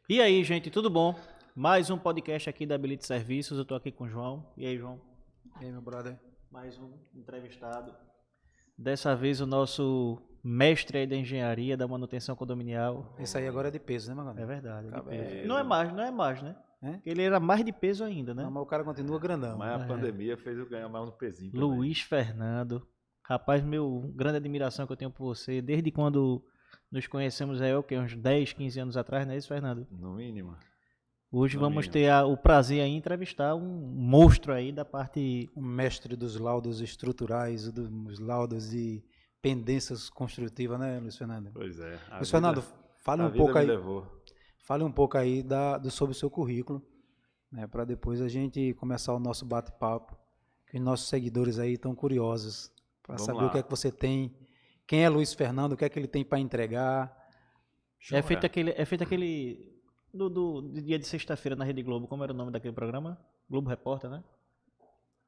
E aí, gente, tudo bom? Mais um podcast aqui da Ability Serviços. Eu tô aqui com o João. E aí, João? E aí, meu brother? Mais um entrevistado. Dessa vez o nosso mestre aí da engenharia, da manutenção condominial. Esse aí agora é de peso, né, Magano? É verdade, é de Acaba peso. é- Não é mais, né? É? Porque ele era mais de peso ainda, né? Não, mas o cara continua grandão. Mas a pandemia fez eu ganhar mais um pezinho também. Luiz Fernando. Rapaz, meu grande admiração que eu tenho por você. Desde quando nos conhecemos aí, uns 10, 15 anos atrás, não é isso, Fernando? No mínimo. Hoje No vamos mínimo. ter o prazer aí em entrevistar um monstro aí da parte... O mestre dos laudos estruturais, dos laudos de pendências construtivas, né, Luiz Fernando? Pois é. Luiz Fernando, fale a um vida pouco me aí, levou. fale um pouco aí sobre o seu currículo, né, para depois a gente começar o nosso bate-papo, que os nossos seguidores aí estão curiosos para Vamos saber lá. o que é que você tem, quem é Luiz Fernando, o que é que ele tem para entregar. É feito aquele do dia de sexta-feira na Rede Globo. Como era o nome daquele programa? Globo Repórter, né?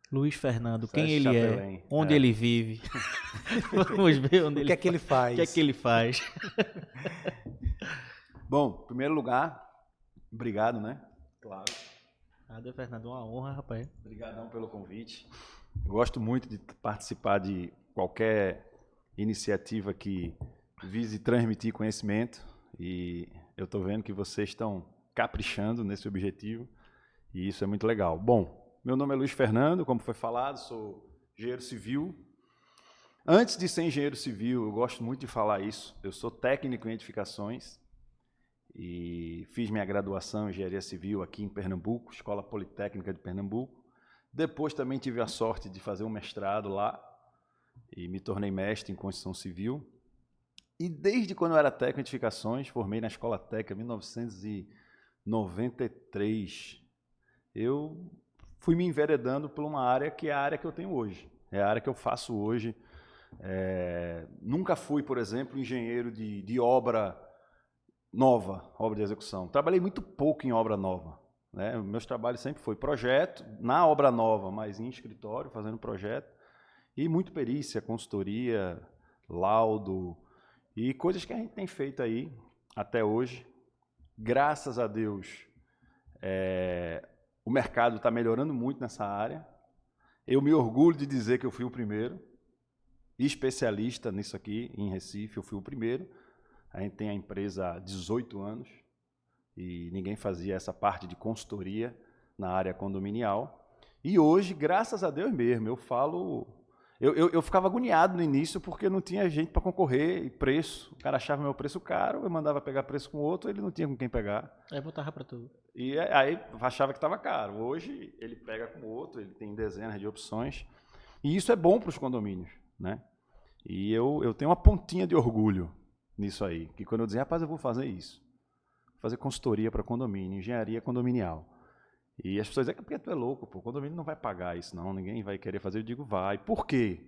Luiz Fernando, quem Sérgio ele Chapelin. é, onde ele vive. Vamos ver onde O que é que ele faz? O que é que ele faz. Bom, em primeiro lugar, obrigado, né? Claro. Nada, Fernando, uma honra, rapaz. Obrigadão pelo convite. Eu gosto muito de participar de qualquer iniciativa que vise transmitir conhecimento e eu estou vendo que vocês estão caprichando nesse objetivo e isso é muito legal. Bom, meu nome é Luiz Fernando, como foi falado, sou engenheiro civil. Antes de ser engenheiro civil, eu gosto muito de falar isso, eu sou técnico em edificações e fiz minha graduação em engenharia civil aqui em Pernambuco, Escola Politécnica de Pernambuco. Depois também tive a sorte de fazer um mestrado lá e me tornei mestre em construção civil. E desde quando eu era técnico em edificações, formei na Escola Técnica em 1993, eu fui me enveredando por uma área que é a área que eu tenho hoje. É a área que eu faço hoje. Nunca fui, por exemplo, engenheiro de obra nova, obra de execução. Trabalhei muito pouco em obra nova. Né? Meus trabalhos sempre foi projeto, na obra nova, mas em escritório, fazendo projeto. E muito perícia, consultoria, laudo e coisas que a gente tem feito aí até hoje. Graças a Deus, o mercado está melhorando muito nessa área. Eu me orgulho de dizer que eu fui o primeiro especialista nisso aqui em Recife, eu fui o primeiro. A gente tem a empresa há 18 anos e ninguém fazia essa parte de consultoria na área condominial. E hoje, graças a Deus mesmo, eu falo... Eu ficava agoniado no início porque não tinha gente para concorrer e preço. O cara achava meu preço caro, eu mandava pegar preço com outro, ele não tinha com quem pegar. Aí botava pra tudo. E aí achava que estava caro. Hoje ele pega com outro, ele tem dezenas de opções. E isso é bom para os condomínios, né? E eu tenho uma pontinha de orgulho nisso aí. Que quando eu dizia, rapaz, eu vou fazer isso. Vou fazer consultoria para condomínio, engenharia condominial. E as pessoas dizem que porque tu é louco, pô, o condomínio não vai pagar isso não, ninguém vai querer fazer. Eu digo, vai. Por quê?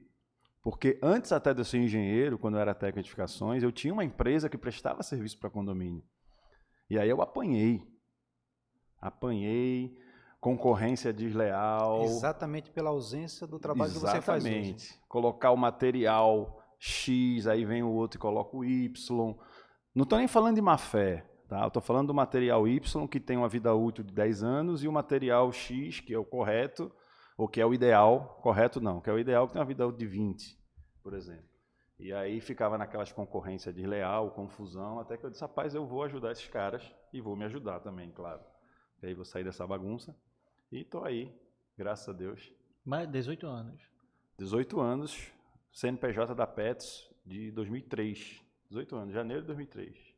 Porque antes até de eu ser engenheiro, quando eu era técnico em edificações, eu tinha uma empresa que prestava serviço para condomínio. E aí eu apanhei, concorrência desleal. Exatamente pela ausência do trabalho que você faz hoje. Exatamente. Colocar o material X, aí vem o outro e coloca o Y. Não estou nem falando de má fé. Tá? Eu estou falando do material Y, que tem uma vida útil de 10 anos, e o material X, que é o correto, ou que é o ideal, correto não, que é o ideal que tem uma vida útil de 20, por exemplo. E aí ficava naquelas concorrências desleal, confusão, até que eu disse, rapaz, eu vou ajudar esses caras, e vou me ajudar também, claro. E aí vou sair dessa bagunça, e estou aí, graças a Deus. Mais 18 anos. 18 anos, CNPJ da Pets, de 2003. 18 anos, janeiro de 2003.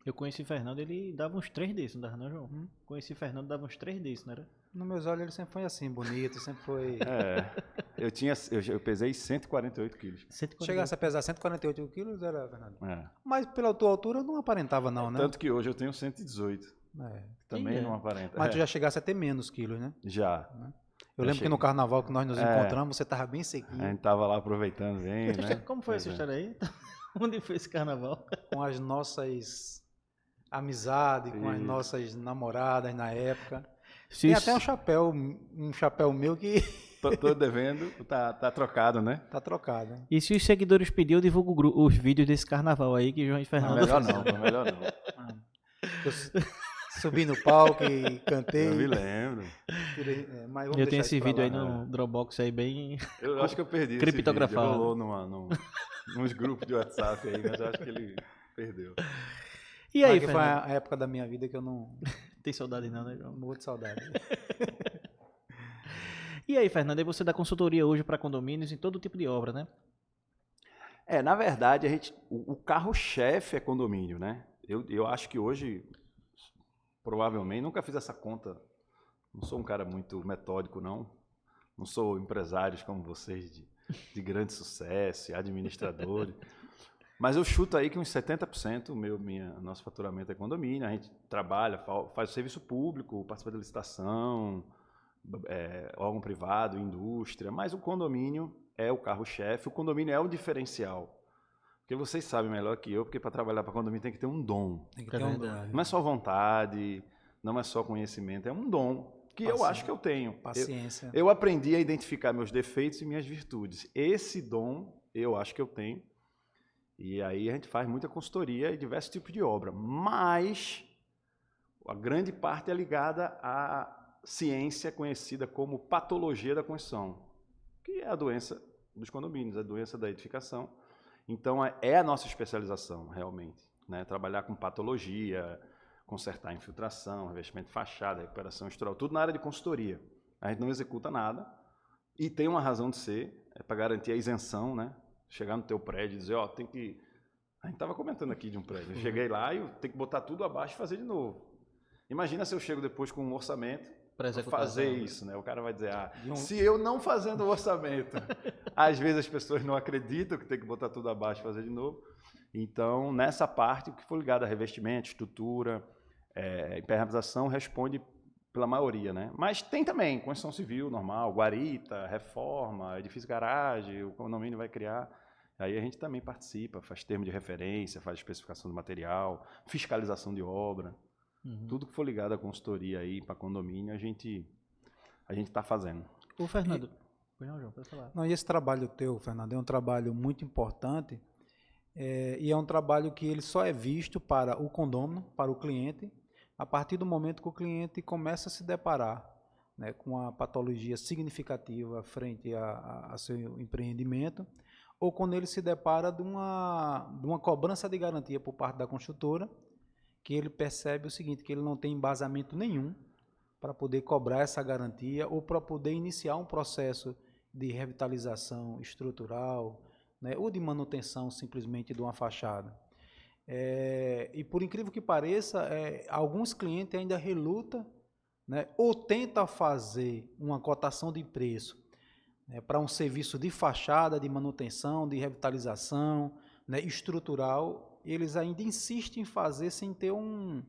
Eu conheci Fernando, ele dava uns 3 desses, não dava não, João? Conheci Fernando, dava uns 3 desses, não era? Nos meus olhos ele sempre foi assim, bonito, sempre foi... Eu pesei 148 quilos. 140. Chegasse a pesar 148 quilos, era, Fernando? É. Mas pela tua altura não aparentava não, né? Tanto que hoje eu tenho 118. Também Sim, não aparenta. Mas tu já chegasse a ter menos quilos, né? Já. Eu lembro que no carnaval que nós nos encontramos, você tava bem sequinho. A gente tava lá aproveitando bem, né? Como foi essa história aí? Onde foi esse carnaval? Com as nossas amizades, com as nossas namoradas na época. Tem até um chapéu meu que Tô devendo, tá trocado, né? tá trocado. Hein? E se os seguidores pedirem, eu divulgo os vídeos desse carnaval aí que João e Fernando... Melhor não. Eu, Subi no palco e Eu me cantei. lembro. Mas vamos Eu tenho deixar esse isso pra vídeo aí lá. no Dropbox aí bem... Eu acho que eu perdi esse Criptografado. vídeo. Rolou nos grupos de WhatsApp aí, mas eu acho que ele perdeu. E aí, Mas que foi Fernando? a época da minha vida que eu não Tem saudade não, né, João? morro de saudade. E aí, Fernando, aí você dá consultoria hoje para condomínios em todo tipo de obra, né? Na verdade, o carro-chefe é condomínio, né? Eu acho que hoje, provavelmente, nunca fiz essa conta. Não sou um cara muito metódico, não. Não sou empresários como vocês de grande sucesso, administradores. Mas eu chuto aí que uns 70% nosso faturamento é condomínio. A gente trabalha, faz serviço público, participa da licitação, órgão privado, indústria. Mas o condomínio é o carro-chefe, o condomínio é o diferencial. Porque vocês sabem melhor que eu, porque para trabalhar para condomínio tem que ter um dom. Tem que ter um dom. Não é só vontade, não é só conhecimento, é um dom que eu acho que eu tenho. Paciência. Eu aprendi a identificar meus defeitos e minhas virtudes. Esse dom eu acho que eu tenho. E aí a gente faz muita consultoria e diversos tipos de obra. Mas a grande parte é ligada à ciência conhecida como patologia da construção, que é a doença dos condomínios, a doença da edificação. Então, é a nossa especialização, realmente. Né? Trabalhar com patologia, consertar infiltração, revestimento de fachada, recuperação estrutural, tudo na área de consultoria. A gente não executa nada e tem uma razão de ser, é para garantir a isenção, né? Chegar no teu prédio e dizer, tem que... A gente estava comentando aqui de um prédio. Eu cheguei lá e eu tenho que botar tudo abaixo e fazer de novo. Imagina se eu chego depois com um orçamento para fazer isso, né? O cara vai dizer, se eu não fazendo o orçamento, às vezes as pessoas não acreditam que tem que botar tudo abaixo e fazer de novo. Então, nessa parte, o que for ligado a revestimento, estrutura, impermeabilização, responde pela maioria, né? Mas tem também construção civil normal, guarita, reforma, edifício garagem, o condomínio vai criar. Aí a gente também participa, faz termo de referência, faz especificação do material, fiscalização de obra. Tudo que for ligado à consultoria aí para condomínio, a gente está fazendo. Ô, Fernando. Não, João, pode falar. Não, e esse trabalho teu, Fernando, é um trabalho muito importante e é um trabalho que ele só é visto para o condômino, para o cliente, a partir do momento que o cliente começa a se deparar, né, com uma patologia significativa frente a seu empreendimento, ou quando ele se depara de uma cobrança de garantia por parte da construtora, que ele percebe o seguinte, que ele não tem embasamento nenhum para poder cobrar essa garantia ou para poder iniciar um processo de revitalização estrutural, né, ou de manutenção simplesmente de uma fachada. E por incrível que pareça, alguns clientes ainda relutam, né, ou tentam fazer uma cotação de preço, né, para um serviço de fachada, de manutenção, de revitalização, né, estrutural. Eles ainda insistem em fazer sem ter um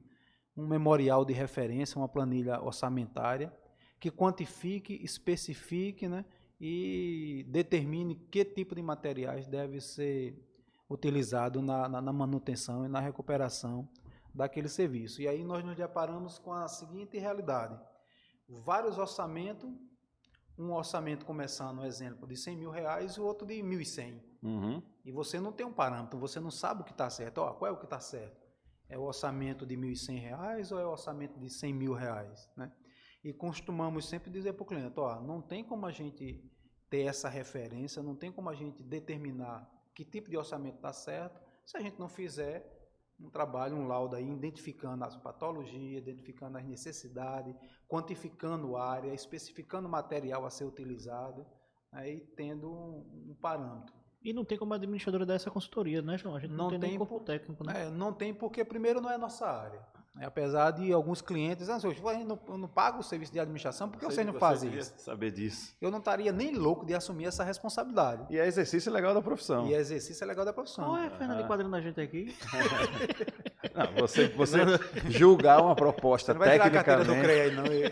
memorial de referência, uma planilha orçamentária que quantifique, especifique, né, e determine que tipo de materiais deve ser utilizado na manutenção e na recuperação daquele serviço. E aí nós nos deparamos com a seguinte realidade: vários orçamentos, um orçamento começando, um exemplo, de R$100.000 e o outro de R$1.100. E você não tem um parâmetro, você não sabe o que está certo. Qual é o que está certo? É o orçamento de R$1.100 ou é o orçamento de R$100.000? Né? E costumamos sempre dizer para o cliente, não tem como a gente ter essa referência, não tem como a gente determinar que tipo de orçamento está certo, se a gente não fizer um trabalho, um laudo aí, identificando as patologias, identificando as necessidades, quantificando área, especificando o material a ser utilizado, aí tendo um parâmetro. E não tem como a administradora dar essa consultoria, né, João? A gente não tem nem corpo técnico, né? Não tem porque, primeiro, não é nossa área. Apesar de alguns clientes, eu não pago o serviço de administração porque vocês não fazem isso. Saber disso. Eu não estaria nem louco de assumir essa responsabilidade. E é exercício legal da profissão. Olha, Fernando, enquadrando a gente aqui. Não, você julgar uma proposta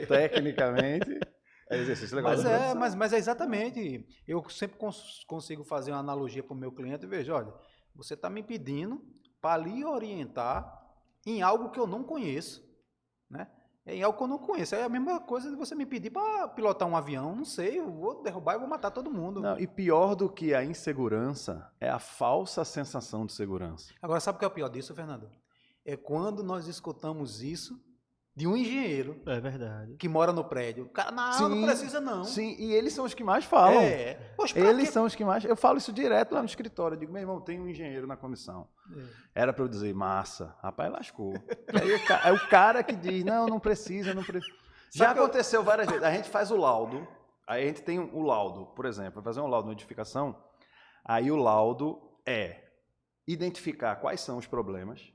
tecnicamente, é exercício legal da profissão. Mas é exatamente. Eu sempre consigo fazer uma analogia para o meu cliente e vejo, olha, você está me pedindo para lhe orientar em algo que eu não conheço, né? Em algo que eu não conheço. É a mesma coisa de você me pedir para pilotar um avião. Não sei, eu vou derrubar e vou matar todo mundo. Não, e pior do que a insegurança é a falsa sensação de segurança. Agora, sabe o que é o pior disso, Fernando? É quando nós escutamos isso de um engenheiro É verdade. que mora no prédio. O cara, não precisa não. Sim, e eles são os que mais falam. Poxa, pra Eles quê? são os que mais... Eu falo isso direto lá no escritório. Eu digo, meu irmão, tem um engenheiro na comissão. Era para eu dizer, massa. Rapaz, lascou. Aí o cara que diz, não precisa. Já aconteceu várias vezes. A gente faz o laudo. Aí a gente tem o laudo, por exemplo, vai fazer um laudo de edificação. Aí o laudo é identificar quais são os problemas,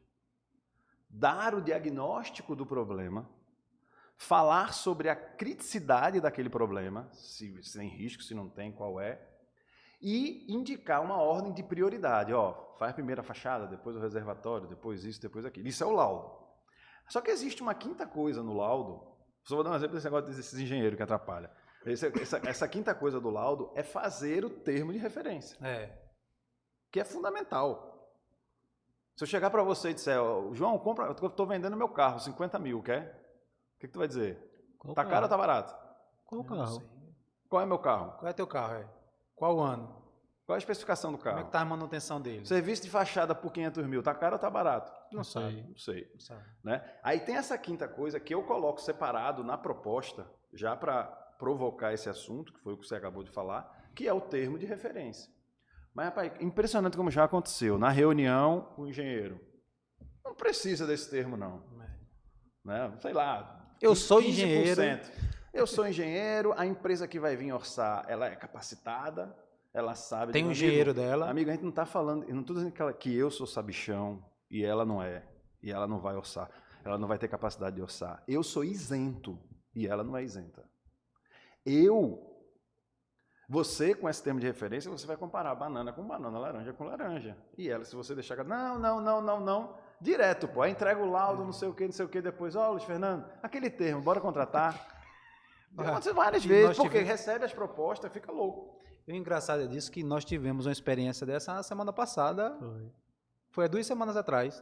dar o diagnóstico do problema, falar sobre a criticidade daquele problema, se tem risco, se não tem, qual é, e indicar uma ordem de prioridade. Faz primeiro a fachada, depois o reservatório, depois isso, depois aquilo. Isso é o laudo. Só que existe uma quinta coisa no laudo. Só vou dar um exemplo desse negócio desses engenheiros que atrapalha. Essa quinta coisa do laudo é fazer o termo de referência. Que é fundamental. Se eu chegar para você e disser, João, compra, eu estou vendendo meu carro, 50 mil, quer? O que tu vai dizer? Qual Tá carro? caro ou tá barato? Qual carro? Qual é meu carro? Qual é teu carro? Qual ano? Qual é a especificação do carro? Como é que tá a manutenção dele? Serviço de fachada por 500 mil, tá caro ou tá barato? Não sabe. Não sei. Não sabe. Né? Aí tem essa quinta coisa que eu coloco separado na proposta, já para provocar esse assunto, que foi o que você acabou de falar, que é o termo de referência. Mas, rapaz, impressionante como já aconteceu. Na reunião, o engenheiro não precisa desse termo, não. Né? Sei lá. Eu sou 15%. engenheiro. Eu sou engenheiro, a empresa que vai vir orçar, ela é capacitada, ela sabe. Tem um engenheiro dela. Amigo, a gente não está falando, eu não estou dizendo que eu sou sabichão e ela não é, e ela não vai orçar, ela não vai ter capacidade de orçar. Eu sou isento e ela não é isenta. Você com esse termo de referência, você vai comparar banana com banana, laranja com laranja. E ela, se você deixar, não, direto, pô, aí entrega o laudo, não sei o que, depois, Luiz Fernando, aquele termo, bora contratar. Aconteceu várias vezes, porque recebe as propostas, fica louco. E o engraçado é disso que nós tivemos uma experiência dessa na semana passada, foi há 2 semanas atrás,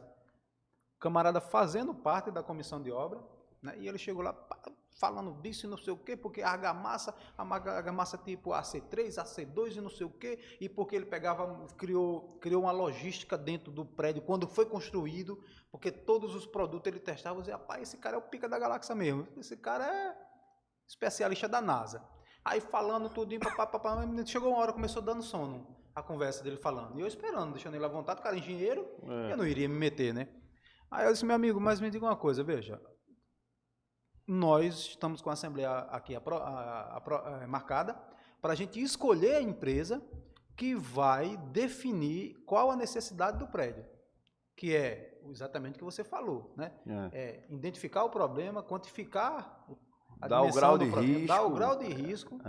o camarada fazendo parte da comissão de obra, né, e ele chegou lá falando disso e não sei o quê, porque a argamassa tipo AC3, AC2 e não sei o quê, e porque ele criou uma logística dentro do prédio, quando foi construído, porque todos os produtos ele testava, e dizia, rapaz, esse cara é o pica da galáxia mesmo, esse cara é especialista da NASA. Aí falando tudinho, chegou uma hora, começou dando sono, a conversa dele falando, e eu esperando, deixando ele à vontade, o cara é engenheiro, eu não iria me meter, né? Aí eu disse, meu amigo, mas me diga uma coisa, veja, nós estamos com a assembleia aqui marcada para a gente escolher a empresa que vai definir qual a necessidade do prédio, que é exatamente o que você falou, né? Identificar o problema, quantificar a dar o grau de problema, risco, dar o grau de risco,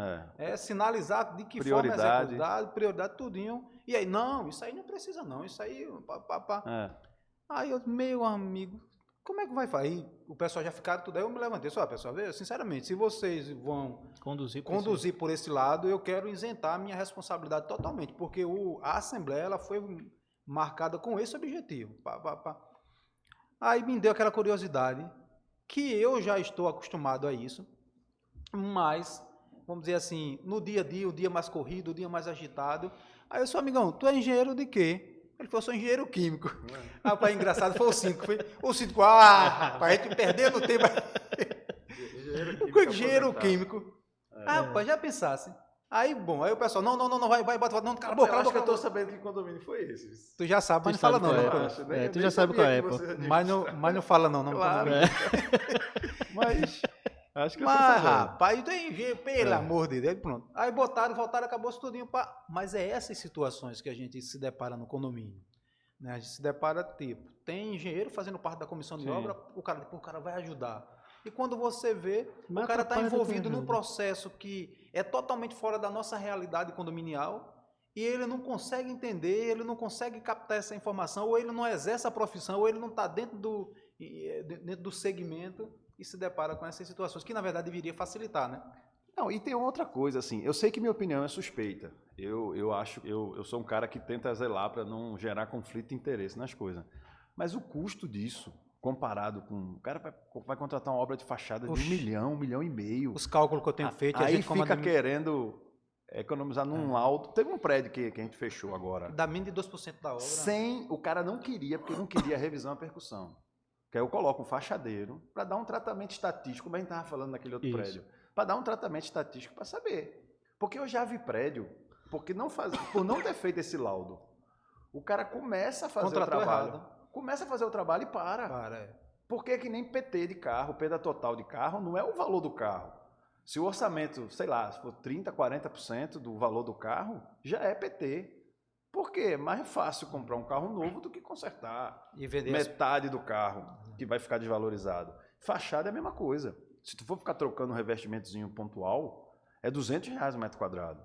sinalizar de que prioridade. forma executar, prioridade, tudinho. E aí, não, isso aí não precisa não, isso aí... Aí eu, meu amigo, como é que vai fazer? Aí o pessoal já ficaram tudo, aí eu me levantei, pessoal, sinceramente, se vocês vão conduzir por esse lado, eu quero isentar a minha responsabilidade totalmente, porque a Assembleia ela foi marcada com esse objetivo. Aí me deu aquela curiosidade, que eu já estou acostumado a isso, mas, vamos dizer assim, no dia a dia, o dia mais corrido, o dia mais agitado, aí eu sou, amigão, tu é engenheiro de quê? Ele falou, sou engenheiro químico. Rapaz, engraçado, foi o 5. O 5, pra gente perder no tempo. Engenheiro químico. Rapaz, já pensasse. Aí, bom, aí o pessoal, não, vai, bota, não, cala a boca, eu tô sabendo que condomínio foi esse. Tu já sabe, mas não fala não. Tu já sabe qual é, pô. Mas não fala não. Claro. Mas... Acho que rapaz, tem engenheiro, pelo amor de Deus, pronto. Aí voltaram, acabou-se tudinho. Mas é essas situações que a gente se depara no condomínio. Né? A gente se depara, tem engenheiro fazendo parte da comissão de obra, o cara vai ajudar. E quando você vê, o cara está envolvido num processo que é totalmente fora da nossa realidade condominial, e ele não consegue entender, ele não consegue captar essa informação, ou ele não exerce a profissão, ou ele não está dentro do segmento, e se depara com essas situações, que na verdade deveria facilitar, né? Não, e tem outra coisa, assim, eu sei que minha opinião é suspeita, eu sou um cara que tenta zelar para não gerar conflito de interesse nas coisas, mas o custo disso, comparado com, o cara vai contratar uma obra de fachada de 1 milhão, 1,5 milhão, os cálculos que eu tenho feito, aí fica querendo economizar num laudo, teve um prédio que a gente fechou agora, dá menos de 2% da obra, o cara não queria, porque não queria revisão à percussão. que aí eu coloco um fachadeiro para dar um tratamento estatístico, como a gente estava falando naquele outro prédio, para dar um tratamento estatístico para saber. Porque eu já vi prédio, por não ter feito esse laudo, o cara começa a fazer o trabalho. Começa a fazer o trabalho e para. Porque é que nem PT de carro, perda total de carro, não é o valor do carro. Se o orçamento, sei lá, se for 30%, 40% do valor do carro, já é PT. Por quê? É mais fácil comprar um carro novo do que consertar e vender metade do carro, que vai ficar desvalorizado. Fachada é a mesma coisa. Se tu for ficar trocando um revestimentozinho pontual, é R$200 o metro quadrado.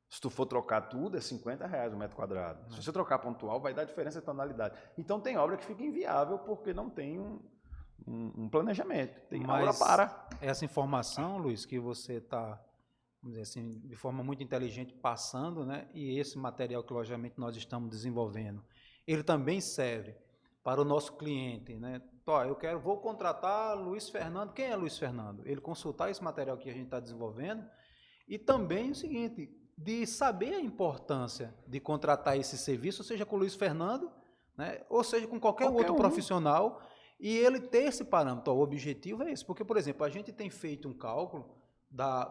Se tu for trocar tudo, é R$50 o metro quadrado. Se você trocar pontual, vai dar diferença de tonalidade. Então tem obra que fica inviável porque não tem um planejamento. Tem obra para. Essa informação, Luiz, que você está, vamos dizer assim, de forma muito inteligente passando, né? E esse material que, logicamente, nós estamos desenvolvendo, ele também serve para o nosso cliente, né? Vou contratar Luiz Fernando. Quem é Luiz Fernando? Ele consultar esse material que a gente está desenvolvendo e também o seguinte, de saber a importância de contratar esse serviço, seja com o Luiz Fernando, né? Ou seja com qualquer outro profissional, e ele ter esse parâmetro. O objetivo é esse, porque, por exemplo, a gente tem feito um cálculo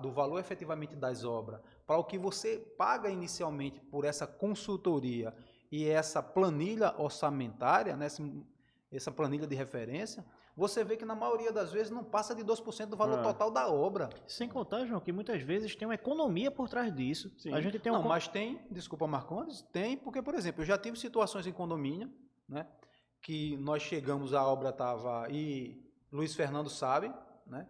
do valor efetivamente das obras para o que você paga inicialmente por essa consultoria e essa planilha orçamentária, né, essa planilha de referência, você vê que na maioria das vezes não passa de 2% do valor total da obra. Sem contar, João, que muitas vezes tem uma economia por trás disso. Sim. A gente tem mas tem, desculpa Marcondes, tem, porque, por exemplo, eu já tive situações em condomínio, né, que nós chegamos, a obra estava, e Luiz Fernando sabe, né,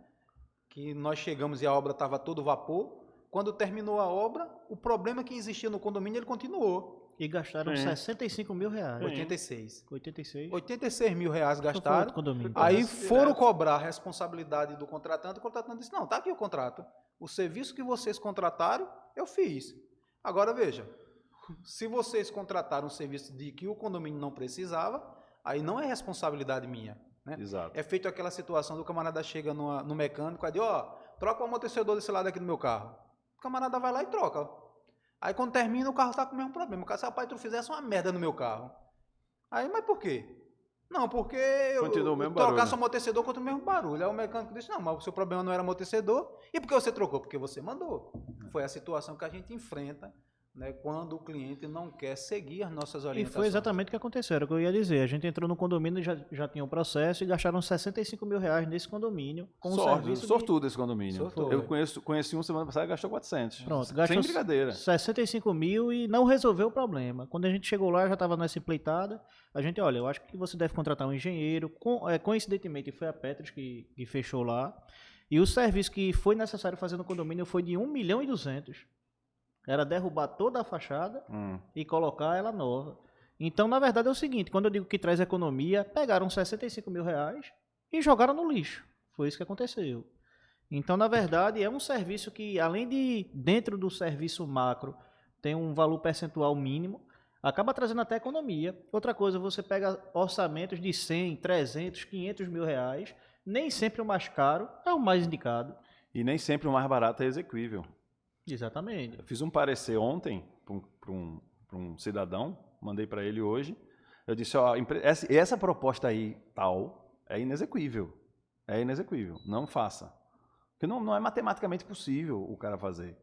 que nós chegamos e a obra estava todo vapor. Quando terminou a obra, o problema que existia no condomínio, ele continuou. E gastaram R$65 mil. 86 mil reais Foi gastaram. outro condomínio. Aí foram cobrar a responsabilidade do contratante. O contratante disse, não, tá aqui o contrato. O serviço que vocês contrataram, eu fiz. Agora veja, se vocês contrataram um serviço de que o condomínio não precisava, aí não é responsabilidade minha. Né? Exato. É feito aquela situação do camarada chega no mecânico e diz, troca o amortecedor desse lado aqui do meu carro. O camarada vai lá e troca. Aí quando termina, o carro está com o mesmo problema. O cara, se rapaz, tu fizesse uma merda no meu carro. Aí, mas por quê? Não, porque eu trocasse o amortecedor contra o mesmo barulho. Aí o mecânico disse, não, mas o seu problema não era amortecedor. E por que você trocou? Porque você mandou. Foi a situação que a gente enfrenta, né, quando o cliente não quer seguir as nossas orientações. E foi exatamente o que aconteceu, era o que eu ia dizer. A gente entrou no condomínio e já tinha um processo e gastaram R$65 mil nesse condomínio. Com sortudo esse condomínio. Sortudo. Eu conheci um semana passada e gastou 400. Pronto, gastou sem brincadeira. 65 mil e não resolveu o problema. Quando a gente chegou lá, já estava nessa empleitada. A gente, olha, eu acho que você deve contratar um engenheiro. Coincidentemente, foi a Petros que fechou lá. E o serviço que foi necessário fazer no condomínio foi de 1.200.000. Era derrubar toda a fachada e colocar ela nova. Então, na verdade, é o seguinte, quando eu digo que traz economia, pegaram 65 mil reais e jogaram no lixo. Foi isso que aconteceu. Então, na verdade, é um serviço que, além de, dentro do serviço macro, tem um valor percentual mínimo, acaba trazendo até economia. Outra coisa, você pega orçamentos de 100, 300, 500 mil reais, nem sempre o mais caro é o mais indicado. E nem sempre o mais barato é exequível. Exatamente. Eu fiz um parecer ontem para um cidadão, mandei para ele hoje. Eu disse, essa proposta aí, tal, é inexequível. É inexequível, não faça. Porque não é matematicamente possível o cara fazer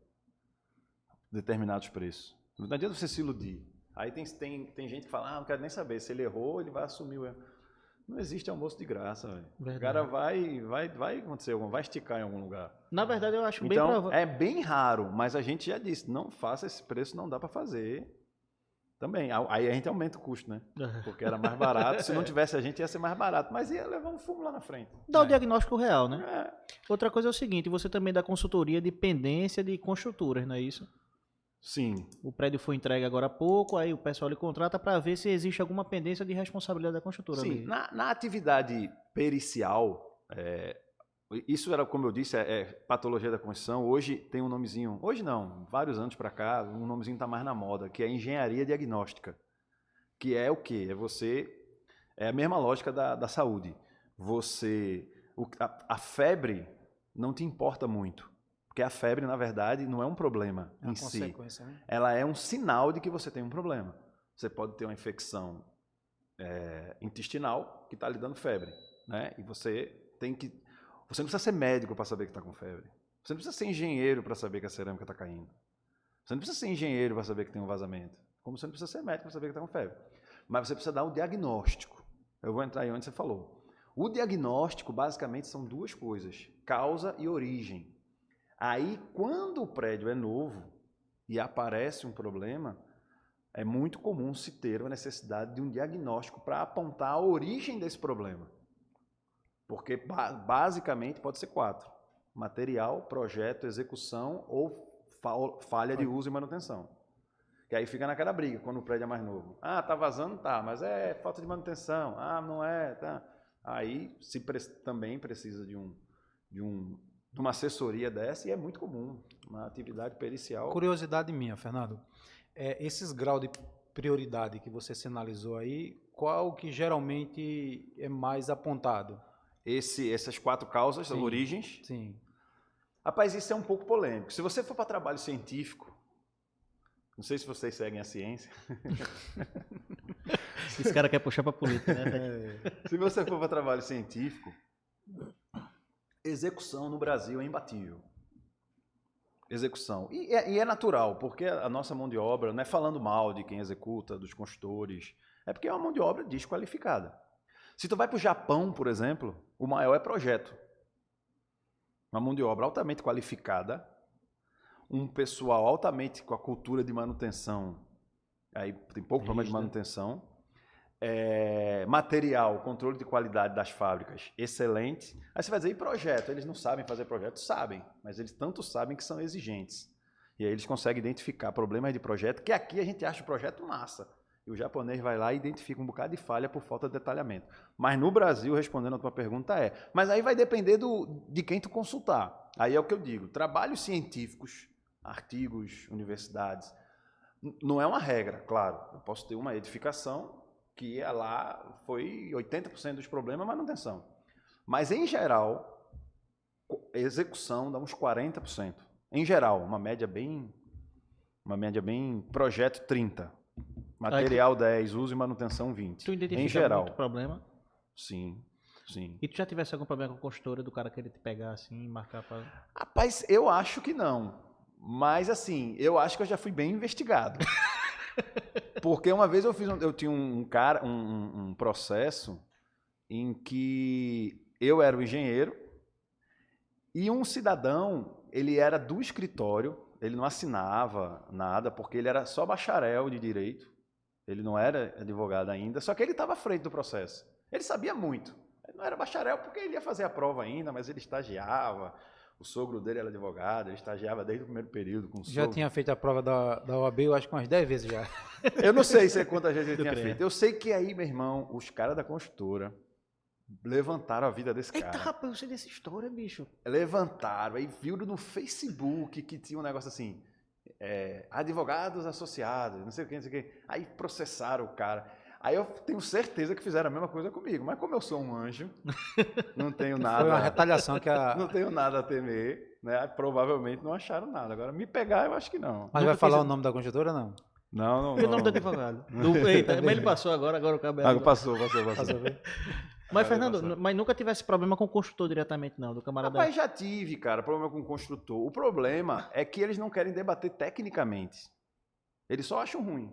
determinados preços. Não adianta você se iludir. Aí tem gente que fala, não quero nem saber, se ele errou, ele vai assumir o erro. Não existe almoço de graça, velho. O cara vai acontecer, vai esticar em algum lugar. Na verdade, eu acho bem provável. É bem raro, mas a gente já disse, não faça esse preço, não dá para fazer. Também. Aí a gente aumenta o custo, né? Porque era mais barato. Se não tivesse a gente, ia ser mais barato, mas ia levar um fumo lá na frente. Dá o diagnóstico real, né? Outra coisa é o seguinte, você também dá consultoria de pendência de construtoras, não é isso? Sim. O prédio foi entregue agora há pouco, aí o pessoal lhe contrata para ver se existe alguma pendência de responsabilidade da construtora. Sim, na atividade pericial, isso era, como eu disse, patologia da construção. Hoje tem um nomezinho, hoje não, vários anos para cá, um nomezinho está mais na moda, que é engenharia diagnóstica. Que é o quê? É a mesma lógica da saúde. A febre não te importa muito. Porque a febre, na verdade, não é um problema em si. Né? Ela é um sinal de que você tem um problema. Você pode ter uma infecção intestinal que está lhe dando febre. né? E você não precisa ser médico para saber que está com febre. Você não precisa ser engenheiro para saber que a cerâmica está caindo. Você não precisa ser engenheiro para saber que tem um vazamento. Como você não precisa ser médico para saber que está com febre. Mas você precisa dar um diagnóstico. Eu vou entrar aí onde você falou. O diagnóstico, basicamente, são duas coisas. Causa e origem. Aí, quando o prédio é novo e aparece um problema, é muito comum se ter a necessidade de um diagnóstico para apontar a origem desse problema. Porque, basicamente, pode ser 4. Material, projeto, execução ou falha de uso e manutenção. Que aí fica naquela briga, quando o prédio é mais novo. Ah, tá vazando? Tá, mas é falta de manutenção. Ah, não é, tá. Aí também precisa de uma assessoria dessa e é muito comum, uma atividade pericial. Curiosidade minha, Fernando. Esses graus de prioridade que você sinalizou aí, qual que geralmente é mais apontado? Essas 4 causas, Sim, origens. Sim. Rapaz, isso é um pouco polêmico. Se você for para trabalho científico, não sei se vocês seguem a ciência. Esse cara quer puxar pra política, né? Se você for para trabalho científico, execução no Brasil é imbatível. Execução. E é natural, porque a nossa mão de obra, não é falando mal de quem executa, dos consultores, é porque é uma mão de obra desqualificada. Se tu vai para o Japão, por exemplo, o maior é projeto. Uma mão de obra altamente qualificada, um pessoal altamente com a cultura de manutenção, aí tem pouco problema de manutenção, material, controle de qualidade das fábricas, excelente. Aí você vai dizer, e projeto? Eles não sabem fazer projeto? Sabem, mas eles tanto sabem que são exigentes. E aí eles conseguem identificar problemas de projeto, que aqui a gente acha o projeto massa. E o japonês vai lá e identifica um bocado de falha por falta de detalhamento. Mas no Brasil, respondendo a tua pergunta, mas aí vai depender de quem tu consultar. Aí é o que eu digo, trabalhos científicos, artigos, universidades, não é uma regra, claro. Eu posso ter uma edificação que lá foi 80% dos problemas manutenção. Mas, em geral, execução dá uns 40%. Em geral, uma média bem projeto 30%. Material 10%, uso e manutenção 20%. Tu identifica em geral. muito problema? Sim. E tu já tivesse algum problema com a consultora do cara querer te pegar assim e marcar pra... Rapaz, eu acho que não. Mas, assim, eu acho que eu já fui bem investigado. Porque uma vez eu tinha um processo em que eu era o engenheiro e um cidadão, ele era do escritório, ele não assinava nada, porque ele era só bacharel de direito, ele não era advogado ainda, só que ele estava à frente do processo. Ele sabia muito. Ele não era bacharel porque ele ia fazer a prova ainda, mas ele estagiava. O sogro dele era advogado, ele estagiava desde o primeiro período com o sogro. Já tinha feito a prova da OAB, eu acho que umas 10 vezes já. Eu não sei quantas vezes ele tinha feito. Eu sei que aí, meu irmão, os caras da construtora levantaram a vida desse cara. Eita, rapaz, eu sei dessa história, bicho. Levantaram, aí viram no Facebook que tinha um negócio assim, advogados associados, não sei o que, não sei o que. Aí processaram o cara. Aí eu tenho certeza que fizeram a mesma coisa comigo. Mas como eu sou um anjo, não tenho nada... Foi uma retaliação que Não tenho nada a temer, né? Provavelmente não acharam nada. Agora, me pegar, eu acho que não. Mas vai falar o nome da construtora, não? Não. E o nome do advogado? Eita, mas ele passou agora o cabelo. Passou. Mas, Fernando, mas nunca tivesse problema com o construtor diretamente, não, do camarada? Rapaz, já tive, cara, problema com o construtor. O problema é que eles não querem debater tecnicamente. Eles só acham ruim.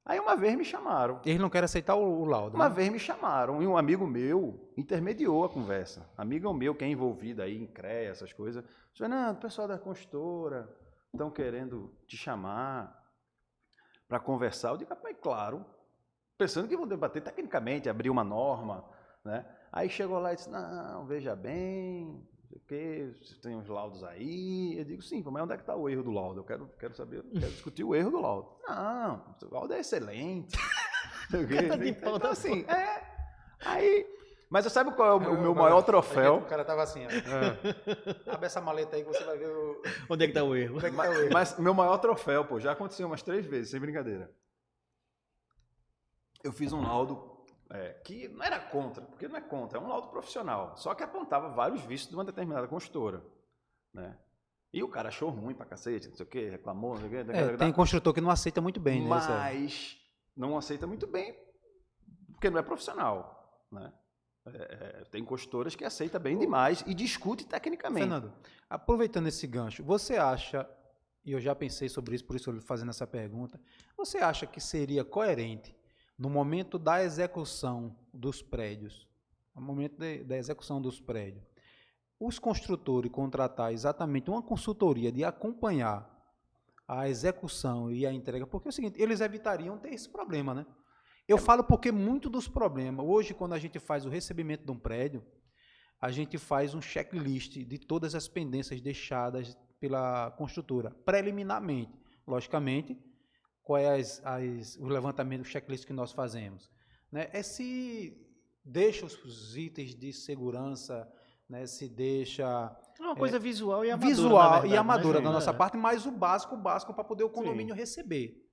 Aí uma vez me chamaram. Eles não querem aceitar o laudo. Uma vez me chamaram e um amigo meu intermediou a conversa. Amigo meu que é envolvido aí em CREA, essas coisas. Fernando, o pessoal da construtora estão querendo te chamar para conversar. Eu digo, rapaz, claro. Pensando que vão debater tecnicamente, abrir uma norma, né? Aí chegou lá e disse, não, veja bem, não sei o quê, tem uns laudos aí. Eu digo, sim, mas onde é que está o erro do laudo? Eu quero saber, quero discutir o erro do laudo. Não, o laudo é excelente. Então, assim, aí... Mas você sabe qual é o meu maior troféu? O cara tava assim, ó. Abre essa maleta aí que você vai ver onde é que está o erro. Mas meu maior troféu, pô, já aconteceu umas 3 vezes, sem brincadeira. Eu fiz um laudo que não era contra, porque não é contra, é um laudo profissional, só que apontava vários vícios de uma determinada construtora, né? E o cara achou ruim pra cacete, não sei o quê, reclamou, não sei o quê. Tem construtor que não aceita muito bem, né? Mas não aceita muito bem, porque não é profissional, né? Tem construtoras que aceitam bem demais e discute tecnicamente. Fernando, aproveitando esse gancho, você acha, e eu já pensei sobre isso, por isso eu estou fazendo essa pergunta, você acha que seria coerente, no momento da execução dos prédios, no momento da execução dos prédios, os construtores contratar exatamente uma consultoria de acompanhar a execução e a entrega, porque é o seguinte, eles evitariam ter esse problema, né? Eu falo porque muito dos problemas, hoje quando a gente faz o recebimento de um prédio, a gente faz um checklist de todas as pendências deixadas pela construtora, preliminarmente. Logicamente, qual é o levantamento, o checklist que nós fazemos? Né? É se deixa os itens de segurança, né? Se deixa... É uma coisa visual e amadora, visual na verdade, e amadora mas, da nossa parte, mas o básico para poder o condomínio Sim. receber.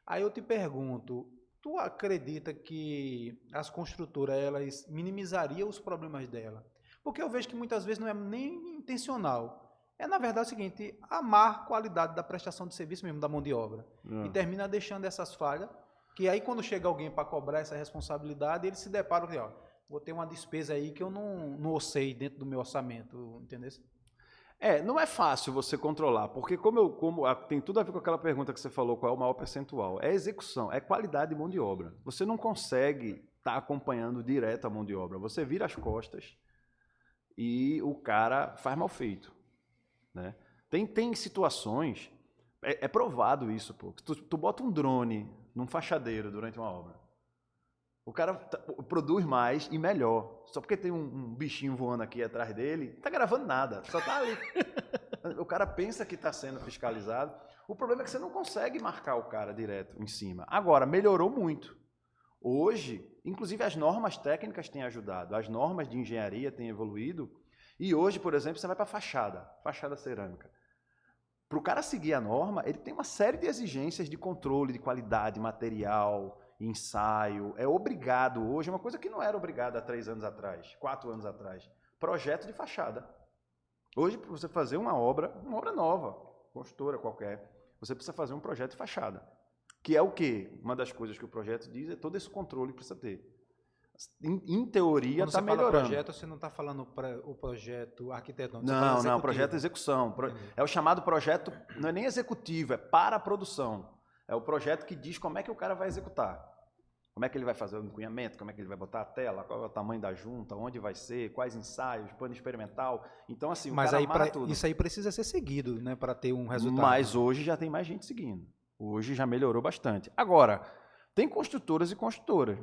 Aí eu te pergunto, tu acredita que as construtoras elas minimizariam os problemas dela? Porque eu vejo que muitas vezes não é nem intencional. É, na verdade, o seguinte, a má qualidade da prestação de serviço mesmo, da mão de obra. E termina deixando essas falhas, que aí quando chega alguém para cobrar essa responsabilidade, ele se depara com, ó, vou ter uma despesa aí que eu não orcei dentro do meu orçamento, entendeu? Não é fácil você controlar, porque tem tudo a ver com aquela pergunta que você falou, qual é o maior percentual. É execução, é qualidade de mão de obra. Você não consegue estar acompanhando direto a mão de obra. Você vira as costas e o cara faz mal feito. Né? Tem situações, é provado isso, pô. Tu bota um drone num fachadeiro durante uma obra. O cara produz mais e melhor. Só porque tem um bichinho voando aqui atrás dele, não tá gravando nada, só tá ali. O cara pensa que está sendo fiscalizado. O problema é que você não consegue marcar o cara direto em cima. Agora, melhorou muito. Hoje, inclusive as normas técnicas têm ajudado, as normas de engenharia têm evoluído. E hoje, por exemplo, você vai para fachada cerâmica. Para o cara seguir a norma, ele tem uma série de exigências de controle, de qualidade, material, ensaio. É obrigado hoje, é uma coisa que não era obrigado há 3 anos atrás, 4 anos atrás. Projeto de fachada. Hoje, para você fazer uma obra nova, construtora qualquer, você precisa fazer um projeto de fachada. Que é o quê? Uma das coisas que o projeto diz é todo esse controle que precisa ter. Em teoria está melhorando. Quando você fala projeto, você não está falando o projeto arquitetônico. Não, projeto execução. É o chamado projeto, não é nem executivo, é para a produção. É o projeto que diz como é que o cara vai executar. Como é que ele vai fazer o encunhamento, como é que ele vai botar a tela, qual é o tamanho da junta, onde vai ser, quais ensaios, plano experimental. Então, assim, mas o cara aí amarra tudo. Isso aí precisa ser seguido, né, para ter um resultado. Mas hoje já tem mais gente seguindo. Hoje já melhorou bastante. Agora, tem construtoras e construtoras.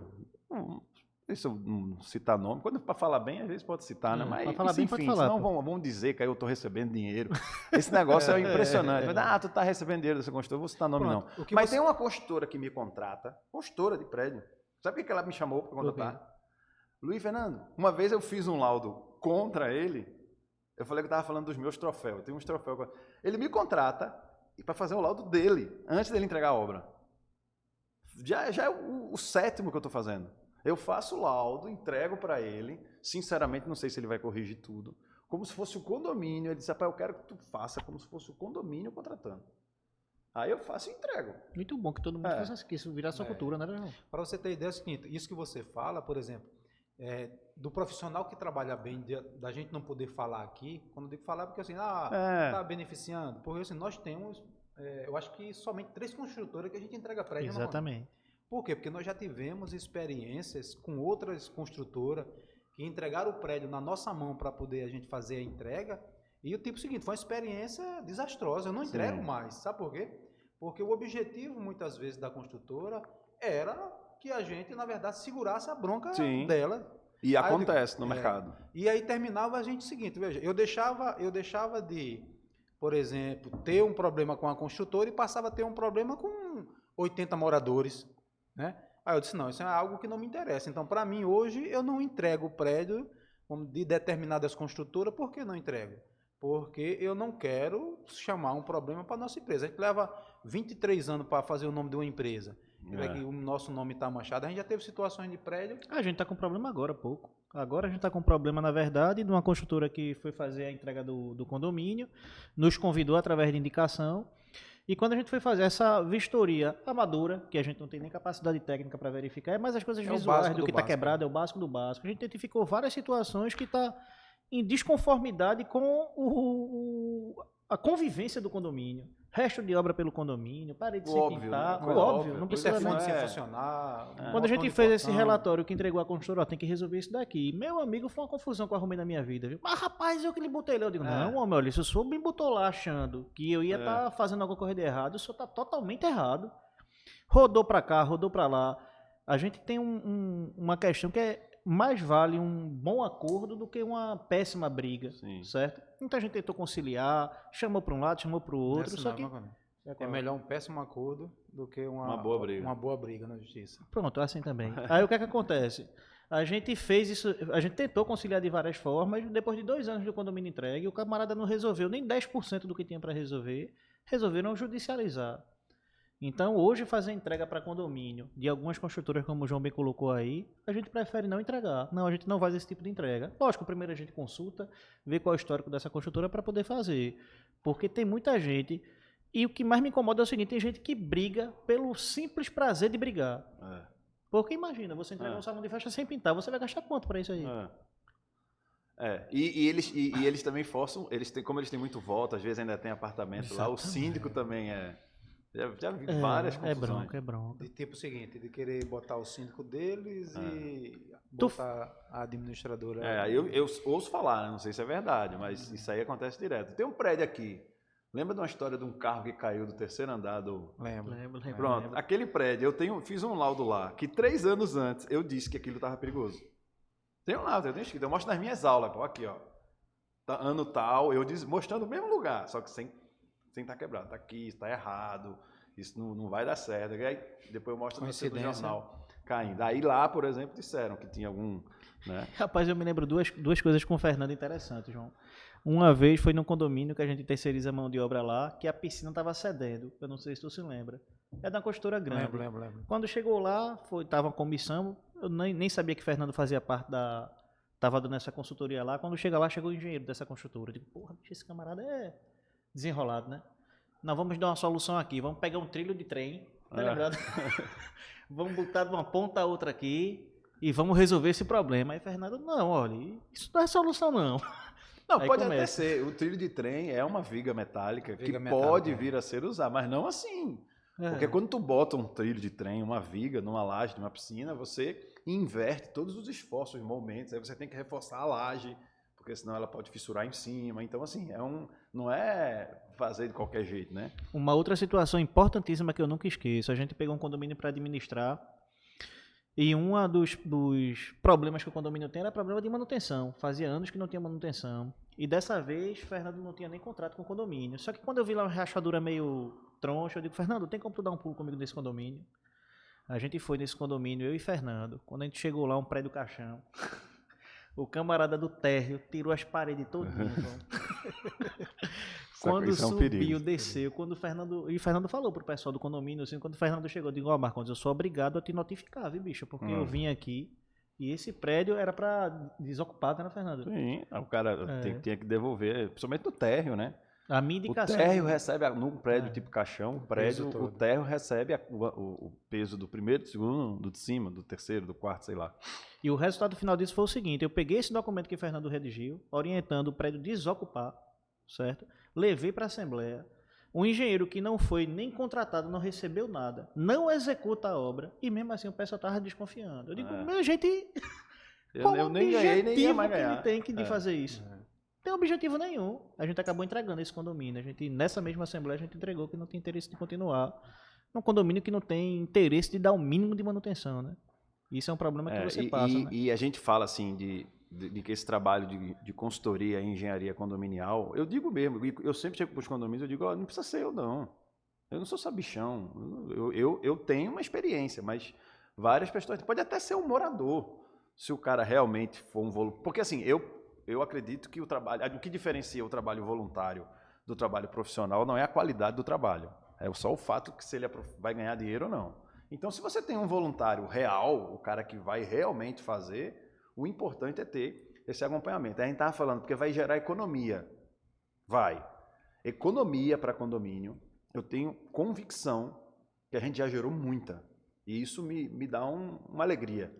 Se eu não citar nome, quando para falar bem, às vezes pode citar, né? Mas, falar bem, enfim, pode falar, senão vamos dizer que aí eu estou recebendo dinheiro. Esse negócio é impressionante. Tu está recebendo dinheiro dessa construtora, vou citar nome não. Mas tem uma construtora que me contrata, construtora de prédio. Sabe o que ela me chamou para contratar? Luiz Fernando, uma vez eu fiz um laudo contra ele, eu falei que eu estava falando dos meus troféus, eu tenho uns troféus. Ele me contrata para fazer o laudo dele, antes dele entregar a obra. Já é o 7º que eu estou fazendo. Eu faço o laudo, entrego para ele, sinceramente não sei se ele vai corrigir tudo, como se fosse o condomínio. Ele disse, rapaz, eu quero que tu faça como se fosse o condomínio contratando. Aí eu faço e entrego. Muito bom que todo mundo faça isso, virar sua cultura, né, João? Para você ter ideia, é o seguinte, isso que você fala, por exemplo, do profissional que trabalha bem, da gente não poder falar aqui, quando eu digo falar, porque assim, está beneficiando, porque assim, nós temos, eu acho que somente 3 construtoras que a gente entrega prédio. Exatamente. Por quê? Porque nós já tivemos experiências com outras construtoras que entregaram o prédio na nossa mão para poder a gente fazer a entrega. E o tipo seguinte, foi uma experiência desastrosa. Eu não entrego mais. Sabe por quê? Porque o objetivo, muitas vezes, da construtora era que a gente, na verdade, segurasse a bronca dela. E aí, acontece no mercado. E aí terminava a gente o seguinte, veja, eu deixava de, por exemplo, ter um problema com a construtora e passava a ter um problema com 80 moradores. Né? Aí eu disse, não, isso é algo que não me interessa. Então, para mim, hoje, eu não entrego o prédio de determinadas construtoras. Por que não entrego? Porque eu não quero chamar um problema para a nossa empresa. A gente leva 23 anos para fazer o nome de uma empresa. Que o nosso nome está manchado. A gente já teve situações de prédio... A gente está com problema agora, pouco. Agora a gente está com problema, na verdade, de uma construtora que foi fazer a entrega do condomínio, nos convidou através de indicação. E quando a gente foi fazer essa vistoria amadora, que a gente não tem nem capacidade técnica para verificar, é mais as coisas É o visuais básico do do que está básico. quebrado, é o básico do básico. A gente identificou várias situações que está em desconformidade com a convivência do condomínio. Resto de obra pelo condomínio, parede O sem óbvio, pintar, né? o Coisa óbvio, óbvia. não Isso é precisa fonte nem... sem É. funcionar. Quando a gente montão de fez esse portão. relatório que entregou a construtora, ó, tem que resolver isso daqui. Meu amigo, foi uma confusão que eu arrumei na minha vida, viu? Mas rapaz, eu que lhe botei lá. Eu digo, não, homem, olha, se o senhor me botou lá achando que eu ia estar fazendo alguma coisa de errado, o senhor está totalmente errado. Rodou para cá, rodou para lá. A gente tem uma questão que é mais vale um bom acordo do que uma péssima briga, Sim. certo? Então a gente tentou conciliar, chamou para um lado, chamou para o outro, Nessa só não, que... meu amigo. É melhor um péssimo acordo do que Uma boa briga. uma boa briga na justiça. Pronto, é assim também. Aí o que é que acontece? A gente fez isso, a gente tentou conciliar de várias formas, depois de 2 anos do condomínio entregue, o camarada não resolveu nem 10% do que tinha para resolver, resolveram judicializar. Então, hoje, fazer entrega para condomínio de algumas construtoras, como o João bem colocou aí, a gente prefere não entregar. Não, a gente não faz esse tipo de entrega. Lógico, primeiro a gente consulta, vê qual é o histórico dessa construtora para poder fazer. Porque tem muita gente, e o que mais me incomoda é o seguinte, tem gente que briga pelo simples prazer de brigar. Porque imagina, você entregar um salão de festa sem pintar, você vai gastar quanto para isso aí? E eles também forçam, como eles têm muito voto, às vezes ainda tem apartamento lá, o Exatamente. síndico também é. Já vi várias confusões. É bronca. De tipo o seguinte, de querer botar o síndico deles e botar a administradora. Aí eu ouço falar, né? Não sei se é verdade, mas isso aí acontece direto. Tem um prédio aqui. Lembra de uma história de um carro que caiu do 3º andar do. Lembro. Pronto, aquele prédio, fiz um laudo lá, que 3 anos antes eu disse que aquilo estava perigoso. Tem um laudo, eu tenho escrito, eu mostro nas minhas aulas, pô, aqui, ó. Tá, ano tal, mostrando o mesmo lugar, só que sem estar quebrado. Tá aqui, está errado, isso não vai dar certo. Aí depois eu mostro no jornal caindo. Aí lá, por exemplo, disseram que tinha algum. Né? Rapaz, eu me lembro duas coisas com o Fernando interessantes, João. Uma vez foi num condomínio que a gente terceiriza a mão de obra lá, que a piscina estava cedendo. Eu não sei se tu se lembra. É da construtora grande. Lembro. Quando chegou lá, tava uma comissão, eu nem sabia que Fernando fazia parte da... Tava dando essa consultoria lá. Quando chega lá, chegou o engenheiro dessa construtora. Eu digo, porra, bicho, esse camarada é desenrolado, né? Nós vamos dar uma solução aqui. Vamos pegar um trilho de trem, tá lembrado? Vamos botar de uma ponta a outra aqui e vamos resolver esse problema. Aí Fernando, não, olha, isso não é solução não. Não, Aí pode começa. até ser. O trilho de trem é uma viga metálica que metálica, pode vir a ser usada, mas não assim. Porque quando tu bota um trilho de trem, uma viga, numa laje, numa piscina, você inverte todos os esforços, os momentos, aí você tem que reforçar a laje, porque senão ela pode fissurar em cima. Então, assim, não é fazer de qualquer jeito, né? Uma outra situação importantíssima que eu nunca esqueço, a gente pegou um condomínio para administrar e um dos problemas que o condomínio tem era problema de manutenção. Fazia anos que não tinha manutenção. E dessa vez, Fernando não tinha nem contrato com o condomínio. Só que quando eu vi lá uma rachadura meio troncha, eu digo, Fernando, tem como tu dar um pulo comigo nesse condomínio? A gente foi nesse condomínio, eu e Fernando. Quando a gente chegou lá, um prédio caixão, o camarada do térreo tirou as paredes todinhas. Quando subiu, desceu, quando o Fernando falou pro pessoal do condomínio, assim, quando o Fernando chegou, eu digo, ó, Marcos, eu sou obrigado a te notificar, viu, bicho? Porque eu vim aqui e esse prédio era para desocupar, né, Fernando? Sim, o cara tinha que devolver, principalmente no térreo, né? A minha indicação... O térreo recebe, num prédio tipo caixão, o térreo recebe o peso do primeiro, do segundo, do de cima, do terceiro, do quarto, sei lá. E o resultado final disso foi o seguinte, eu peguei esse documento que o Fernando redigiu, orientando o prédio desocupar, certo? Levei para a Assembleia. O engenheiro que não foi nem contratado, não recebeu nada, não executa a obra, e mesmo assim o pessoal estava desconfiando. Eu digo, meu gente, qual o nem ganhei, nem ia mais ganhar. que ele tem de fazer isso? Não tem objetivo nenhum. A gente acabou entregando esse condomínio. Nessa mesma Assembleia, a gente entregou que não tem interesse de continuar num condomínio que não tem interesse de dar o mínimo de manutenção, né? Isso é um problema que você passa, né? E a gente fala assim de que esse trabalho de consultoria e engenharia condominial, eu digo mesmo, eu sempre chego para os condomínios, eu digo, não precisa ser eu não. Eu não sou sabichão. Eu tenho uma experiência, mas várias pessoas, pode até ser um morador, se o cara realmente for um voluntário. Porque assim, eu acredito que o que diferencia o trabalho voluntário do trabalho profissional não é a qualidade do trabalho, é só o fato que se ele vai ganhar dinheiro ou não. Então, se você tem um voluntário real, o cara que vai realmente fazer, o importante é ter esse acompanhamento. A gente estava falando, porque vai gerar economia. Vai. Economia para condomínio eu tenho convicção que a gente já gerou muita. E isso me dá uma alegria,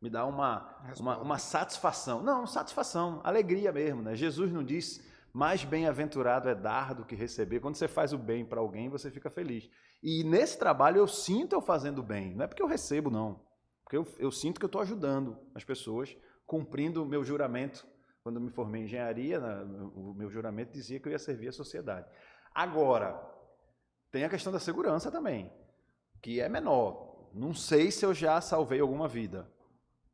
me dá uma satisfação. Não, satisfação, alegria mesmo, né? Jesus não disse, mais bem-aventurado é dar do que receber. Quando você faz o bem para alguém, você fica feliz. E nesse trabalho eu sinto eu fazendo bem, não é porque eu recebo, não. Porque eu sinto que eu estou ajudando as pessoas, cumprindo o meu juramento. Quando eu me formei em engenharia, o meu juramento dizia que eu ia servir a sociedade. Agora, tem a questão da segurança também, que é menor. Não sei se eu já salvei alguma vida.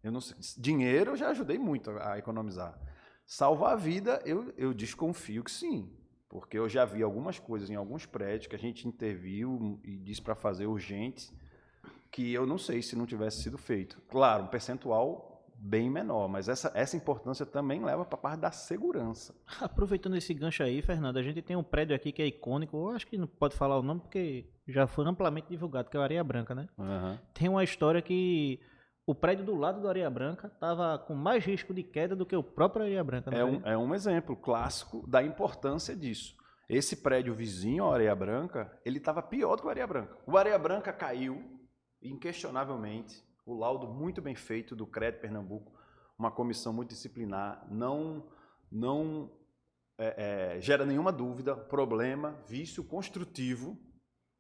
Eu não sei. Dinheiro eu já ajudei muito a economizar. Salvar a vida, eu desconfio que sim. Porque eu já vi algumas coisas em alguns prédios que a gente interviu e disse para fazer urgente, que eu não sei se não tivesse sido feito. Claro, um percentual bem menor, mas essa importância também leva para a parte da segurança. Aproveitando esse gancho aí, Fernando, a gente tem um prédio aqui que é icônico, eu acho que não pode falar o nome porque já foi amplamente divulgado, que é o Areia Branca, né? Uhum. Tem uma história que o prédio do lado do Areia Branca estava com mais risco de queda do que o próprio Areia Branca. É um exemplo clássico da importância disso. Esse prédio vizinho ao Areia Branca, ele estava pior do que o Areia Branca. O Areia Branca caiu, inquestionavelmente, o laudo muito bem feito do CRED Pernambuco, uma comissão multidisciplinar, não gera nenhuma dúvida, problema, vício construtivo.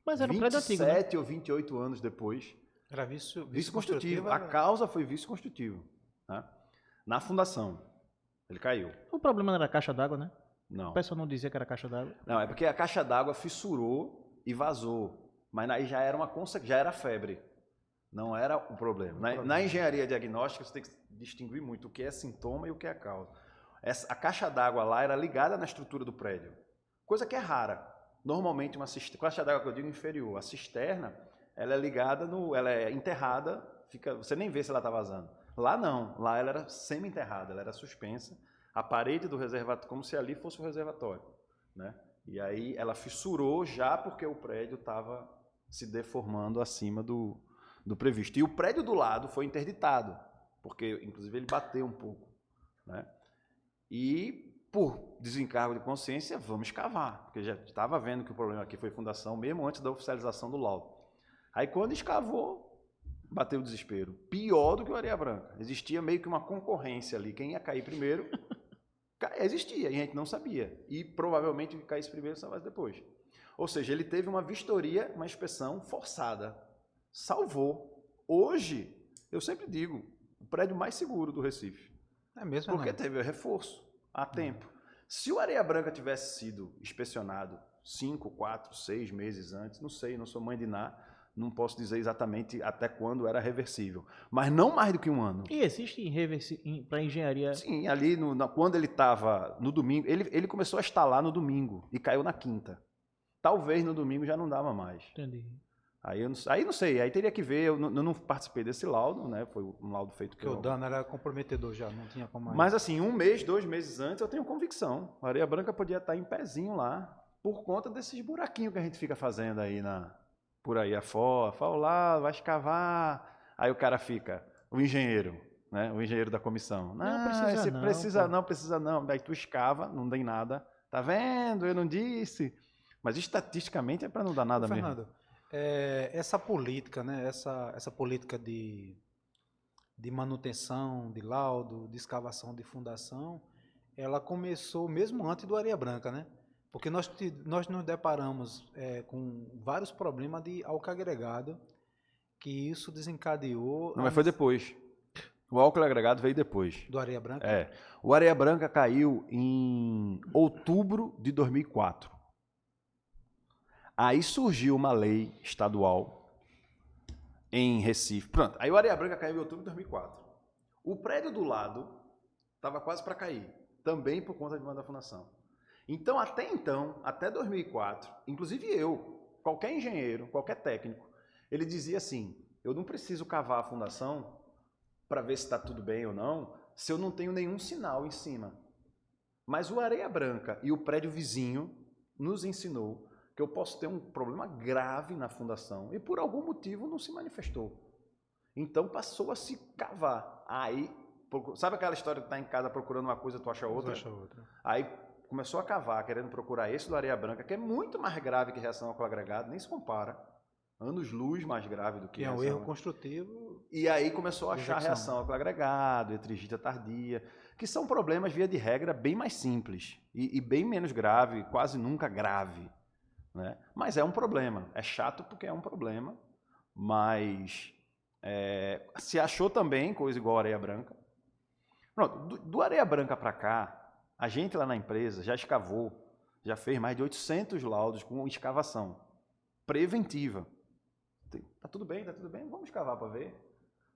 Mas era um prédio antigo, né? 27 ou 28 anos depois. Era vício construtivo. A causa foi vício construtivo. Né? Na fundação, ele caiu. O problema não era a caixa d'água, né? Não. O pessoal não dizia que era caixa d'água. Não, é porque a caixa d'água fissurou e vazou. Mas aí já era febre. Não era o problema. Na engenharia diagnóstica, você tem que distinguir muito o que é sintoma e o que é a causa. A caixa d'água lá era ligada na estrutura do prédio. Coisa que é rara. Normalmente, uma caixa d'água que eu digo inferior. A cisterna, ela é ligada, ela é enterrada, você nem vê se ela está vazando. Lá não. Lá ela era semi-enterrada, ela era suspensa. A parede do reservatório, como se ali fosse o reservatório. Né? E aí ela fissurou já porque o prédio estava se deformando acima do previsto. E o prédio do lado foi interditado, porque, inclusive, ele bateu um pouco. Né? E, por desencargo de consciência, vamos escavar, porque já estava vendo que o problema aqui foi fundação, mesmo antes da oficialização do laudo. Aí, quando escavou, bateu o desespero. Pior do que o Areia Branca. Existia meio que uma concorrência ali. Quem ia cair primeiro, existia, e a gente não sabia. E, provavelmente, o que caísse primeiro, salvasse depois. Ou seja, ele teve uma vistoria, uma inspeção forçada. Salvou. Hoje, eu sempre digo, o prédio mais seguro do Recife. É mesmo, porque teve reforço a tempo. Se o Areia Branca tivesse sido inspecionado 5, 4, 6 meses antes, não sei, não sou mãe de Ná, não posso dizer exatamente até quando era reversível, mas não mais do que um ano. E existe para engenharia? Sim, ali quando ele estava no domingo, ele começou a instalar no domingo e caiu na quinta. Talvez no domingo já não dava mais. Entendi. Aí não sei, aí teria que ver, eu não participei desse laudo, né? Foi um laudo feito porque o dano era comprometedor já, não tinha como mais. Mas assim, 1 mês, 2 meses antes, eu tenho convicção. A Areia Branca podia estar em pezinho lá, por conta desses buraquinhos que a gente fica fazendo aí por aí afora. Fala lá, vai escavar. Aí o cara fica, o engenheiro, né? O engenheiro da comissão. Não precisa não. Daí tu escava, não tem nada. Tá vendo? Eu não disse. Mas estatisticamente é para não dar nada mesmo. Fernando, essa política, né? Essa política de manutenção, de laudo, de escavação de fundação, ela começou mesmo antes do Areia Branca, né? Porque nós nos deparamos com vários problemas de álcool agregado, que isso desencadeou... Não, mas foi depois. O álcool agregado veio depois. Do Areia Branca? O Areia Branca caiu em outubro de 2004. Aí surgiu uma lei estadual em Recife. Pronto, aí o Areia Branca caiu em outubro de 2004. O prédio do lado estava quase para cair, também por conta de uma da fundação. Então, até 2004, inclusive qualquer engenheiro, qualquer técnico, ele dizia assim, eu não preciso cavar a fundação para ver se está tudo bem ou não, se eu não tenho nenhum sinal em cima. Mas o Areia Branca e o prédio vizinho nos ensinou que eu posso ter um problema grave na fundação e por algum motivo não se manifestou. Então passou a se cavar. Aí, sabe aquela história de estar em casa procurando uma coisa, tu acha outra? Aí começou a cavar, querendo procurar esse do Areia Branca, que é muito mais grave que reação álcool agregado, nem se compara. Anos-luz mais grave do que Que é um reação. erro construtivo. E aí começou a achar Execução. reação álcool agregado, etrigita tardia, que são problemas, via de regra, bem mais simples e bem menos grave, quase nunca grave. Né? Mas é um problema. É chato porque é um problema, mas se achou também coisa igual a Areia Branca. Pronto, do Areia Branca para cá, a gente lá na empresa já escavou, já fez mais de 800 laudos com escavação preventiva. Tá tudo bem, vamos escavar para ver.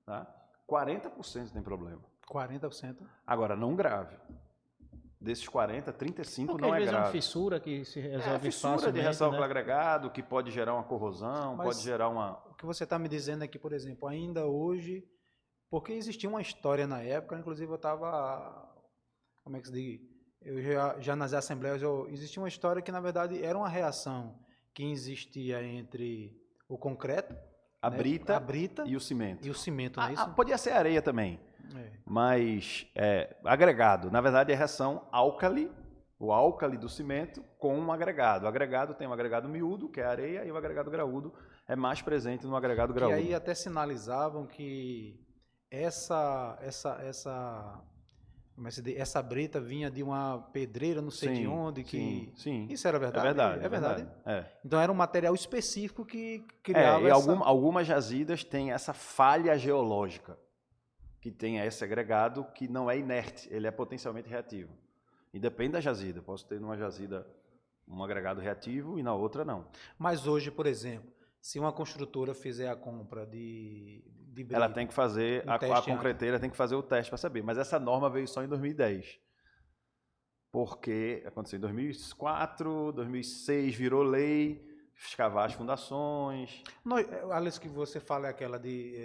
Tá? 40% tem problema. 40%. Agora, não grave. Desses 40, 35 Porque não às é vezes é uma grave. fissura que se resolve Fissura facilmente, de reação né? álcool agregado, que pode gerar uma corrosão, Mas pode gerar uma... O que você está me dizendo aqui, por exemplo, ainda hoje, porque existia uma história na época, inclusive eu estava, como é que se diz? Eu já nas assembleias, existia uma história que na verdade era uma reação que existia entre o concreto, A né, brita, a brita e o cimento. não é isso? Podia ser areia também, É. mas agregado. Na verdade, é reação álcali, o álcali do cimento com um agregado. O agregado tem um agregado miúdo, que é a areia, e o agregado graúdo é mais presente no agregado graúdo. E aí até sinalizavam que essa brita vinha de uma pedreira, não sei de onde, que sim. isso era verdade? É verdade. É. Então era um material específico que E criava algumas jazidas têm essa falha geológica, que tem esse agregado que não é inerte, ele é potencialmente reativo. E depende da jazida. Posso ter numa jazida um agregado reativo e na outra não. Mas hoje, por exemplo, se uma construtora fizer a compra de brita, Ela tem que fazer, a teste concreteira tem que fazer o teste para saber. Mas essa norma veio só em 2010. Porque aconteceu em 2004, 2006, virou lei, escavar as fundações. Aliás, que você fala é aquela de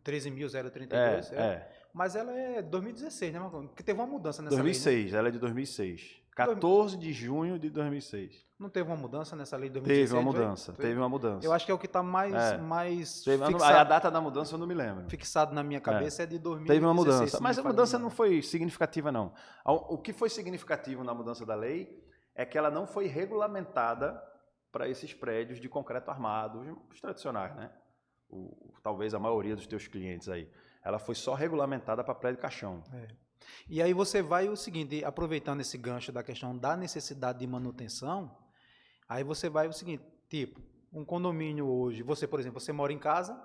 13.032, mas ela é 2016, né, Marcão? Porque teve uma mudança nessa 2006, lei, né? ela é de 2006. 14 de junho de 2006. Não teve uma mudança nessa lei de 2016? Teve uma mudança. Eu acho que é o que está mais a data da mudança eu não me lembro. fixado na minha cabeça é de 2016. Teve uma mudança, mas a mudança não foi significativa, não. O que foi significativo na mudança da lei é que ela não foi regulamentada para esses prédios de concreto armado, os tradicionais, né? Talvez a maioria dos teus clientes aí. Ela foi só regulamentada para prédio caixão. E aí você vai o seguinte, aproveitando esse gancho da questão da necessidade de manutenção, aí você vai o seguinte, tipo, um condomínio hoje, você, por exemplo, você mora em casa,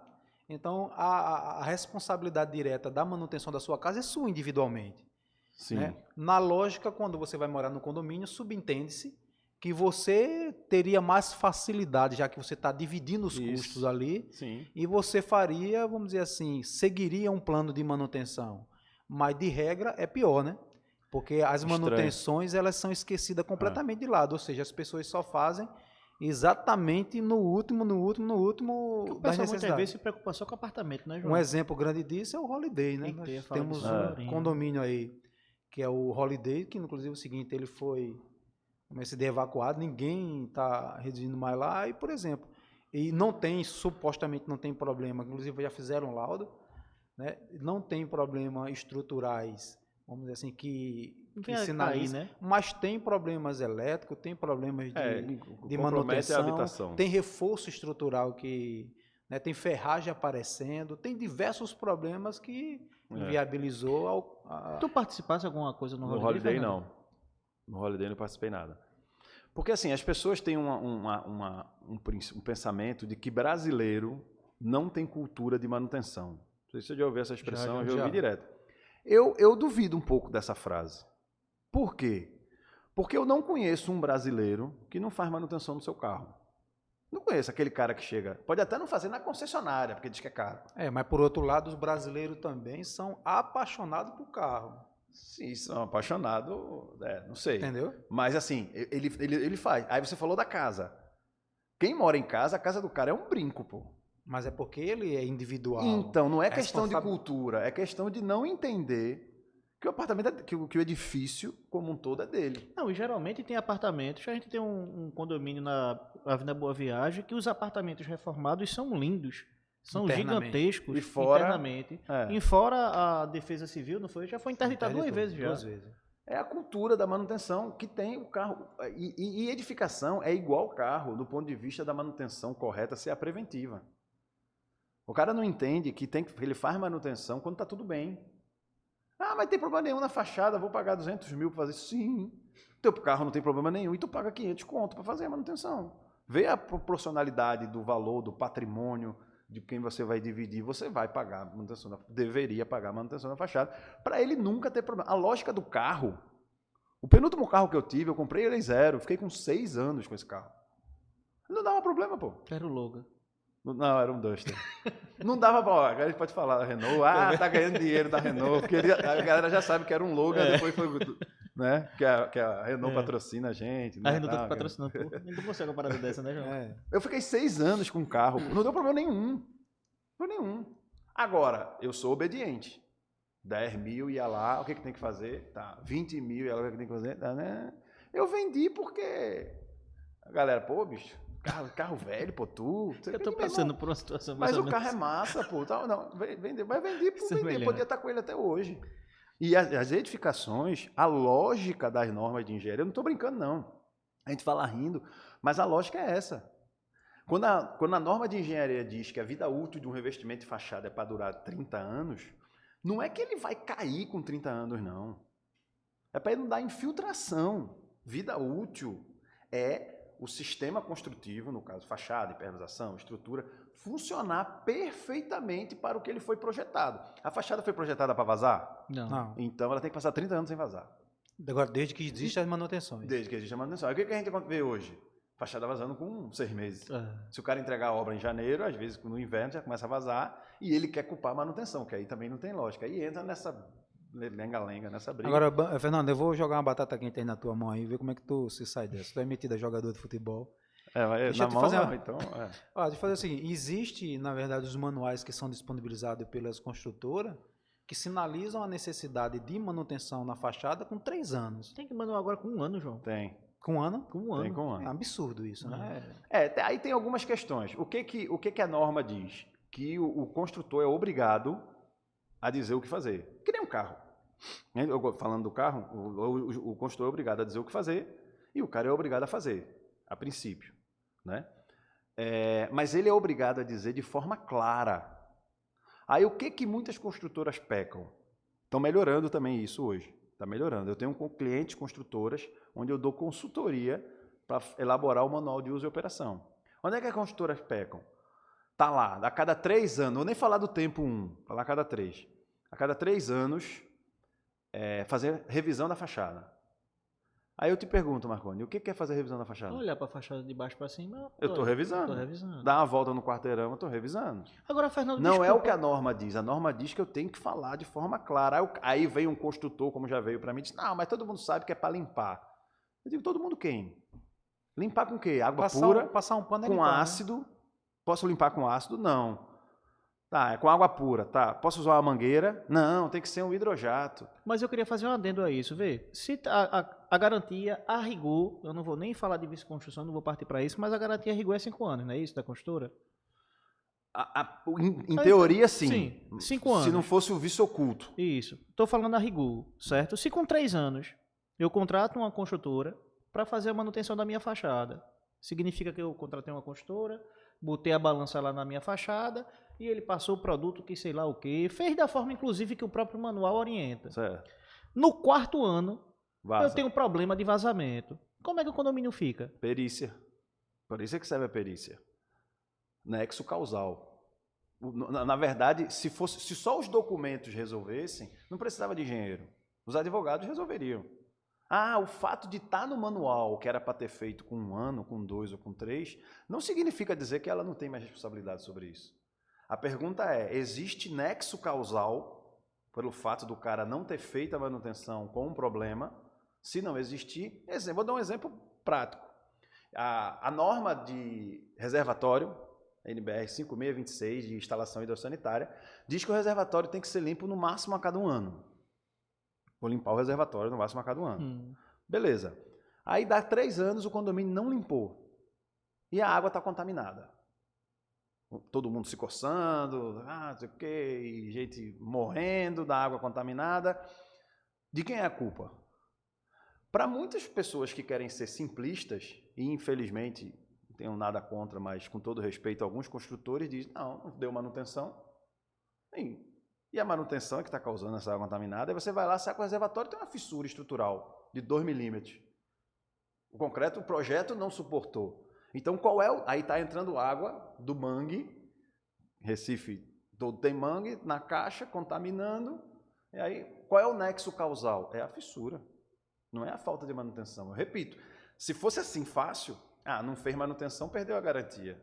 então a responsabilidade direta da manutenção da sua casa é sua individualmente. Sim. Né? Na lógica, quando você vai morar no condomínio, subentende-se que você teria mais facilidade, já que você está dividindo os custos ali, Sim. e você faria, vamos dizer assim, seguiria um plano de manutenção. Mas, de regra, é pior, né? Porque as manutenções, elas são esquecidas completamente de lado, ou seja, as pessoas só fazem exatamente no último O das pessoal muitas vezes necessidades. se preocupa só com apartamento, né, João? Um exemplo grande disso é o Holiday, né? Tem que ter, Nós fala temos disso um agora, condomínio aí, que é o Holiday, que inclusive é o seguinte, ele foi evacuado, ninguém está residindo mais lá, e por exemplo, e supostamente não tem problema, inclusive já fizeram laudo, né? Não tem problema estruturais, vamos dizer assim, que sinalizam, né? mas tem problemas elétricos, tem problemas de manutenção, a habitação. tem reforço estrutural né, tem ferragem aparecendo, tem diversos problemas que inviabilizou. Tu participasse de alguma coisa no Holiday? Não. No Holiday não participei nada. Porque assim, as pessoas têm um pensamento de que brasileiro não tem cultura de manutenção. Não sei se você já ouviu essa expressão, eu já ouvi direto. Eu duvido um pouco dessa frase. Por quê? Porque eu não conheço um brasileiro que não faz manutenção no seu carro. Não conheço aquele cara que chega, pode até não fazer na concessionária, porque diz que é caro. Mas por outro lado, os brasileiros também são apaixonados por carro. Sim, são apaixonados, não sei. Entendeu? Mas assim, ele faz. Aí você falou da casa. Quem mora em casa, a casa do cara é um brinco, pô. Mas é porque ele é individual. Então, não é questão de cultura, é questão de não entender que o apartamento, que o edifício como um todo é dele. Não, e geralmente tem apartamentos, a gente tem um condomínio na Avenida Boa Viagem, que os apartamentos reformados são lindos, são gigantescos e fora, internamente. E fora a Defesa Civil, não foi? Já foi interditado duas vezes já. É a cultura da manutenção que tem o carro. E edificação é igual carro, do ponto de vista da manutenção correta ser a preventiva. O cara não entende que ele faz manutenção quando está tudo bem. Ah, mas tem problema nenhum na fachada, vou pagar 200 mil para fazer isso. Sim, teu carro não tem problema nenhum e tu paga 500 conto para fazer a manutenção. Vê a proporcionalidade do valor, do patrimônio, de quem você vai dividir, você vai pagar a manutenção, deveria pagar a manutenção da fachada, para ele nunca ter problema. A lógica do carro, o penúltimo carro que eu tive, eu comprei ele zero, fiquei com 6 anos com esse carro. Não dava problema, pô. Era o Logan. Não, era um Duster. Não dava pra... Agora a gente pode falar da Renault. Ah, tá ganhando dinheiro da Renault. Porque a galera já sabe que era um Logan, depois foi... Né? Que a Renault patrocina a gente. A Renault tá patrocinando. Não consegue uma parada dessa, né, João? Eu fiquei 6 anos com o carro. Não deu problema nenhum. Não deu nenhum. Agora, eu sou obediente. 10 mil ia lá, o que tem que fazer? Tá, 20 mil ia lá, o que tem que fazer? Tá, né? Eu vendi porque... A galera, pô, bicho... Carro velho, pô, tu... Eu tô passando por uma situação mais ou menos. Mas o carro é massa, pô. Não, vai vender por vender. Podia estar com ele até hoje. E as edificações, a lógica das normas de engenharia, eu não estou brincando, não. A gente fala rindo, mas a lógica é essa. Quando a norma de engenharia diz que a vida útil de um revestimento de fachada é para durar 30 anos, não é que ele vai cair com 30 anos, não. É para ele não dar infiltração. Vida útil é o sistema construtivo, no caso fachada, impermeabilização, estrutura, funcionar perfeitamente para o que ele foi projetado. A fachada foi projetada para vazar? Não. Então ela tem que passar 30 anos sem vazar. Agora, desde que existem as manutenções. Desde que existe a manutenção. Aí o que a gente vê hoje? Fachada vazando com 6 meses. Se o cara entregar a obra em janeiro, às vezes no inverno já começa a vazar e ele quer culpar a manutenção, que aí também não tem lógica. Aí entra nessa lenga-lenga, nessa briga. Agora, Fernando, eu vou jogar uma batata quente aí na tua mão aí e ver como é que tu se sai dessa. Tu é metido a jogador de futebol. Deixa eu fazer então. Deixa eu fazer o seguinte, existe, na verdade, os manuais que são disponibilizados pelas construtoras que sinalizam a necessidade de manutenção na fachada com 3 anos. Tem que manual agora com 1 ano, João. Tem. Com 1 ano? Com 1 ano. Tem com 1 ano. É absurdo isso, né? Aí tem algumas questões. O que a norma diz? Que o construtor é obrigado a dizer o que fazer. Que nem um carro. Falando do carro, o construtor é obrigado a dizer o que fazer e o cara é obrigado a fazer, a princípio. Né? Mas ele é obrigado a dizer de forma clara. Aí o que muitas construtoras pecam? Estão melhorando também isso hoje. Está melhorando. Eu tenho clientes construtoras onde eu dou consultoria para elaborar o manual de uso e operação. Onde é que as construtoras pecam? Está lá, a cada 3 anos, não vou nem falar do tempo 1, falar a cada 3. A cada 3 anos, fazer revisão da fachada. Aí eu te pergunto, Marconi, o que é fazer revisão da fachada? Olhar para a fachada de baixo para cima. Eu estou revisando. Dar uma volta no quarteirão, eu estou revisando. Agora, Fernando, não desculpa. É o que a norma diz. A norma diz que eu tenho que falar de forma clara. Aí vem um construtor, como já veio para mim, e diz, não, mas todo mundo sabe que é para limpar. Eu digo, todo mundo quem? Limpar com o quê? Água pura? Passar um pano com limpar, ácido? Né? Posso limpar com ácido? Não. Tá, é com água pura, tá. Posso usar uma mangueira? Não, tem que ser um hidrojato. Mas eu queria fazer um adendo a isso, vê. Se a garantia, a rigor, eu não vou nem falar de vice-construção, não vou partir para isso, mas a garantia a rigor é 5 anos, não é isso, da construtora? Em teoria, sim. 5 anos. Se não fosse o vício oculto. Isso. Estou falando a rigor, certo? Se com 3 anos eu contrato uma construtora para fazer a manutenção da minha fachada, significa que eu contratei uma construtora, botei a balança lá na minha fachada e ele passou o produto que sei lá o que, fez da forma inclusive que o próprio manual orienta. Certo. No 4º ano, Vaza. Eu tenho um problema de vazamento. Como é que o condomínio fica? Perícia. Por isso é que serve a perícia. Nexo causal. Na verdade, se só os documentos resolvessem, não precisava de engenheiro. Os advogados resolveriam. O fato de estar no manual, que era para ter feito com 1 ano, com 2 ou com 3, não significa dizer que ela não tem mais responsabilidade sobre isso. A pergunta é, existe nexo causal pelo fato do cara não ter feito a manutenção com um problema? Se não existir, vou dar um exemplo prático. A norma de reservatório, NBR 5626, de instalação hidrossanitária, diz que o reservatório tem que ser limpo no máximo a cada 1 ano. Vou limpar o reservatório no máximo a cada 1 ano. Beleza. Aí dá 3 anos, o condomínio não limpou. E a água está contaminada. Todo mundo se coçando, não sei o quê, e gente morrendo da água contaminada. De quem é a culpa? Para muitas pessoas que querem ser simplistas, e infelizmente, não tenho nada contra, mas com todo respeito, alguns construtores dizem, não deu manutenção. E a manutenção é que está causando essa água contaminada, aí você vai lá, saca o reservatório, tem uma fissura estrutural de 2 milímetros. O concreto, o projeto não suportou. Então, qual é o... Aí está entrando água do mangue, Recife todo tem mangue, na caixa, contaminando. E aí, qual é o nexo causal? É a fissura. Não é a falta de manutenção. Eu repito, se fosse assim fácil, não fez manutenção, perdeu a garantia.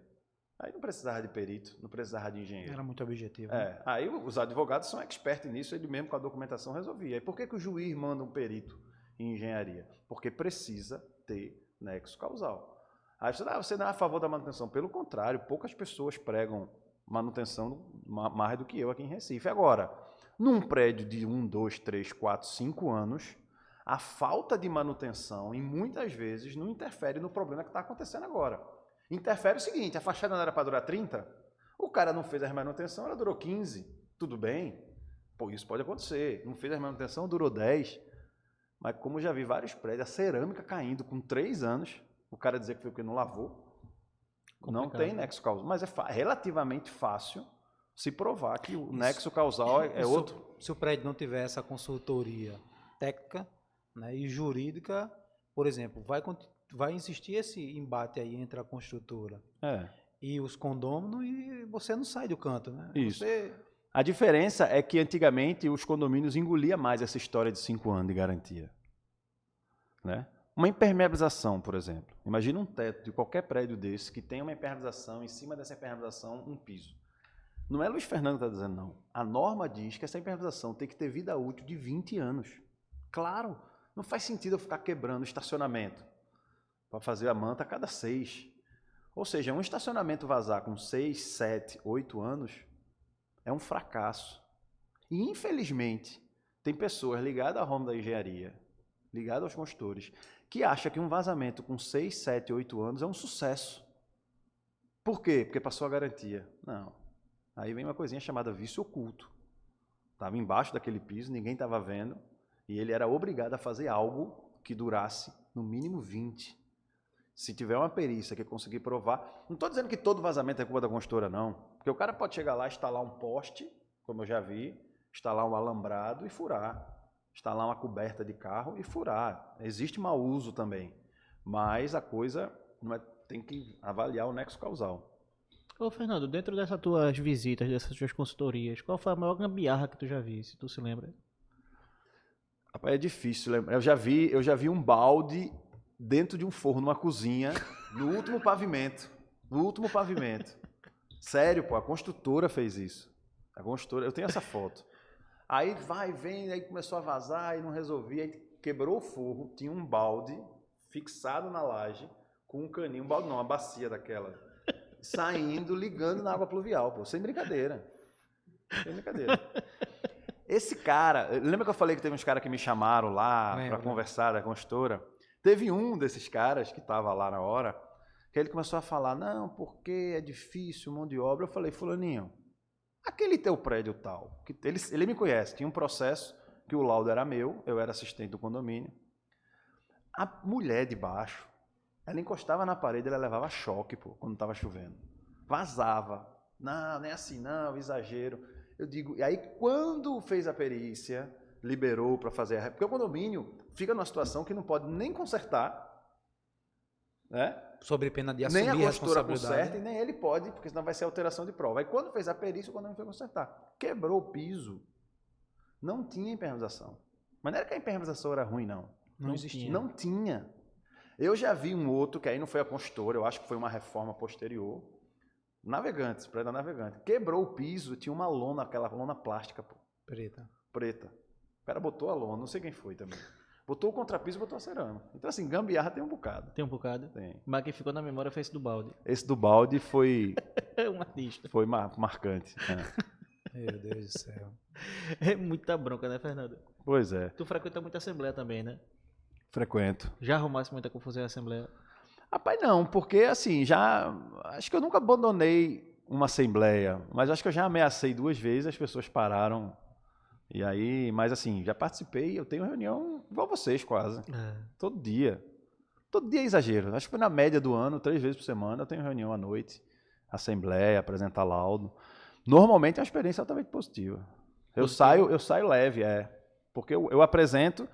Aí não precisava de perito, não precisava de engenheiro. Era muito objetivo. Né? Aí os advogados são expertos nisso, ele mesmo com a documentação resolvia. E por que o juiz manda um perito em engenharia? Porque precisa ter nexo causal. Aí você não é a favor da manutenção. Pelo contrário, poucas pessoas pregam manutenção mais do que eu aqui em Recife. Agora, num prédio de 1, 2, 3, 4, 5 anos, a falta de manutenção, e muitas vezes, não interfere no problema que está acontecendo agora. Interfere o seguinte, a fachada não era para durar 30, o cara não fez a manutenção, ela durou 15, tudo bem, isso pode acontecer, não fez a manutenção, durou 10, mas como já vi vários prédios, a cerâmica caindo com 3 anos, o cara dizer que foi porque não lavou, complicado. Não tem nexo causal, mas é relativamente fácil se provar que o nexo causal é outro. Se o prédio não tiver essa consultoria técnica, né, e jurídica, por exemplo, vai existir esse embate aí entre a construtora e os condôminos e você não sai do canto, né? Isso. A diferença é que antigamente os condomínios engoliam mais essa história de 5 anos de garantia. Né? Uma impermeabilização, por exemplo. Imagina um teto de qualquer prédio desse que tem uma impermeabilização, em cima dessa impermeabilização um piso. Não é Luiz Fernando que está dizendo, não. A norma diz que essa impermeabilização tem que ter vida útil de 20 anos. Claro, não faz sentido eu ficar quebrando estacionamento para fazer a manta a cada 6. Ou seja, um estacionamento vazar com 6, 7, 8 anos é um fracasso. E, infelizmente, tem pessoas ligadas ao ramo da engenharia, ligadas aos consultores, que acham que um vazamento com 6, 7, 8 anos é um sucesso. Por quê? Porque passou a garantia. Não. Aí vem uma coisinha chamada vício oculto. Estava embaixo daquele piso, ninguém estava vendo, e ele era obrigado a fazer algo que durasse no mínimo 20. Se tiver uma perícia que conseguir provar, não estou dizendo que todo vazamento é culpa da construtora, não. Porque o cara pode chegar lá, instalar um poste, como eu já vi, instalar um alambrado e furar. Instalar uma coberta de carro e furar. Existe mau uso também. Mas a coisa não é, tem que avaliar o nexo causal. Ô, Fernando, dentro dessas tuas visitas, dessas tuas consultorias, qual foi a maior gambiarra que tu já vi, se tu se lembra? Rapaz, é difícil lembrar. Eu já vi um balde dentro de um forno, numa cozinha, no último pavimento. No último pavimento. Sério, pô, a construtora fez isso. A construtora, eu tenho essa foto. Aí vai, vem, aí começou a vazar e não resolvia, aí quebrou o forro, tinha um balde fixado na laje, com um caninho, um balde não, uma bacia daquela, saindo, ligando na água pluvial, pô, sem brincadeira. Sem brincadeira. Esse cara, lembra que eu falei que teve uns caras que me chamaram lá para conversar da construtora? Teve um desses caras que estava lá na hora, que ele começou a falar, não, porque é difícil, mão de obra. Eu falei, fulaninho, aquele teu prédio tal, que ele me conhece, tinha um processo que o laudo era meu, eu era assistente do condomínio. A mulher de baixo, ela encostava na parede, ela levava choque, pô, quando estava chovendo. Vazava. Não, nem assim, não, exagero. Eu digo, e aí quando fez a perícia, liberou para fazer, porque o condomínio fica numa situação que não pode nem consertar, né? Sobre pena de assumir nem a construtora responsabilidade. conserta e nem ele pode, porque senão vai ser alteração de prova. Aí quando fez a perícia, o condomínio foi consertar. Quebrou o piso. Não tinha impermeabilização. Mas não era que a impermeabilização era ruim, não. Não existia. Não tinha. Eu já vi um outro, que aí não foi a construtora, eu acho que foi uma reforma posterior. Navegantes, prédio da Navegante. Quebrou o piso, tinha uma lona, aquela lona plástica, pô. Preta. O cara botou a lona, não sei quem foi também. Botou o contrapiso e botou a cerâmica. Então, assim, gambiarra tem um bocado. Tem um bocado? Tem. Mas quem ficou na memória foi esse do balde. Esse do balde foi... Um artista. Foi marcante. Meu Deus do céu. É muita bronca, né, Fernando? Pois é. Tu frequenta muita assembleia também, né? Frequento. Já arrumasse muita confusão em assembleia? Rapaz, não, porque assim, acho que eu nunca abandonei uma assembleia, mas acho que eu já ameacei 2 vezes, as pessoas pararam E aí, mas assim, já participei, eu tenho reunião igual vocês quase, todo dia. Todo dia é exagero, acho que foi na média do ano, 3 vezes por semana, eu tenho reunião à noite, assembleia, apresentar laudo. Normalmente é uma experiência altamente positiva. Eu saio leve, porque eu apresento,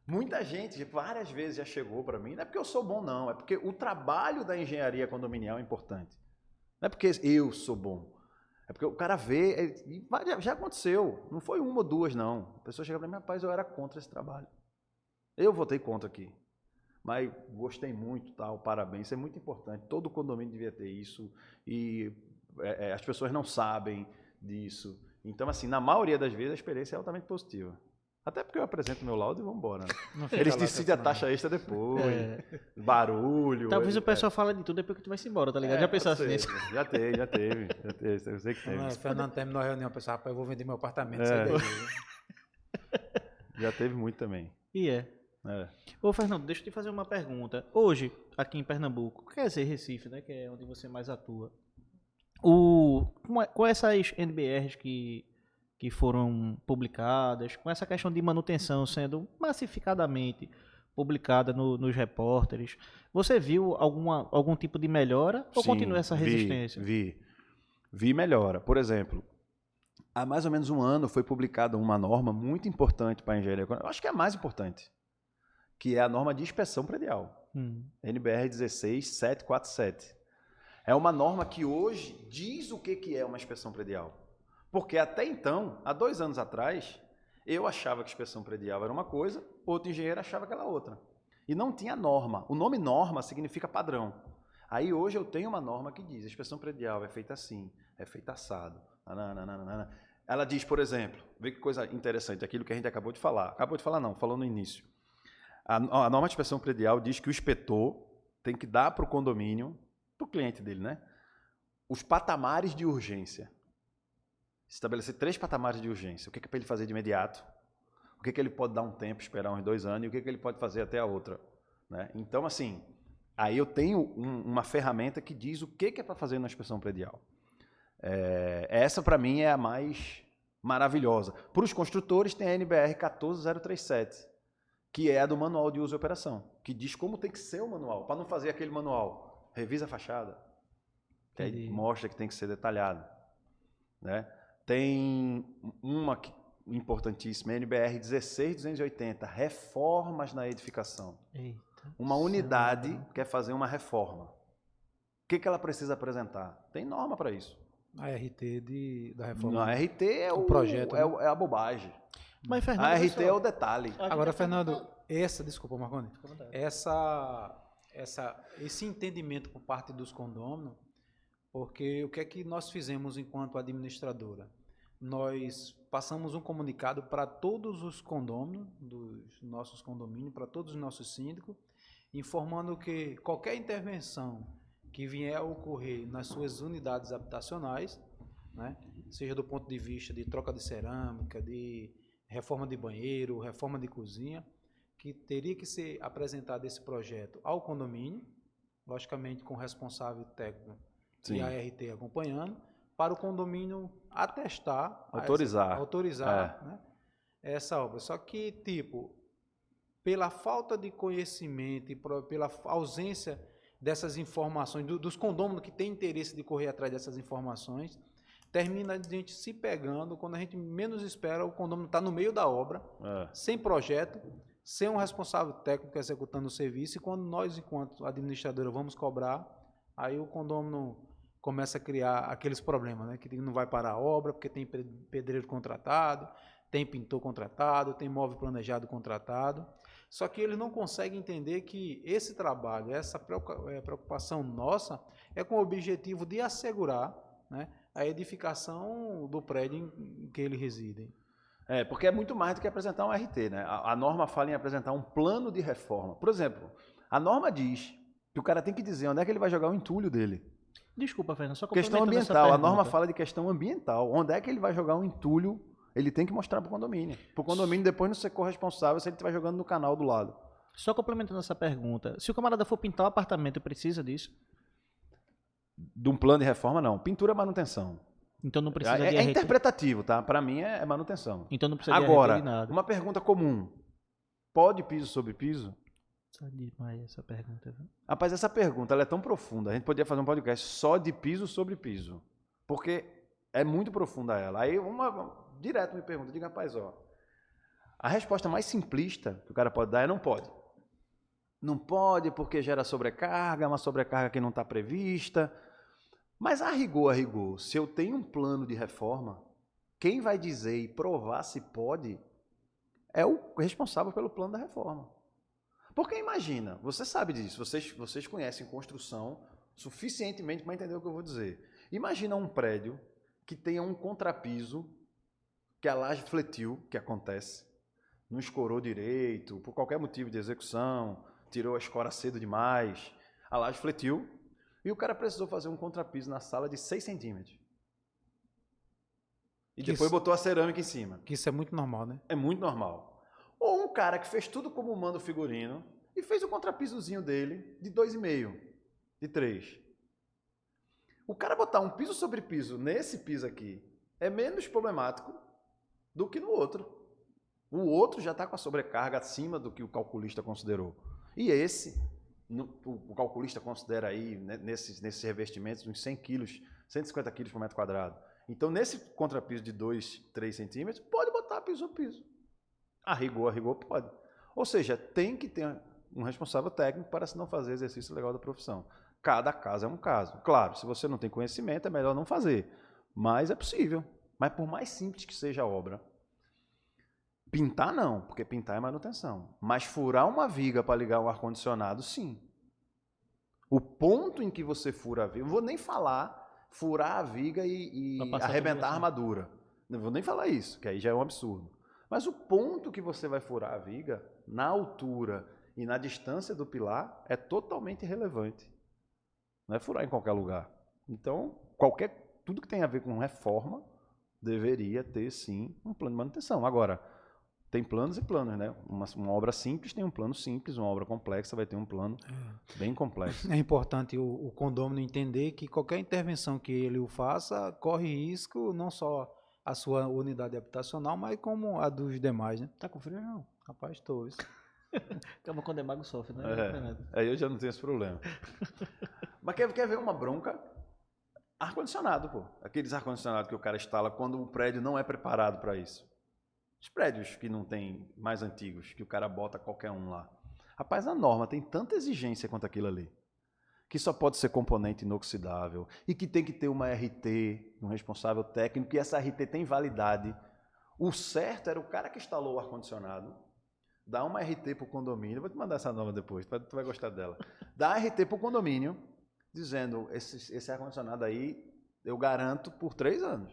muita gente, várias vezes já chegou para mim, não é porque eu sou bom não, é porque o trabalho da engenharia condominial é importante. Não é porque eu sou bom. É porque o cara vê, já aconteceu, não foi uma ou duas não. A pessoa chega para mim, rapaz, eu era contra esse trabalho. Eu votei contra aqui, mas gostei muito, tal, parabéns, isso é muito importante. Todo condomínio devia ter isso e as pessoas não sabem disso. Então, assim, na maioria das vezes a experiência é altamente positiva. Até porque eu apresento meu laudo e vamos embora. Né? Eles decidem a taxa extra depois, barulho. Talvez o pessoal fale de tudo depois que tu vai se embora, tá ligado? Já pensasse nisso? Já teve. Eu sei que teve. Não, Fernando terminou a reunião, o pessoal, rapaz, eu vou vender meu apartamento. Já teve muito também. Ô, Fernando, deixa eu te fazer uma pergunta. Hoje, aqui em Pernambuco, quer dizer Recife, né, que é onde você mais atua, com essas NBRs que foram publicadas, com essa questão de manutenção sendo massificadamente publicada nos repórteres, você viu algum tipo de melhora ou continua essa resistência? Vi melhora. Por exemplo, há mais ou menos um ano foi publicada uma norma muito importante para a engenharia econômica, eu acho que é a mais importante, que é a norma de inspeção predial, NBR 16747. É uma norma que hoje diz o que é uma inspeção predial. Porque até então, há 2 anos atrás, eu achava que inspeção predial era uma coisa, outro engenheiro achava que era outra. E não tinha norma. O nome norma significa padrão. Aí hoje eu tenho uma norma que diz, a inspeção predial é feita assim, é feita assado. Nananana. Ela diz, por exemplo, vê que coisa interessante, aquilo que a gente acabou de falar. Acabou de falar não, falou no início. A norma de inspeção predial diz que o inspetor tem que dar para o condomínio, para o cliente dele, né? Os patamares de urgência. Estabelecer 3 patamares de urgência. O que é para ele fazer de imediato? O que ele pode dar um tempo, esperar uns 2 anos? E o que ele pode fazer até a outra? Né? Então, assim, aí eu tenho uma ferramenta que diz o que é para fazer na inspeção predial. Essa, para mim, é a mais maravilhosa. Para os construtores, tem a NBR 14037, que é a do Manual de Uso e Operação, que diz como tem que ser o manual, para não fazer aquele manual. Revisa a fachada, que aí mostra que tem que ser detalhado. Né? Tem uma importantíssima, NBR 16280, reformas na edificação. Eita, uma unidade quer fazer uma reforma. O que ela precisa apresentar? Tem norma para isso. A RT da reforma. A RT é o projeto, né? é a bobagem. Mas, Fernando, A RT é o detalhe. Agora, Fernando, desculpa, Marconi, esse entendimento por parte dos condôminos, porque o que é que nós fizemos enquanto administradora? Nós passamos um comunicado para todos os condôminos, dos nossos condomínios, para todos os nossos síndicos, informando que qualquer intervenção que vier a ocorrer nas suas unidades habitacionais, né, seja do ponto de vista de troca de cerâmica, de reforma de banheiro, reforma de cozinha, que teria que ser apresentado esse projeto ao condomínio, logicamente com o responsável técnico e a RT acompanhando, para o condomínio atestar, autorizar né, essa obra. Só que, pela falta de conhecimento e pela ausência dessas informações, dos condôminos que têm interesse de correr atrás dessas informações, termina a gente se pegando, quando a gente menos espera, o condômino está no meio da obra, sem projeto, sem um responsável técnico executando o serviço, e quando nós, enquanto administradora, vamos cobrar, aí o condômino começa a criar aqueles problemas, né? Que não vai parar a obra, porque tem pedreiro contratado, tem pintor contratado, tem móvel planejado contratado. Só que eles não conseguem entender que esse trabalho, essa preocupação nossa, é com o objetivo de assegurar, né, a edificação do prédio em que eles residem. Porque é muito mais do que apresentar um RT, né? A norma fala em apresentar um plano de reforma. Por exemplo, a norma diz que o cara tem que dizer onde é que ele vai jogar o entulho dele. Desculpa, Fernando, só questão ambiental. A norma fala de questão ambiental. Onde é que ele vai jogar um entulho, ele tem que mostrar para o condomínio. Para o condomínio depois não ser corresponsável se ele estiver jogando no canal do lado. Só complementando essa pergunta, se o camarada for pintar o apartamento, precisa disso? De um plano de reforma, não. Pintura é manutenção. Então não precisa de É RT. interpretativo, tá? Para mim é manutenção. Então não precisa de Agora, RT de nada. uma pergunta comum. Pode piso sobre piso? Sabe demais essa pergunta, viu? Rapaz, essa pergunta ela é tão profunda. A gente podia fazer um podcast só de piso sobre piso. Porque é muito profunda ela. Aí direto me pergunta, diga, rapaz, ó. A resposta mais simplista que o cara pode dar é não pode. Não pode porque gera sobrecarga, uma sobrecarga que não está prevista. Mas a rigor, se eu tenho um plano de reforma, quem vai dizer e provar se pode é o responsável pelo plano da reforma. Porque imagina, você sabe disso, vocês conhecem construção suficientemente para entender o que eu vou dizer. Imagina um prédio que tenha um contrapiso, que a laje fletiu, que acontece, não escorou direito, por qualquer motivo de execução, tirou a escora cedo demais, a laje fletiu, e o cara precisou fazer um contrapiso na sala de 6 centímetros. E depois botou a cerâmica em cima. Que isso é muito normal, né? É muito normal. Ou um cara que fez tudo como manda o figurino e fez o contrapisozinho dele de 2,5, de 3. O cara botar um piso sobre piso nesse piso aqui é menos problemático do que no outro. O outro já está com a sobrecarga acima do que o calculista considerou. E esse, o calculista considera aí, né, nesses revestimentos, uns 100 quilos, 150 quilos por metro quadrado. Então, nesse contrapiso de 2, 3 centímetros, pode botar piso sobre piso. A rigor pode. Ou seja, tem que ter um responsável técnico para se não fazer exercício legal da profissão. Cada caso é um caso. Claro, se você não tem conhecimento, é melhor não fazer. Mas é possível. Mas por mais simples que seja a obra, pintar não, porque pintar é manutenção. Mas furar uma viga para ligar um ar-condicionado, sim. O ponto em que você fura a viga, não vou nem falar furar a viga e arrebentar a armadura. Não vou nem falar isso, que aí já é um absurdo. Mas o ponto que você vai furar a viga, na altura e na distância do pilar, é totalmente irrelevante. Não é furar em qualquer lugar. Então, tudo que tem a ver com reforma deveria ter, sim, um plano de manutenção. Agora, tem planos e planos, né? Uma obra simples tem um plano simples, uma obra complexa vai ter um plano bem complexo. É importante o condômino entender que qualquer intervenção que ele o faça corre risco, não só a sua unidade habitacional, mas como a dos demais, né? Tá com frio, não? Rapaz, estou. Acaba quando é mago sofre, né? Aí eu já não tenho esse problema. Mas quer ver uma bronca? Ar-condicionado, pô. Aqueles ar-condicionados que o cara instala quando o prédio não é preparado para isso. Os prédios que não tem mais antigos, que o cara bota qualquer um lá. Rapaz, a norma tem tanta exigência quanto aquilo ali, que só pode ser componente inoxidável e que tem que ter uma RT, um responsável técnico, e essa RT tem validade. O certo era o cara que instalou o ar-condicionado dar uma RT para o condomínio, vou te mandar essa norma depois, tu vai gostar dela. Dá RT para o condomínio, dizendo, esse ar-condicionado aí eu garanto por 3 anos.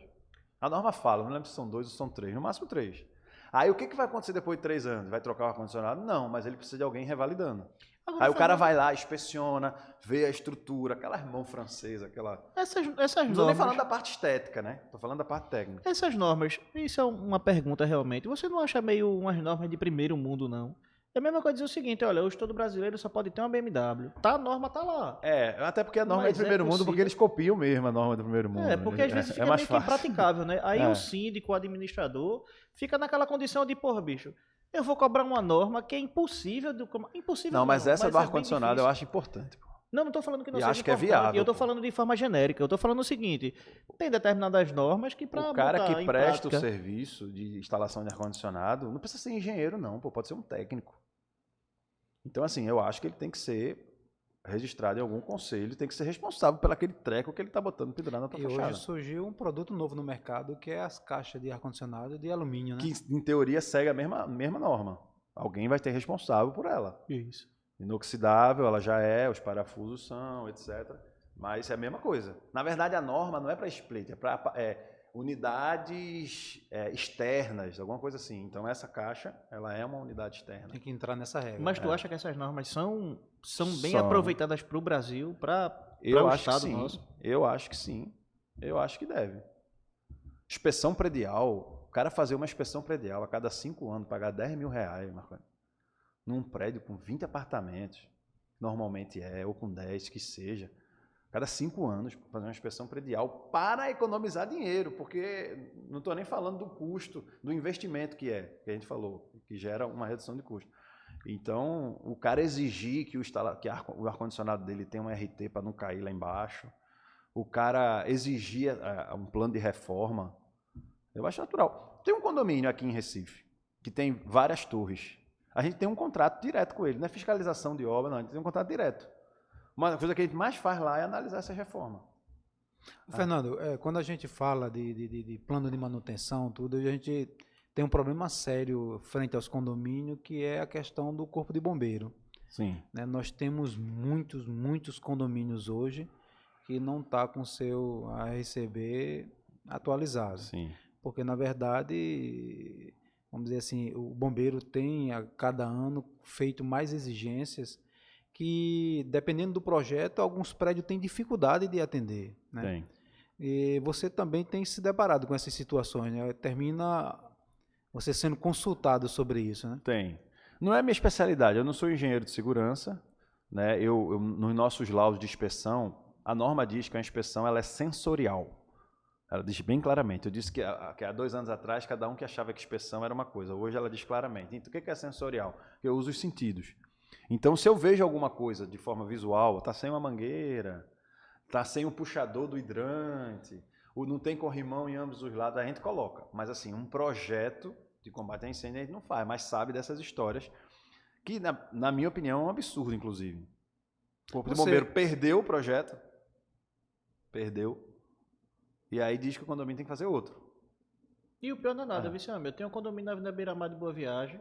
A norma fala, não lembro se são 2 ou são 3, no máximo 3. Aí o que vai acontecer depois de 3 anos? Vai trocar o ar-condicionado? Não, mas ele precisa de alguém revalidando. Agora, aí o cara vai lá, inspeciona, vê a estrutura, aquela mão francesa, aquela... Essas Não normas... estou nem falando da parte estética, né? Estou falando da parte técnica. Essas normas, isso é uma pergunta realmente. Você não acha meio umas normas de primeiro mundo, não? É a mesma coisa dizer o seguinte, olha, hoje todo brasileiro só pode ter uma BMW. Tá, a norma tá lá. Até porque a norma é Mas de primeiro mundo, possível. porque eles copiam mesmo a norma do primeiro mundo. Porque às vezes fica mais meio que fácil. impraticável, né? Aí o síndico, o administrador, fica naquela condição de, porra, bicho, eu vou cobrar uma norma que é impossível. Impossível Não, mas essa do é bem ar-condicionado eu difícil. acho importante. Pô. Não estou falando que não E seja acho que é importante, viável, eu estou pô. falando de forma genérica. Eu estou falando o seguinte, tem determinadas normas que para O cara botar que em presta prática... o serviço de instalação de ar-condicionado não precisa ser engenheiro, não, pô, pode ser um técnico. Então, assim, eu acho que ele tem que ser registrado em algum conselho, tem que ser responsável pelo aquele treco que ele está botando pendurado na tua E fachada. hoje surgiu um produto novo no mercado, que é as caixas de ar-condicionado de alumínio, né? Que, em teoria, segue a mesma norma. Alguém vai ter responsável por ela. Isso. Inoxidável, ela já é, os parafusos são, etc. Mas é a mesma coisa. Na verdade, a norma não é para split, é para unidades externas, alguma coisa assim. Então, essa caixa, ela é uma unidade externa. Tem que entrar nessa regra. Mas tu acha que essas normas são bem São. aproveitadas para o Brasil, para Eu o acho que Estado sim. nosso? Eu acho que sim. Eu acho que deve. Inspeção predial. O cara fazer uma inspeção predial a cada 5 anos, pagar 10 mil reais, Marcos, num prédio com 20 apartamentos, normalmente ou com 10, que seja. cada 5 anos, fazer uma inspeção predial para economizar dinheiro, porque não estou nem falando do custo, do investimento que a gente falou, que gera uma redução de custo. Então, o cara exigir que o ar-condicionado dele tenha um RT para não cair lá embaixo, o cara exigir um plano de reforma, eu acho natural. Tem um condomínio aqui em Recife, que tem várias torres. A gente tem um contrato direto com ele, não é fiscalização de obra, não, a gente tem um contrato direto. Uma coisa que a gente mais faz lá é analisar essa reforma. Fernando, quando a gente fala de plano de manutenção, tudo, a gente tem um problema sério frente aos condomínios, que é a questão do corpo de bombeiro. Sim. Né? Nós temos muitos condomínios hoje que não está com seu ARCB atualizado. Sim. Porque, na verdade, vamos dizer assim, o bombeiro tem a cada ano feito mais exigências que, dependendo do projeto, alguns prédios têm dificuldade de atender. Né? Tem. E você também tem se deparado com essas situações, né? Termina você sendo consultado sobre isso, né? Tem. Não é minha especialidade, eu não sou engenheiro de segurança, né? Nos nossos laudos de inspeção, a norma diz que a inspeção ela é sensorial. Ela diz bem claramente. Eu disse que há 2 anos atrás, cada um que achava que inspeção era uma coisa. Hoje ela diz claramente. Então, o que é sensorial? Eu uso os sentidos. Então, se eu vejo alguma coisa de forma visual, está sem uma mangueira, está sem um puxador do hidrante, ou não tem corrimão em ambos os lados, a gente coloca. Mas, assim, um projeto de combate a incêndio a gente não faz, mas sabe dessas histórias, que, na minha opinião, é um absurdo, inclusive. O Corpo de Bombeiro perdeu o projeto, e aí diz que o condomínio tem que fazer outro. E o pior não é nada, eu tenho um condomínio na Avenida Beira-Mar de Boa Viagem,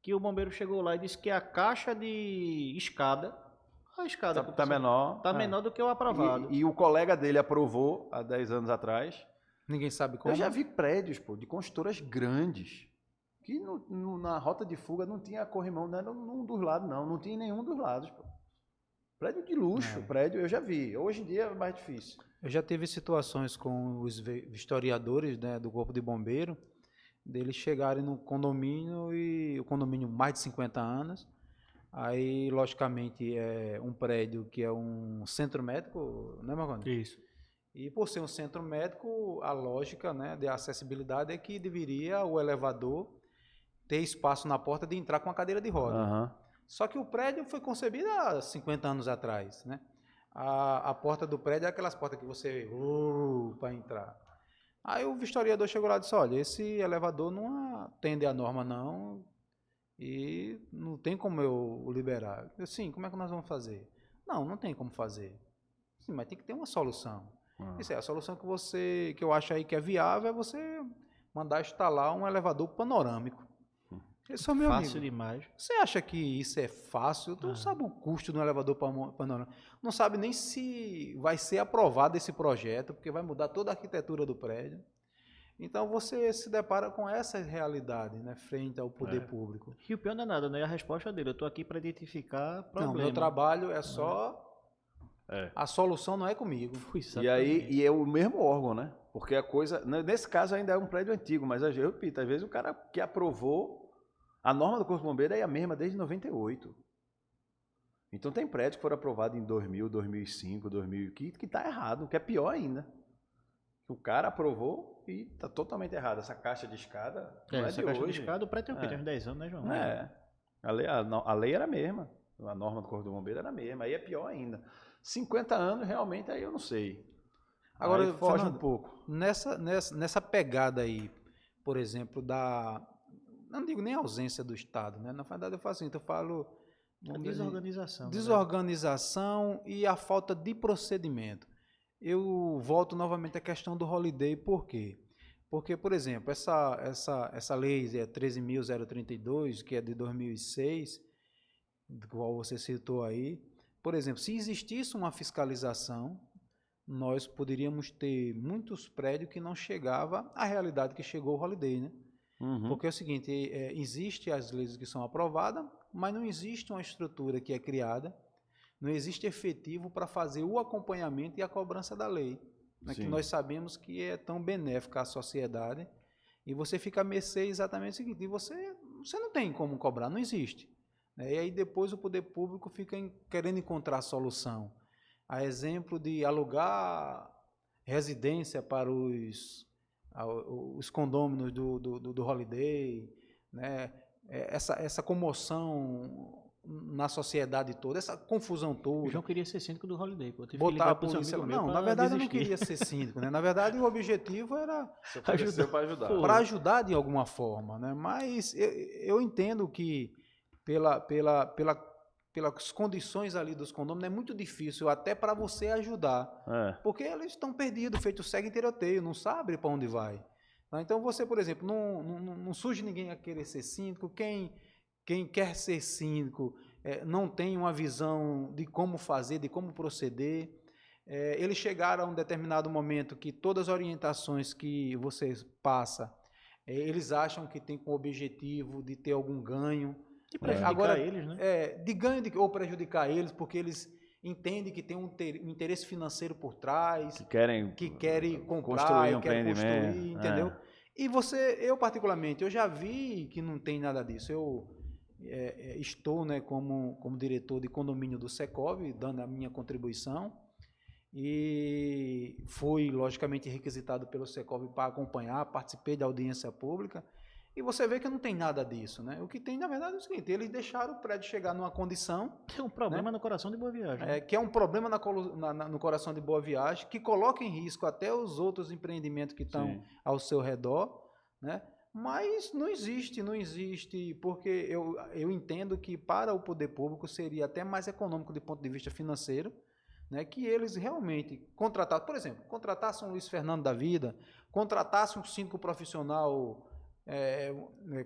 que o bombeiro chegou lá e disse que a caixa de escada, Tá menor. Tá menor do que o aprovado. E o colega dele aprovou há 10 anos atrás. Ninguém sabe como. Eu já vi prédios, de construtoras grandes, que na rota de fuga não tinha corrimão, não era num dos lados, não tinha em nenhum dos lados. Prédio de luxo, prédio eu já vi. Hoje em dia é mais difícil. Eu já tive situações com os historiadores, né, do Corpo de Bombeiro, deles chegarem no condomínio, e o condomínio mais de 50 anos, aí, logicamente, é um prédio que é um centro médico, né, Marconi? Isso. E por ser um centro médico, a lógica, né, de acessibilidade é que deveria o elevador ter espaço na porta de entrar com a cadeira de roda. Uhum. Só que o prédio foi concebido há 50 anos atrás, né? A porta do prédio é aquelas portas que você para entrar. Aí o vistoriador chegou lá e disse, olha, esse elevador não atende à norma não, e não tem como eu liberar. Eu, sim, como é que nós vamos fazer? Não tem como fazer. Sim, mas tem que ter uma solução. Isso é a solução que eu acho aí que é viável, é você mandar instalar um elevador panorâmico. Esse é o meu Fácil amigo. demais. Você acha que isso é fácil? Tu não sabe o custo do elevador panorâmico. Não sabe nem se vai ser aprovado esse projeto, porque vai mudar toda a arquitetura do prédio. Então você se depara com essa realidade, né, frente ao poder público. E o pior não é nada, né? A resposta dele, eu estou aqui para identificar problema. Não, meu trabalho é só... A solução não é comigo. E aí, e é o mesmo órgão, né? Porque a coisa... Nesse caso ainda é um prédio antigo, mas eu repito, às vezes o cara que aprovou... A norma do Corpo de Bombeiro é a mesma desde 98. Então tem prédios que foram aprovados em 2000, 2005, 2000, que está errado, que é pior ainda. O cara aprovou e está totalmente errado. Essa caixa de escada não é de caixa hoje. de escada, o prédio tem o quê? Tem uns 10 anos, né, João? A lei era a mesma. A norma do Corpo de Bombeiro era a mesma. Aí é pior ainda. 50 anos, realmente, aí eu não sei. Agora, aí foge Fernando, um pouco. Nessa pegada aí, por exemplo, não digo nem ausência do Estado, né? Na verdade eu falo assim, eu falo... Desorganização. Desorganização e a falta de procedimento. Eu volto novamente à questão do holiday, por quê? Porque, por exemplo, essa lei é 13.032, que é de 2006, do qual você citou aí, por exemplo, se existisse uma fiscalização, nós poderíamos ter muitos prédios que não chegava à realidade que chegou o holiday, né? Porque é o seguinte, existem as leis que são aprovadas, mas não existe uma estrutura que é criada, não existe efetivo para fazer o acompanhamento e a cobrança da lei, né, que nós sabemos que é tão benéfica à sociedade, e você fica a mercê exatamente o seguinte, você não tem como cobrar, não existe. Né, e aí depois o poder público fica querendo encontrar a solução. a exemplo de alugar residência para os condôminos do Holiday, né? Essa comoção na sociedade toda, essa confusão O toda. João queria ser síndico do Holiday, pô. Eu tive que Botar ligar a pro seu polícia. amigo meu Não, pra na verdade desistir. eu não queria ser síndico, né? Na verdade o objetivo era Se ofereceu para ajudar. Foi. para ajudar de alguma forma, né? Mas eu entendo que pelas condições ali dos condôminos é muito difícil até para você ajudar, porque eles estão perdidos, feito cego em tiroteio, não sabe para onde vai. Tá? Então você, por exemplo, não surge ninguém a querer ser síndico, quem quer ser síndico não tem uma visão de como fazer, de como proceder. Eles chegaram a um determinado momento que todas as orientações que você passa, eles acham que tem como objetivo de ter algum ganho. De prejudicar Agora, eles, né? de ganho ou prejudicar eles, porque eles entendem que tem um interesse financeiro por trás, Que querem comprar, construir um querem empreendimento. construir, entendeu? E eu particularmente, eu já vi que não tem nada disso. Eu estou, né, como diretor de condomínio do Secov, dando a minha contribuição, e fui, logicamente, requisitado pelo Secov para acompanhar, participei da audiência pública, e você vê que não tem nada disso, né? O que tem, na verdade, é o seguinte, eles deixaram o prédio chegar numa condição... Tem um problema no coração de Boa Viagem. Né? que é um problema no coração de Boa Viagem, que coloca em risco até os outros empreendimentos que estão ao seu redor, né? Mas não existe, porque eu entendo que para o poder público seria até mais econômico do ponto de vista financeiro, né, que eles realmente contratassem, por exemplo, contratassem um Luiz Fernando da vida, contratassem um síndico profissional,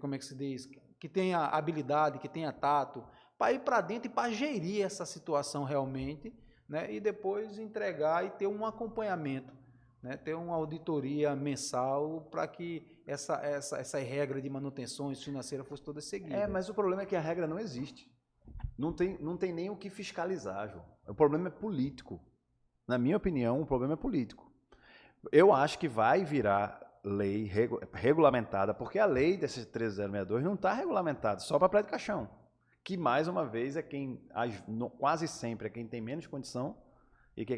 como é que se diz, que tenha habilidade, que tenha tato, para ir para dentro e para gerir essa situação realmente, né, e depois entregar e ter um acompanhamento, né, ter uma auditoria mensal para que essa regra de manutenções financeiras fosse toda seguida. Mas o problema é que a regra não existe. Não tem nem o que fiscalizar, João. O problema é político. Na minha opinião, o problema é político. Eu acho que vai virar lei regulamentada, porque a lei desse 13062 não está regulamentada só para prédio caixão, que mais uma vez é quem, quase sempre, é quem tem menos condição e que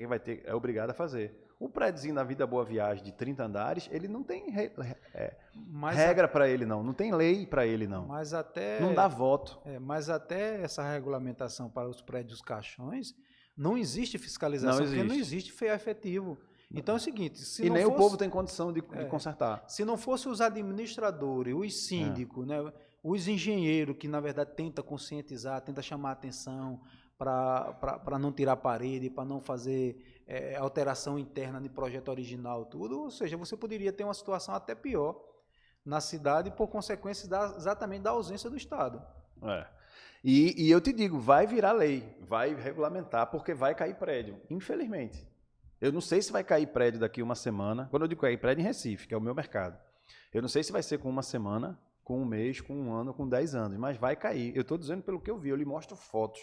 é obrigado a fazer. O prédiozinho da Vida Boa Viagem de 30 andares, ele não tem regra para ele, não tem lei para ele, não. Mas até, não dá voto. Mas até essa regulamentação para os prédios caixões, não existe fiscalização, porque não existe FEA efetivo. Então é o seguinte... E nem o povo tem condição de consertar. Se não fosse os administradores, os síndicos, né, os engenheiros, que na verdade tenta conscientizar, tenta chamar a atenção para não tirar a parede, para não fazer alteração interna de projeto original, tudo, ou seja, você poderia ter uma situação até pior na cidade por consequência exatamente da ausência do Estado. E eu te digo, vai virar lei, vai regulamentar, porque vai cair prédio, infelizmente. Eu não sei se vai cair prédio daqui uma semana, quando eu digo cair prédio em Recife, que é o meu mercado. Eu não sei se vai ser com uma semana, com um mês, com um ano, com 10 anos, mas vai cair. Eu estou dizendo pelo que eu vi, eu lhe mostro fotos.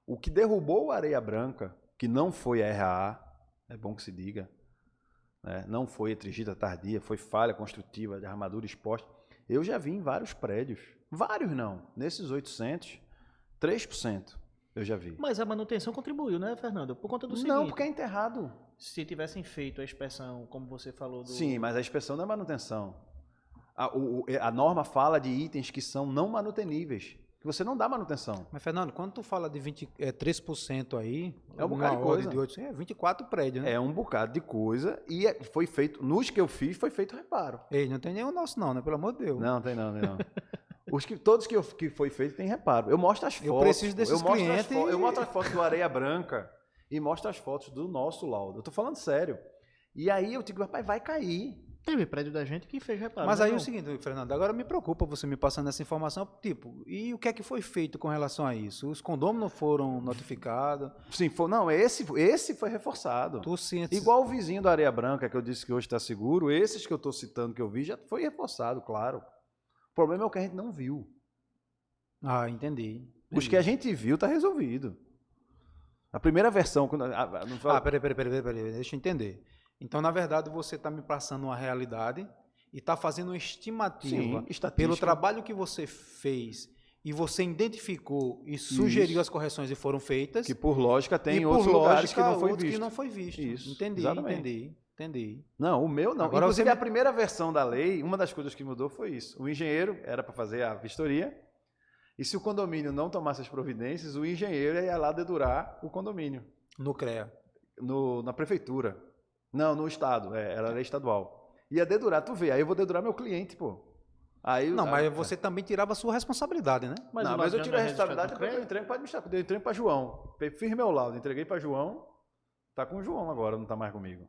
O que derrubou o Areia Branca, que não foi a RAA, é bom que se diga, né? Não foi trigita tardia, foi falha construtiva de armadura exposta. Eu já vi em vários prédios, vários não, nesses 800, 3% eu já vi. Mas a manutenção contribuiu, né, Fernando? Por conta do seguinte... Não, porque é enterrado. Se tivessem feito a inspeção, como você falou... Sim, mas a inspeção não é manutenção. A norma fala de itens que são não manuteníveis, que você não dá manutenção. Mas, Fernando, quando tu fala de 3% aí... É um bocado de coisa. De 800, 24 prédios, né? É um bocado de coisa e foi feito... Nos que eu fiz, foi feito reparo. Ei, não tem nenhum nosso não, né? Pelo amor de Deus. Não, tem não. Todos que foi feito tem reparo. Eu mostro as fotos. Eu preciso desses clientes. Eu mostro as fotos do Areia Branca e mostro as fotos do nosso laudo. Eu tô falando sério. E aí eu digo, rapaz, vai cair. Teve prédio da gente que fez reparo. Mas aí é o seguinte, Fernando, agora me preocupa você me passando essa informação, tipo, e o que é que foi feito com relação a isso? Os condôminos não foram notificados? Sim, esse foi reforçado. Igual o vizinho da Areia Branca, que eu disse que hoje está seguro, esses que eu estou citando que eu vi, já foi reforçado, claro. O problema é o que a gente não viu. Ah, entendi. Os que a gente viu está resolvido. A primeira versão... Peraí, deixa eu entender. Então, na verdade, você está me passando uma realidade e está fazendo uma estimativa pelo trabalho que você fez e você identificou e sugeriu as correções e foram feitas, Que por lógica tem e outros por lugares que lógica, não foi outros visto. que não foi visto. Isso, Entendi, exatamente. entendi. Não, o meu não. Agora Inclusive, você a primeira versão da lei, uma das coisas que mudou foi isso. O engenheiro era para fazer a vistoria, e se o condomínio não tomasse as providências, o engenheiro ia lá dedurar o condomínio. No CREA. Na prefeitura. Não, no estado, era lei estadual. Ia dedurar, tu vê, aí eu vou dedurar meu cliente, pô. Aí, Não, mas você também tirava a sua responsabilidade, né? Mas, não, o mas eu laudo tiro a já não é responsabilidade registrado depois no que eu entrego para administrar. Quando eu entrego para João, fiz meu laudo, entreguei para João, tá com o João agora, não tá mais comigo.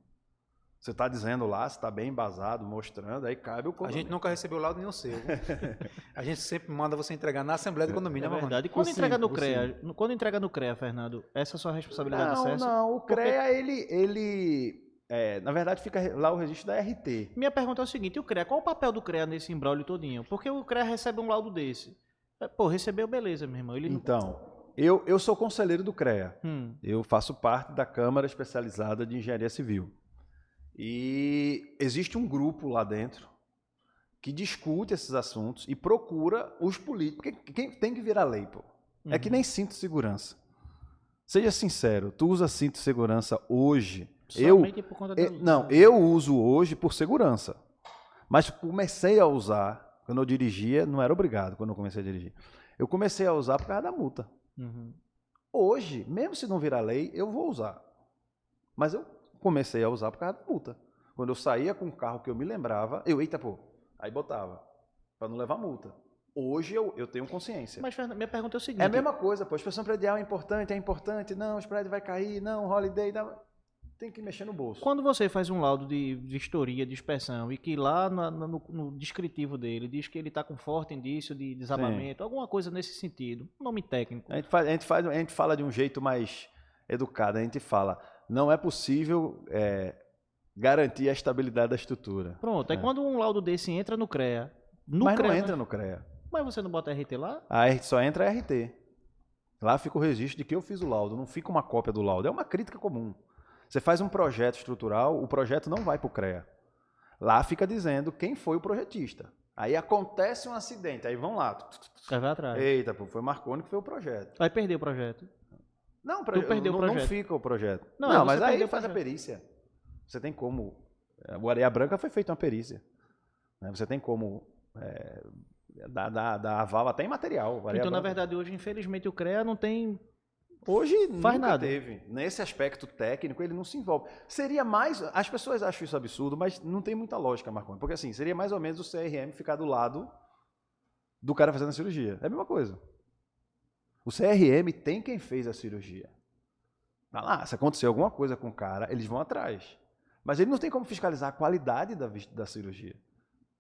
Você tá dizendo lá, se tá bem embasado, mostrando, aí cabe o A condomínio. gente nunca recebeu laudo nenhum seu. A gente sempre manda você entregar na Assembleia do Condomínio, É né, Mamãe? verdade. E quando entrega no CREA, Fernando, essa é a sua responsabilidade de acesso? Não, o CREA, na verdade, fica lá o registro da RT. Minha pergunta é o seguinte, e o CREA, qual o papel do CREA nesse imbróglio todinho? Porque o CREA recebe um laudo desse. Pô, recebeu, beleza, meu irmão. Ele Então, eu sou conselheiro do CREA. não... Eu faço parte da Câmara Especializada de Engenharia Civil. E existe um grupo lá dentro que discute esses assuntos e procura os políticos. Porque quem tem que virar lei, pô. É que nem cinto de segurança. Seja sincero, tu usa cinto de segurança hoje? Somente por conta eu uso hoje por segurança. Mas comecei a usar, quando eu dirigia, não era obrigado quando eu comecei a dirigir. Eu comecei a usar por causa da multa. Uhum. Hoje, mesmo se não virar lei, eu vou usar. Mas eu comecei a usar por causa da multa. Quando eu saía com um carro que eu me lembrava, eita pô, aí botava, para não levar multa. Hoje eu tenho consciência. Mas minha pergunta é o seguinte... É a mesma coisa, pô, inspeção predial é importante, não, os prédios vai cair, não, holiday, tem que mexer no bolso. Quando você faz um laudo de vistoria, de inspeção, e que lá no descritivo dele diz que ele está com forte indício de desabamento, alguma coisa nesse sentido, nome técnico. A gente fala de um jeito mais educado, a gente fala, não é possível garantir a estabilidade da estrutura. Pronto, aí quando um laudo desse entra no CREA... Mas não entra no CREA. Mas você não bota RT lá? Só entra a RT. Lá fica o registro de que eu fiz o laudo, não fica uma cópia do laudo. É uma crítica comum. Você faz um projeto estrutural, o projeto não vai para o CREA. Lá fica dizendo quem foi o projetista. Aí acontece um acidente, aí vão lá. Aí vai atrás. Eita, pô, foi Marconi que foi o projeto. Aí perdeu o projeto. Não, perdeu o projeto. Não fica o projeto. Não, Não, você mas aí perdeu o faz a projeto. perícia. Você tem como... O Areia Branca foi feita uma perícia. Né? Você tem como dar aval até em material. Então, na verdade, hoje, infelizmente, o CREA não tem... Hoje Faz nunca nada. teve. Nesse aspecto técnico, ele não se envolve. Seria mais... As pessoas acham isso absurdo, mas não tem muita lógica, Marconi. Porque assim, seria mais ou menos o CRM ficar do lado do cara fazendo a cirurgia. É a mesma coisa. O CRM tem quem fez a cirurgia. Tá lá, se acontecer alguma coisa com o cara, eles vão atrás. Mas ele não tem como fiscalizar a qualidade da cirurgia.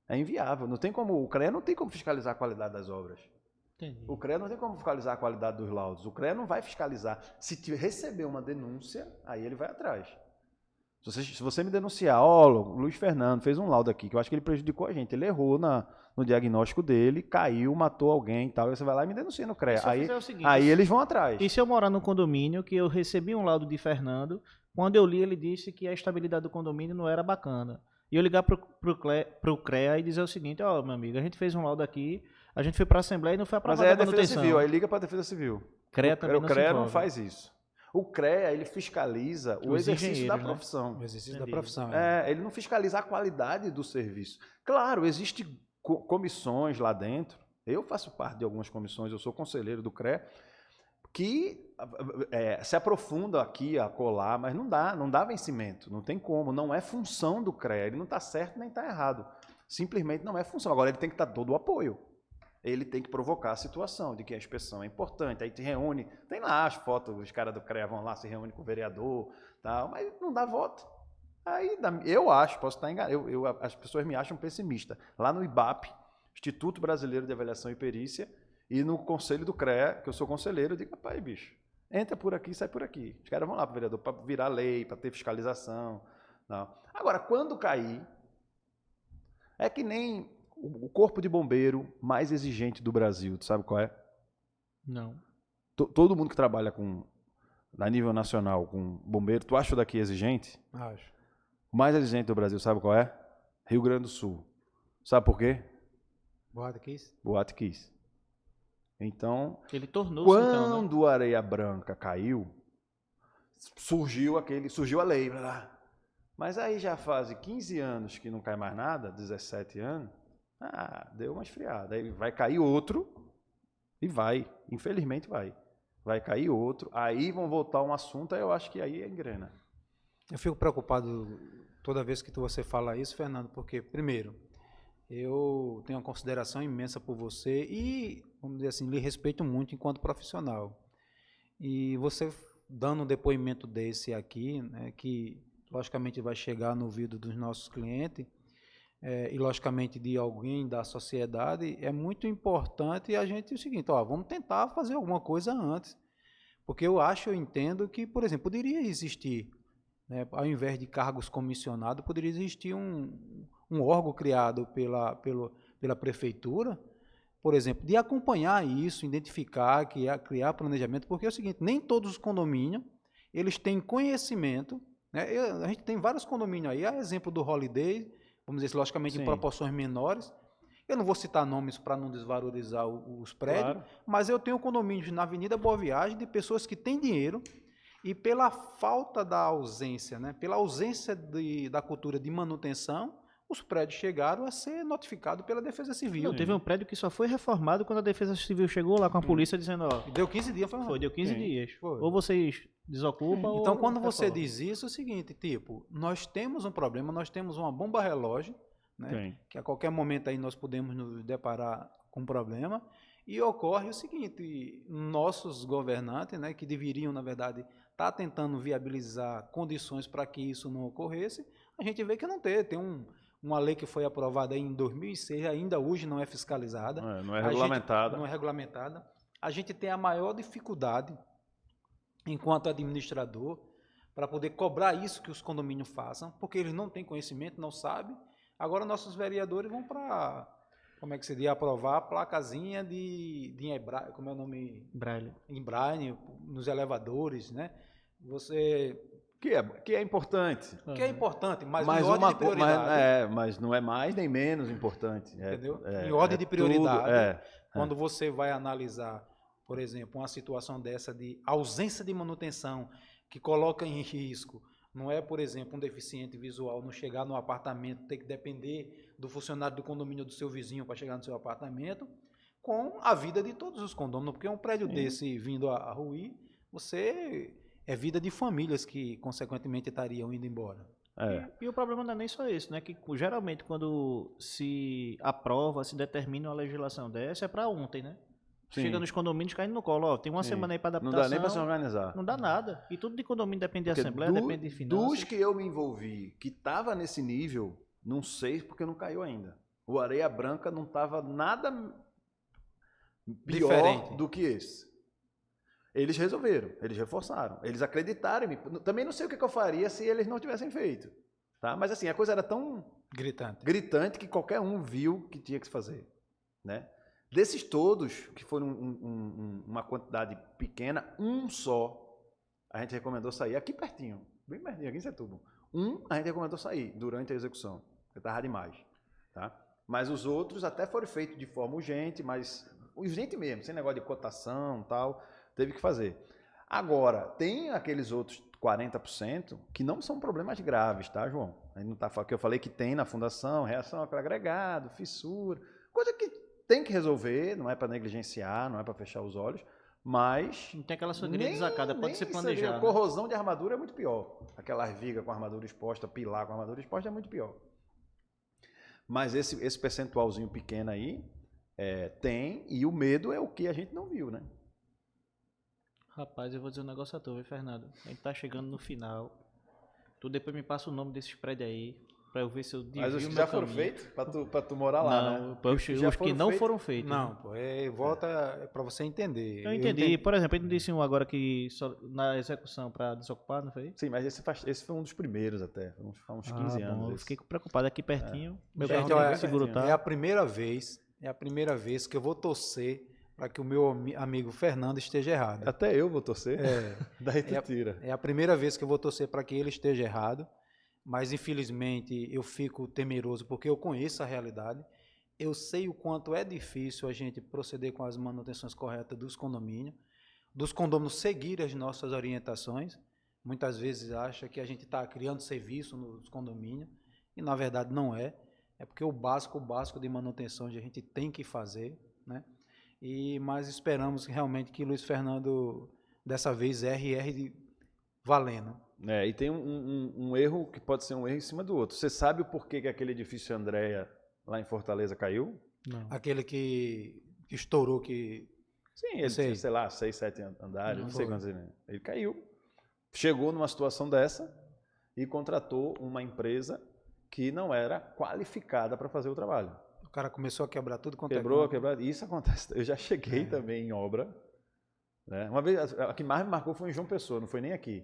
É inviável. Não tem como, o CREA não tem como fiscalizar a qualidade das obras. Entendi. O CREA não tem como fiscalizar a qualidade dos laudos. O CREA não vai fiscalizar. Se receber uma denúncia, aí ele vai atrás. Se você me denunciar, o Luiz Fernando fez um laudo aqui, que eu acho que ele prejudicou a gente. Ele errou no diagnóstico dele, caiu, matou alguém e tal. Aí você vai lá e me denuncia no CREA. Aí eles vão atrás. E se eu morar no condomínio, que eu recebi um laudo de Fernando, quando eu li, ele disse que a estabilidade do condomínio não era bacana. E eu ligar pro CREA e dizer o seguinte, meu amigo, a gente fez um laudo aqui, a gente foi para a Assembleia e não foi aprovado. Mas aí é a Defesa Civil, aí liga para a Defesa Civil. CREA também o CREA não envolve. faz isso. O CREA, ele fiscaliza o exercício da profissão. O exercício da profissão. Ele não fiscaliza a qualidade do serviço. Claro, existem comissões lá dentro, eu faço parte de algumas comissões, eu sou conselheiro do CREA, que se aprofunda aqui, acolá, mas não dá vencimento, não tem como, não é função do CREA, ele não está certo nem está errado, simplesmente não é função. Agora ele tem que estar todo o apoio, ele tem que provocar a situação de que a inspeção é importante, aí te reúne, tem lá as fotos, os caras do CREA vão lá, se reúnem com o vereador, tal, mas não dá voto. Aí eu acho, posso estar enganado, as pessoas me acham pessimista. Lá no IBAP, Instituto Brasileiro de Avaliação e Perícia, e no conselho do CREA, que eu sou conselheiro, eu digo, rapaz, bicho, entra por aqui, sai por aqui. Os caras vão lá para o vereador para virar lei, para ter fiscalização. Não. Agora, quando cair, é que nem o corpo de bombeiro mais exigente do Brasil, tu sabe qual é? Não. Todo mundo que trabalha a nível nacional com bombeiro, tu acha o daqui exigente? Acho. O mais exigente do Brasil, sabe qual é? Rio Grande do Sul. Sabe por quê? Boate Kiss? Boate Kiss. Então, Ele tornou-se então, né? quando a Areia Branca caiu, surgiu a lei. Mas aí já faz 15 anos que não cai mais nada, 17 anos, deu uma esfriada. Aí vai cair outro e infelizmente vai. Vai cair outro, aí vão voltar um assunto, aí eu acho que aí engrena. Eu fico preocupado toda vez que você fala isso, Fernando, porque, primeiro, eu tenho uma consideração imensa por você e, vamos dizer assim, lhe respeito muito enquanto profissional. E você dando um depoimento desse aqui, né, que logicamente vai chegar no ouvido dos nossos clientes, e logicamente de alguém da sociedade, é muito importante a gente, o seguinte, vamos tentar fazer alguma coisa antes, porque eu entendo que, por exemplo, poderia existir, né, ao invés de cargos comissionados, poderia existir um órgão criado pela prefeitura, por exemplo, de acompanhar isso, identificar, criar planejamento, porque é o seguinte, nem todos os condomínios, eles têm conhecimento, né, a gente tem vários condomínios aí, a exemplo do Holiday, vamos dizer, logicamente Sim. em proporções menores. Eu não vou citar nomes para não desvalorizar os prédios, Claro. mas eu tenho condomínios na Avenida Boa Viagem de pessoas que têm dinheiro e pela falta da ausência, né, pela ausência da cultura de manutenção, os prédios chegaram a ser notificados pela Defesa Civil. Não, teve um prédio que só foi reformado quando a Defesa Civil chegou lá com a polícia dizendo, E deu 15 dias, foi deu 15 Sim. dias. Foi. Ou vocês desocupam Então, ou quando você reformam. diz isso, é o seguinte, tipo, nós temos um problema, nós temos uma bomba relógio, né, Tem. que a qualquer momento aí nós podemos nos deparar com um problema, e ocorre o seguinte, nossos governantes, né, que deveriam, na verdade, estar tentando viabilizar condições para que isso não ocorresse, a gente vê que não tem uma lei que foi aprovada aí em 2006, ainda hoje não é fiscalizada. Não é regulamentada. Não é regulamentada. A gente tem a maior dificuldade, enquanto administrador, para poder cobrar isso que os condomínios façam, porque eles não têm conhecimento, não sabem. Agora nossos vereadores vão para, como é que se diz, aprovar a placazinha de como é o nome? Braille. Em braille, nos elevadores, né? Você... Que é importante. Que é importante, mas Mas em ordem de prioridade. mas não é mais nem menos importante. Entendeu? Em ordem de prioridade, tudo, quando você vai analisar, por exemplo, uma situação dessa de ausência de manutenção, que coloca em risco, não é, por exemplo, um deficiente visual não chegar no apartamento, ter que depender do funcionário do condomínio do seu vizinho para chegar no seu apartamento, com a vida de todos os condôminos, porque um prédio desse vindo a ruir, é vida de famílias que, consequentemente, estariam indo embora. E o problema não é nem só isso, né? Que geralmente quando se aprova, se determina uma legislação dessa, é para ontem, né? Sim. Chega nos condomínios caindo no colo, tem uma semana aí para adaptação. Não dá nem para se organizar. Não dá nada. E tudo de condomínio depende de Porque assembleia, depende de finanças. Dos que eu me envolvi, que estava nesse nível, não sei porque não caiu ainda. O Areia Branca não estava nada pior Diferente do que esse. Eles resolveram, eles reforçaram, eles acreditaram em mim. Também não sei o que eu faria se eles não tivessem feito. Tá? Mas assim, a coisa era tão gritante que qualquer um viu que tinha que se fazer. Né? Desses todos, que foram uma quantidade pequena, um só a gente recomendou sair aqui pertinho, bem pertinho, aqui em Setúbal. A gente recomendou sair durante a execução, porque estava demais. Tá? Mas os outros até foram feitos de forma urgente, mas urgente mesmo, sem negócio de cotação e tal, teve que fazer. Agora, tem aqueles outros 40% que não são problemas graves, tá, João? A gente não tá falando que eu falei que tem na fundação, reação ao agregado, fissura, coisa que tem que resolver, não é para negligenciar, não é para fechar os olhos, mas... Não tem aquela sangria desacada, pode ser planejada. A corrosão de armadura é muito pior. Aquelas vigas com armadura exposta, pilar com armadura exposta é muito pior. Mas esse percentualzinho pequeno aí tem, e o medo é o que a gente não viu, né? Rapaz, eu vou dizer um negócio a tu, viu, Fernando? A gente tá chegando no final. Tu depois me passa o nome desses prédios aí, pra eu ver se eu desvio Mas os que meu já foram caminho. feitos, pra tu morar lá, Não, né? os que não foram feitos. Não, pô, volta para você entender. Eu entendi. Por exemplo, ele disse um agora que só na execução para desocupar, não foi? Sim, mas esse foi um dos primeiros até, uns 15 anos. Bom, eu esse. fiquei preocupado aqui pertinho. Meu Gente, carro olha, tem seguro, tá? é a primeira vez que eu vou torcer para que o meu amigo Fernando esteja errado. Até eu vou torcer, daí tu tira. É a primeira vez que eu vou torcer para que ele esteja errado, mas infelizmente eu fico temeroso porque eu conheço a realidade eu sei o quanto é difícil a gente proceder com as manutenções corretas dos condôminos seguir as nossas orientações. Muitas vezes acha que a gente está criando serviço nos condomínios, e na verdade não é. É porque o básico de manutenção a gente tem que fazer, né? Mas esperamos realmente que Luiz Fernando, dessa vez, erre valendo. E tem um erro que pode ser um erro em cima do outro. Você sabe o porquê que aquele edifício Andréa, lá em Fortaleza, caiu? Não. Aquele que estourou, que... Sim, ele tinha, sei lá, 6, 7 andares, não sei foi. quantos ele caiu. Chegou numa situação dessa e contratou uma empresa que não era qualificada para fazer o trabalho. O cara começou a quebrar tudo quanto Quebrou. Isso acontece. Eu já cheguei também em obra. Né? Uma vez, a que mais me marcou foi em João Pessoa, não foi nem aqui.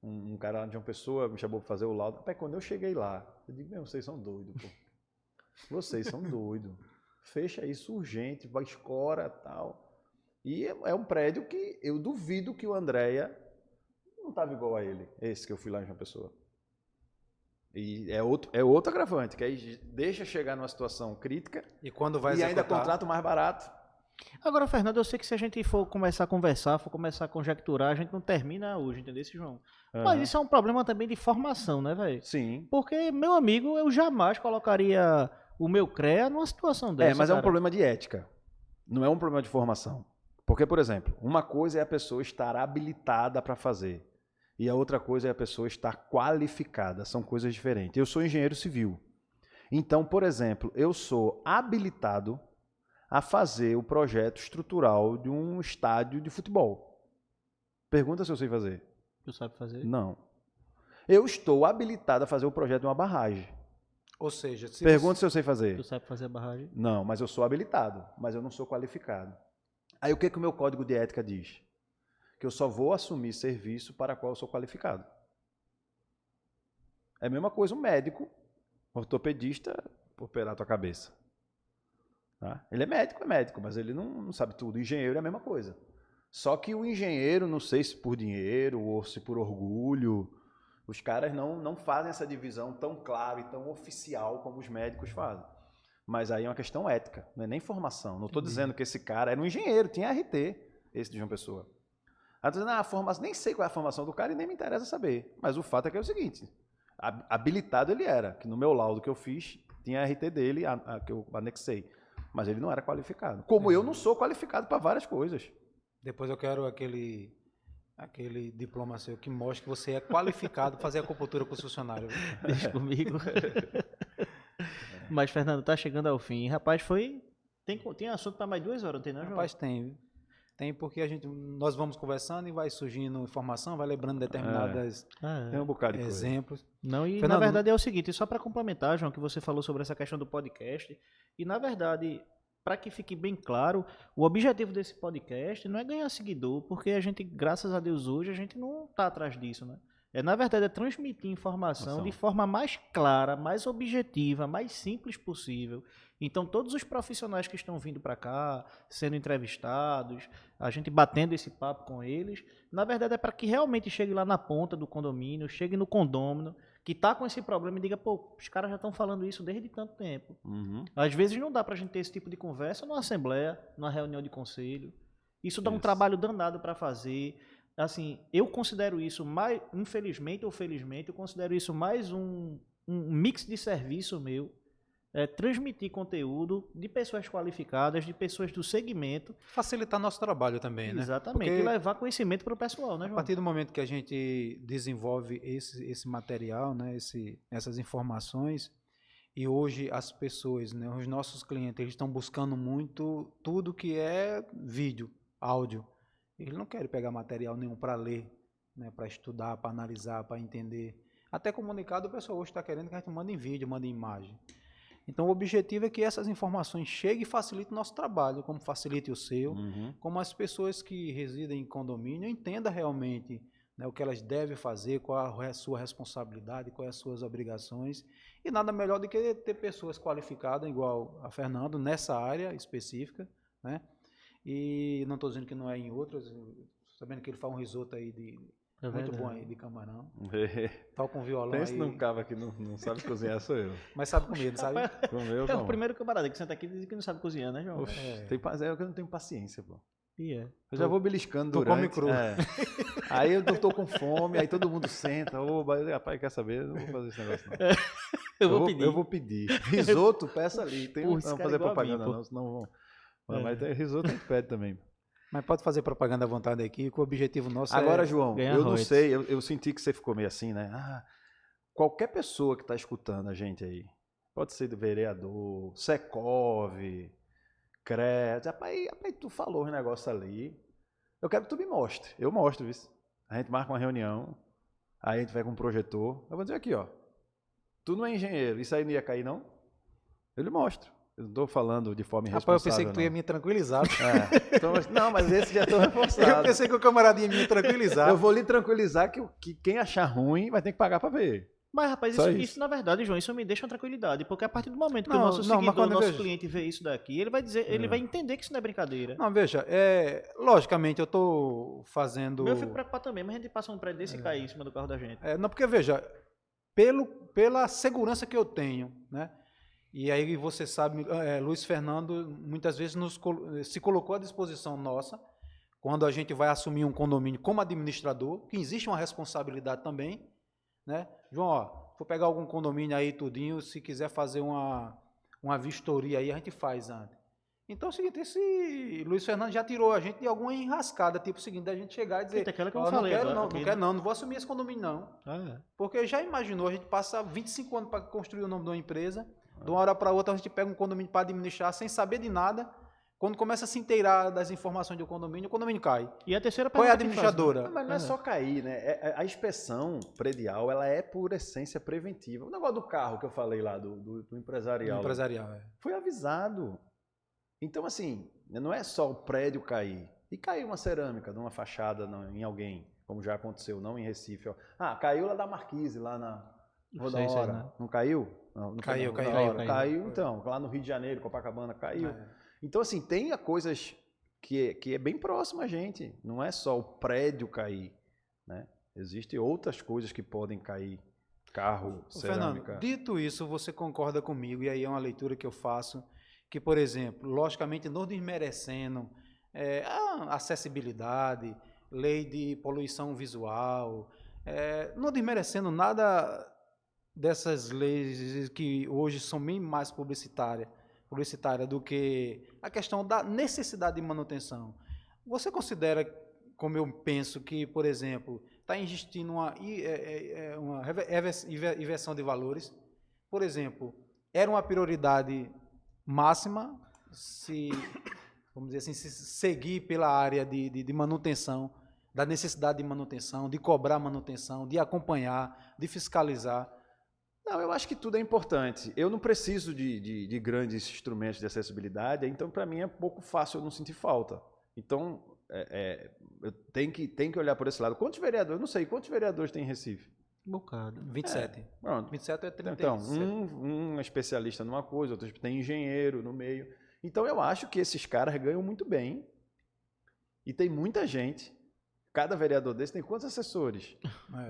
Um cara lá de João Pessoa me chamou para fazer o laudo. Rapaz, quando eu cheguei lá, eu digo, meu, vocês são doidos, pô. Vocês são doidos. Fecha isso urgente, vai escora e tal. E é um prédio que eu duvido que o Andréa não estava igual a ele, esse que eu fui lá em João Pessoa. E é outro agravante, que aí deixa chegar numa situação crítica e quando vai e ainda contrata o mais barato. Agora, Fernando, eu sei que se a gente for começar a conversar, for começar a conjecturar, a gente não termina hoje, entendeu, João? Mas isso é um problema também de formação, né, velho? Sim. Porque, meu amigo, eu jamais colocaria o meu CREA numa situação dessa. Mas cara. é um problema de ética, não é um problema de formação. Porque, por exemplo, uma coisa é a pessoa estar habilitada para fazer e a outra coisa é a pessoa estar qualificada, são coisas diferentes. Eu sou engenheiro civil, então, por exemplo, eu sou habilitado a fazer o projeto estrutural de um estádio de futebol. Pergunta se eu sei fazer. Tu sabe fazer? Não. Eu estou habilitado a fazer o projeto de uma barragem. Ou seja, Pergunta se eu sei fazer. Tu sabe fazer a barragem? Não, mas eu sou habilitado, mas eu não sou qualificado. Aí o que o meu código de ética diz? Que eu só vou assumir serviço para qual eu sou qualificado. É a mesma coisa um médico, ortopedista, operar a tua cabeça. Tá? Ele é médico, mas ele não sabe tudo. O engenheiro é a mesma coisa. Só que o engenheiro, não sei se por dinheiro ou se por orgulho, os caras não fazem essa divisão tão clara e tão oficial como os médicos fazem. Mas aí é uma questão ética, não é nem formação. Não estou dizendo que esse cara era um engenheiro, tinha RT, esse de João Pessoa. Aí estou dizendo, a formação, nem sei qual é a formação do cara e nem me interessa saber. Mas o fato é que é o seguinte, habilitado ele era, que no meu laudo que eu fiz, tinha a RT dele, que eu anexei. Mas ele não era qualificado. Como eu não sou qualificado para várias coisas. Depois eu quero aquele diploma seu que mostra que você é qualificado para fazer acupuntura com os funcionários. Deixa comigo. Mas, Fernando, tá chegando ao fim. Rapaz, tem assunto para mais 2 horas, não tem não, João? Rapaz, tem. Tem porque nós vamos conversando e vai surgindo informação, vai lembrando determinadas Tem um bocado de exemplos. Não, e Fernando, na verdade é o seguinte, só para complementar, João, que você falou sobre essa questão do podcast, e na verdade, para que fique bem claro, o objetivo desse podcast não é ganhar seguidor, porque a gente, graças a Deus, hoje a gente não está atrás disso, né? Na verdade, é transmitir informação de forma mais clara, mais objetiva, mais simples possível. Então, todos os profissionais que estão vindo para cá, sendo entrevistados, a gente batendo esse papo com eles, na verdade é para que realmente chegue lá na ponta do condomínio, chegue no condômino, que está com esse problema e diga, pô, os caras já estão falando isso desde tanto tempo. Às vezes não dá para a gente ter esse tipo de conversa numa assembleia, numa reunião de conselho. Isso dá um trabalho danado para fazer. Assim, eu considero isso mais, infelizmente ou felizmente, eu considero isso mais um mix de serviço meu, transmitir conteúdo de pessoas qualificadas, de pessoas do segmento. Facilitar nosso trabalho também, né? Exatamente, Porque e levar conhecimento para o pessoal, né, a João? partir do momento que a gente desenvolve esse material, né, essas informações, e hoje as pessoas, né, os nossos clientes, eles estão buscando muito tudo que é vídeo, áudio. Eles não querem pegar material nenhum para ler, né, para estudar, para analisar, para entender. Até comunicado o pessoal hoje está querendo que a gente mande em vídeo, mande em imagem. Então o objetivo é que essas informações cheguem e facilitem o nosso trabalho, como facilite o seu, como as pessoas que residem em condomínio entendam realmente, né, o que elas devem fazer, qual é a sua responsabilidade, quais as suas obrigações. E nada melhor do que ter pessoas qualificadas, igual a Fernando, nessa área específica, né? E não estou dizendo que não é em outras, sabendo que ele faz um risoto aí É Muito verdade. bom aí de camarão. Toca um violão Pensa aí. num cava que não sabe cozinhar, sou eu. Mas sabe comer, não sabe? Comeu, É o como? primeiro camarada que senta aqui e diz que não sabe cozinhar, né, João? Oxe, eu que não tenho paciência, pô. E é. Eu já vou beliscando tu durante. come cru. É. Aí eu tô com fome, aí todo mundo senta. Ô, rapaz, quer saber? Eu não vou fazer esse negócio, não. Eu vou pedir. Risoto, peça ali. Tem Pô, não esse vou cara fazer é igual a propaganda, mim, pô. não, senão vão. Mas tem risoto a gente pede também. Mas pode fazer propaganda à vontade aqui, que o objetivo nosso Agora, é... João, ganhar eu não royalties. sei, eu senti que você ficou meio assim, né? Ah, qualquer pessoa que está escutando a gente aí, pode ser do vereador, Secov, CREA, rapaz, tu falou os negócios ali, eu quero que tu me mostre, eu mostro isso. A gente marca uma reunião, aí a gente vai com um projetor, eu vou dizer aqui, ó, tu não é engenheiro, isso aí não ia cair não? Eu lhe mostro. Eu não estou falando de forma irresponsável. Rapaz, eu pensei que tu ia me tranquilizar. Então, não, mas esse já estou reforçado. Eu pensei que o camarada ia me tranquilizar. Eu vou lhe tranquilizar que quem achar ruim vai ter que pagar para ver. Mas, rapaz, Só isso na verdade, João, isso me deixa uma tranquilidade. Porque a partir do momento que Não, o nosso mas seguidor, quando o nosso vejo- cliente vê isso daqui, ele vai dizer, ele vai entender que isso não é brincadeira. Não, veja, logicamente eu estou fazendo... Eu fico preocupado também, mas a gente passa um prédio desse e cai em cima do carro da gente. Não, porque veja, pela segurança que eu tenho, né? E aí você sabe, Luiz Fernando muitas vezes se colocou à disposição nossa, quando a gente vai assumir um condomínio como administrador, que existe uma responsabilidade também, né? João, ó, vou pegar algum condomínio aí tudinho, se quiser fazer uma vistoria aí, a gente faz antes. Então é o seguinte, esse Luiz Fernando já tirou a gente de alguma enrascada, tipo o seguinte, da gente chegar e dizer, Eita, aquela que eu ó, não falei quero agora, não, aqui, não né? quero não, não vou assumir esse condomínio não. Ah, Porque já imaginou, a gente passa 25 anos para construir o nome de uma empresa, de uma hora para outra a gente pega um condomínio para administrar sem saber de nada, quando começa a se inteirar das informações do condomínio, o condomínio cai. E a terceira Qual é a pergunta que faz, né? administradora? Mas não é só cair, né? A inspeção predial, ela é por essência preventiva. O negócio do carro que eu falei lá, do empresarial, Empresarial, foi avisado. Então, assim, não é só o prédio cair. E caiu uma cerâmica de uma fachada em alguém, como já aconteceu, não em Recife. Ó. Ah, caiu lá da Marquise, lá na Rua da Sei, sei, Hora. né? Não caiu? Não, Caiu, foi na caiu, Hora. caiu. Caiu, então. Lá no Rio de Janeiro, Copacabana, caiu. Então, assim, tem coisas que é bem próximo a gente. Não é só o prédio cair, né? Existem outras coisas que podem cair. Carro, cerâmica. Fernando, dito isso, você concorda comigo, e aí é uma leitura que eu faço, que, por exemplo, logicamente, não desmerecendo a acessibilidade, lei de poluição visual, não desmerecendo nada dessas leis que hoje são bem mais publicitárias do que a questão da necessidade de manutenção. Você considera, como eu penso, que, por exemplo, está existindo uma inversão de valores? Por exemplo, era uma prioridade máxima se, vamos dizer assim, se seguir pela área de manutenção, da necessidade de manutenção, de cobrar manutenção, de acompanhar, de fiscalizar. Não, eu acho que tudo é importante. Eu não preciso de grandes instrumentos de acessibilidade, então para mim é um pouco fácil eu não sentir falta. Então, eu tenho que olhar por esse lado. Quantos vereadores? Eu não sei, quantos vereadores tem em Recife? Um bocado. 27. Pronto. 27 é 30. Então, um é especialista numa coisa, outro tem engenheiro no meio. Então, eu acho que esses caras ganham muito bem. E tem muita gente. Cada vereador desse tem quantos assessores?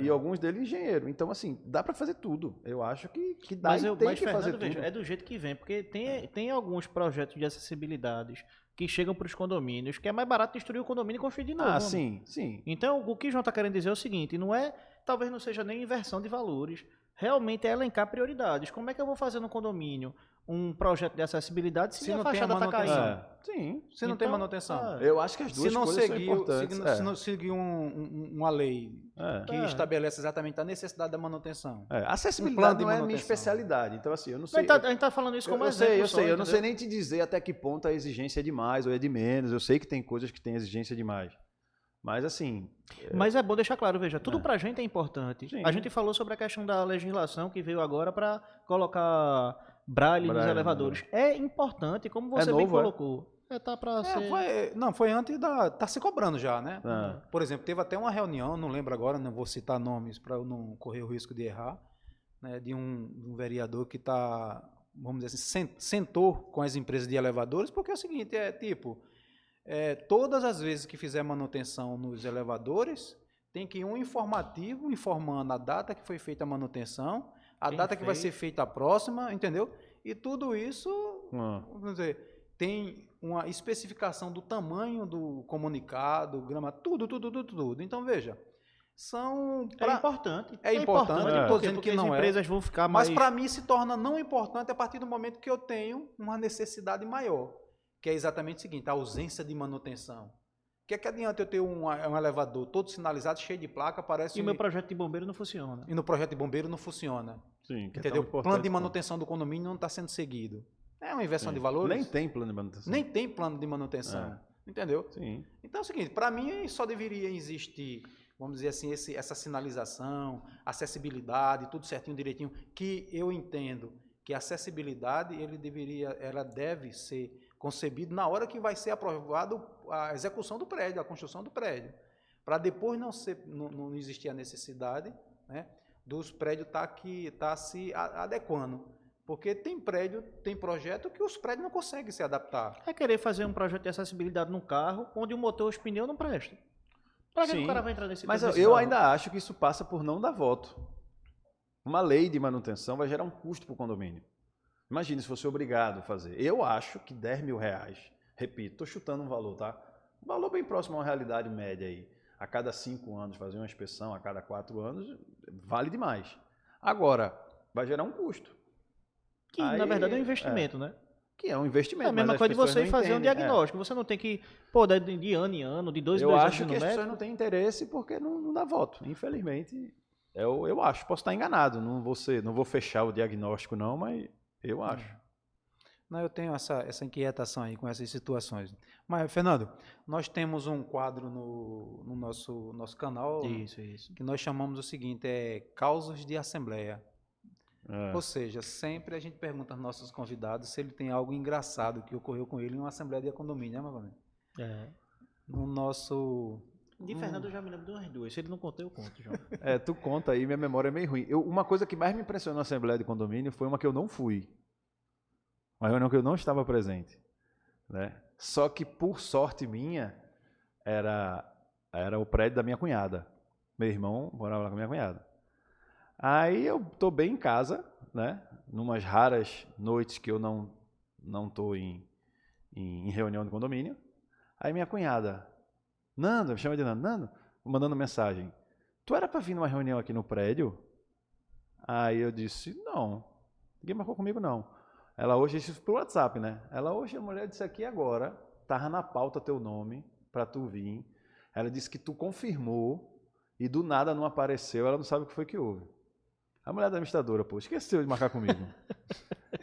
E alguns deles engenheiro. Então, assim, dá para fazer tudo. Eu acho que dá Mas, e tem mas que Fernando, fazer veja, tudo. é do jeito que vem, porque tem alguns projetos de acessibilidades que chegam para os condomínios, que é mais barato destruir o condomínio e construir de novo. Ah, homem. sim. Então, o que o João está querendo dizer é o seguinte, talvez não seja nem inversão de valores, realmente é elencar prioridades. Como é que eu vou fazer no condomínio um projeto de acessibilidade se Se a não tem fachada a está manutenção? caindo? Sim. Se não tem Então, manutenção. Eu acho que as duas Se não coisas são seguir, importantes. se não seguir uma lei que estabelece exatamente a necessidade da manutenção. Acessibilidade de não é a minha manutenção. especialidade. Então, assim, eu não sei. A gente está falando isso como Eu exemplo. sei. Eu não sei entendeu? nem te dizer até que ponto a exigência é demais ou é de menos. Eu sei que tem coisas que tem exigência demais. Mas, assim. Mas é bom deixar claro, veja, tudo pra gente é importante. Sim. A gente falou sobre a questão da legislação que veio agora para colocar braille nos elevadores. É importante, como você bem novo, colocou. Tá para ser... Foi antes tá se cobrando já, né? Ah. Por exemplo, teve até uma reunião, não lembro agora, não vou citar nomes para eu não correr o risco de errar, né, de um vereador que está, vamos dizer assim, sentou com as empresas de elevadores, porque é o seguinte, todas as vezes que fizer manutenção nos elevadores, tem que ir um informativo informando a data que foi feita a manutenção, a Quem data que vai fez. ser feita a próxima, entendeu? E tudo isso, vamos dizer, tem uma especificação do tamanho do comunicado, grama, tudo. Então, veja, são... É importante. É importante, eu tô porque dizendo que as não é. empresas vão ficar Mas mais... para mim se torna não importante a partir do momento que eu tenho uma necessidade maior, que é exatamente o seguinte, a ausência de manutenção. O que adianta eu ter um elevador todo sinalizado, cheio de placa, parece... E o meu projeto de bombeiro não funciona. E no projeto de bombeiro não funciona. Sim, que é Entendeu? tão importante Plano de quanto. manutenção do condomínio não está sendo seguido. É uma inversão Sim. de valores. Nem tem plano de manutenção. Nem tem plano de manutenção. Entendeu? Sim. Então é o seguinte, para mim só deveria existir, vamos dizer assim, essa sinalização, acessibilidade, tudo certinho, direitinho, que eu entendo que a acessibilidade ela deve ser concebida na hora que vai ser aprovado a execução do prédio, a construção do prédio, para depois não existir a necessidade, né, dos prédios tá se adequando. Porque tem projeto que os prédios não conseguem se adaptar. É querer fazer um projeto de acessibilidade num carro onde o motor e os pneus não prestam. Pra que Sim, o cara vai entrar nesse Mas nesse eu carro? ainda acho que isso passa por não dar voto. Uma lei de manutenção vai gerar um custo para o condomínio. Imagine se fosse obrigado a fazer. Eu acho que R$10.000, repito, estou chutando um valor, tá? Um valor bem próximo a uma realidade média aí. A cada 5 anos fazer uma inspeção, a cada 4 anos, vale demais. Agora, vai gerar um custo. Que, na verdade, é um investimento, né? Que é um investimento. É a mesma mas as coisa de pessoas você não fazer um entendem. diagnóstico. Você não tem que, de ano em ano, de 2 em Eu 2 anos acho no que as pessoas médico. não têm interesse porque não dá voto. Infelizmente, eu acho. Posso estar enganado. Não vou fechar o diagnóstico não, mas eu acho. Não, eu tenho essa inquietação aí com essas situações. Mas, Fernando, nós temos um quadro no nosso canal Isso. que nós chamamos o seguinte, Causos de Assembleia. Ou seja, sempre a gente pergunta aos nossos convidados se ele tem algo engraçado que ocorreu com ele em uma assembleia de condomínio, né, Mavane? No nosso... De Fernando eu já me lembro de umas 2. Se ele não contou, eu conto, João. Tu conta aí, minha memória é meio ruim. Uma coisa que mais me impressionou na Assembleia de Condomínio foi uma que eu não fui. Uma reunião que eu não estava presente. Né? Só que, por sorte minha, era o prédio da minha cunhada. Meu irmão morava lá com a minha cunhada. Aí eu estou bem em casa, né? Numas raras noites que eu não estou em reunião de condomínio. Aí minha cunhada, Nando, me chama de Nando, mandando mensagem. Tu era para vir numa reunião aqui no prédio? Aí eu disse, não, ninguém marcou comigo não. Ela hoje, isso pro WhatsApp, né? Ela hoje, a mulher disse aqui agora, tava na pauta teu nome para tu vir. Ela disse que tu confirmou e do nada não apareceu, ela não sabe o que foi que houve. A mulher da administradora, pô, esqueceu de marcar comigo.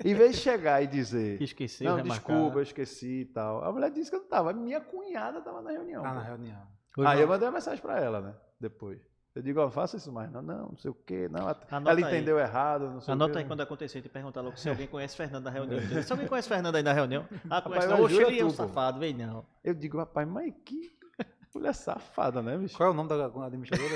Em vez de chegar e dizer, Esqueceu, não, remarcar. desculpa, eu esqueci e tal. A mulher disse que eu não tava. Minha cunhada tava na reunião. Tá na pô. reunião. Aí eu mandei uma mensagem para ela, né? Depois. Eu digo, ó, faça isso mais. Não sei o quê. Não, Anota ela aí. entendeu errado, não sei Anota o quê. aí quando acontecer, te perguntar logo se alguém conhece Fernando da reunião. Se alguém conhece Fernando aí na reunião, conhece mas não. Oxe, jura ele é um tu, pô. safado, vem não. Eu digo, rapaz, mas que mulher safada, né, bicho? Qual é o nome da administradora?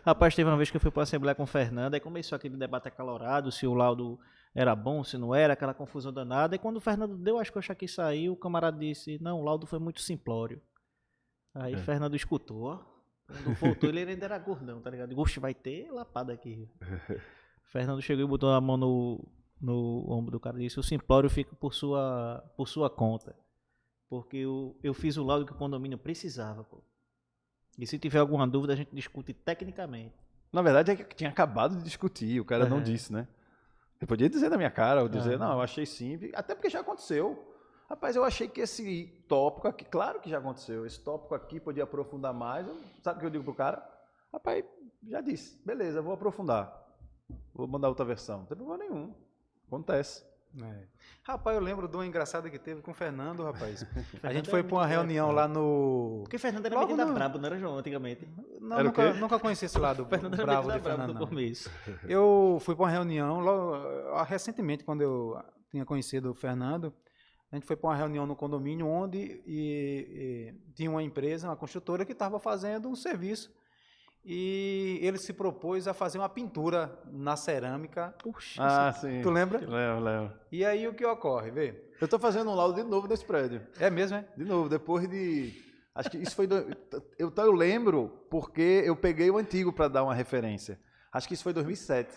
Rapaz, teve uma vez que eu fui para a Assembleia com o Fernando, aí começou aquele debate acalorado, se o laudo era bom, se não era, aquela confusão danada. E quando o Fernando deu as coxas que saiu, o camarada disse, não, o laudo foi muito simplório. Aí Fernando escutou, ó. Quando voltou, ele ainda era gordão, tá ligado? Oxe, vai ter lapada aqui. Fernando chegou e botou a mão no ombro do cara e disse, o simplório fica por sua conta. Porque eu fiz o laudo que o condomínio precisava, pô. E se tiver alguma dúvida, a gente discute tecnicamente. Na verdade, é que tinha acabado de discutir, o cara não disse, né? Eu podia dizer na minha cara, ou dizer, não, eu achei sim, até porque já aconteceu. Rapaz, eu achei que esse tópico aqui, claro que já aconteceu, esse tópico aqui podia aprofundar mais. Sabe o que eu digo pro cara? Rapaz, já disse, beleza, eu vou aprofundar. Vou mandar outra versão. Não tem problema nenhum. Acontece. Rapaz, eu lembro de uma engraçada que teve com o Fernando, rapaz. A Fernando gente foi para uma reunião lá no... Porque Fernando era Logo metida no- brabo, não era João, antigamente. Não, Era o quê? nunca conheci esse lado Fernando era bravo metida de brabo Fernando, no não. começo. Eu fui para uma reunião, recentemente, quando eu tinha conhecido o Fernando, a gente foi para uma reunião no condomínio onde tinha uma empresa, uma construtora, que estava fazendo um serviço e ele se propôs a fazer uma pintura na cerâmica. Ah, sim. Tu lembra? Lembro. E aí o que ocorre, vê? Eu tô fazendo um laudo de novo nesse prédio. É mesmo, é? De novo, depois de Acho que isso foi... Eu lembro porque eu peguei o antigo para dar uma referência. Acho que isso foi 2007.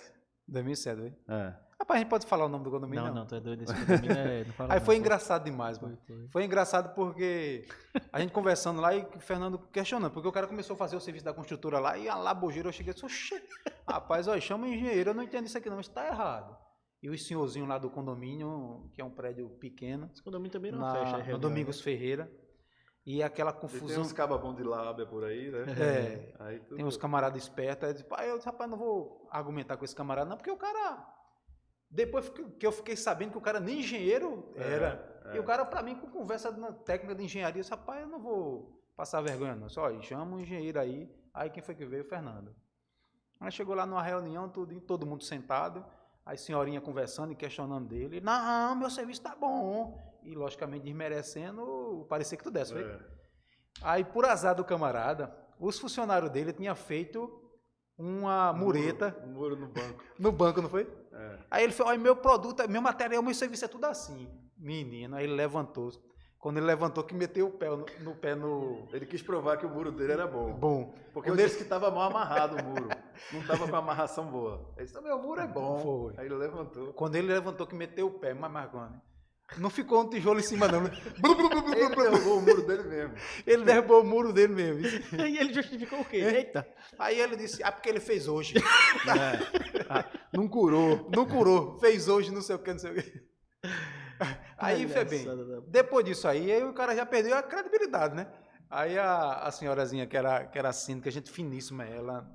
2007, velho. É. Rapaz, a gente pode falar o nome do condomínio? Não, tu é doido. Esse condomínio não fala Aí não, foi pô. engraçado demais, mano. Foi engraçado porque a gente conversando lá e o Fernando questionando, porque o cara começou a fazer o serviço da construtora lá e a labojeira, eu cheguei e disse, oxê, rapaz, ó, chama o engenheiro, eu não entendo isso aqui não, isso tá errado. E o senhorzinho lá do condomínio, que é um prédio pequeno, Esse condomínio também não fecha. no reunião, Domingos né? Ferreira, e aquela Tem confusão. uns cababão de lábia por aí, né? É, Aí tudo... tem uns camaradas espertos, aí eu disse, pai, eu disse, rapaz, não vou argumentar com esse camarada não, porque o cara... Depois que eu fiquei sabendo que o cara nem engenheiro era. E o cara, pra mim, com conversa na técnica de engenharia, disse, rapaz, eu não vou passar vergonha não. Só chama um engenheiro aí. Aí quem foi que veio? O Fernando. Aí chegou lá numa reunião, todo mundo sentado, aí senhorinha conversando e questionando dele. Não, meu serviço tá bom. E, logicamente, desmerecendo, parecia que tu desse, foi? Aí, por azar do camarada, os funcionários dele tinham feito uma mureta. Um muro no banco. No banco, não foi? É. Aí ele falou, olha, meu produto, meu material, meu serviço é tudo assim. Menino, aí ele levantou. Quando ele levantou, que meteu o pé no pé no... Ele quis provar que o muro dele era bom. Bom. Porque eu disse que estava mal amarrado o muro. Não estava com a amarração boa. Ele disse, meu muro é bom. Foi. Aí ele levantou. Quando ele levantou, que meteu o pé, mas Marconi, não ficou um tijolo em cima, não. Ele derrubou o muro dele mesmo. Ele derrubou o muro dele mesmo. E ele justificou o quê? Eita. Aí ele disse, porque ele fez hoje. Não curou. Não curou, fez hoje, não sei o que, não sei o que. Aí foi bem. Depois disso aí o cara já perdeu a credibilidade, né? Aí a senhorazinha, que era síndica, gente finíssima, ela...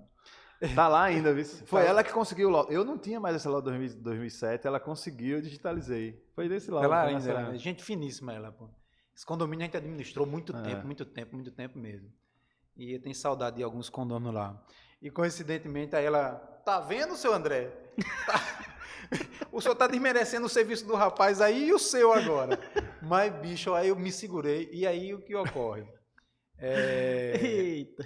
Tá lá ainda, viu? Foi ela que conseguiu o laudo. Eu não tinha mais esse laudo 2007, ela conseguiu, eu digitalizei. Foi desse laudo. Ela foi ainda, nessa- era gente finíssima ela, pô. Esse condomínio a gente administrou muito É. tempo mesmo. E eu tenho saudade de alguns condôminos lá. E coincidentemente aí ela, tá vendo, seu André? O senhor tá desmerecendo o serviço do rapaz aí e o seu agora. Mas, bicho, aí eu me segurei. E aí o que ocorre? Eita.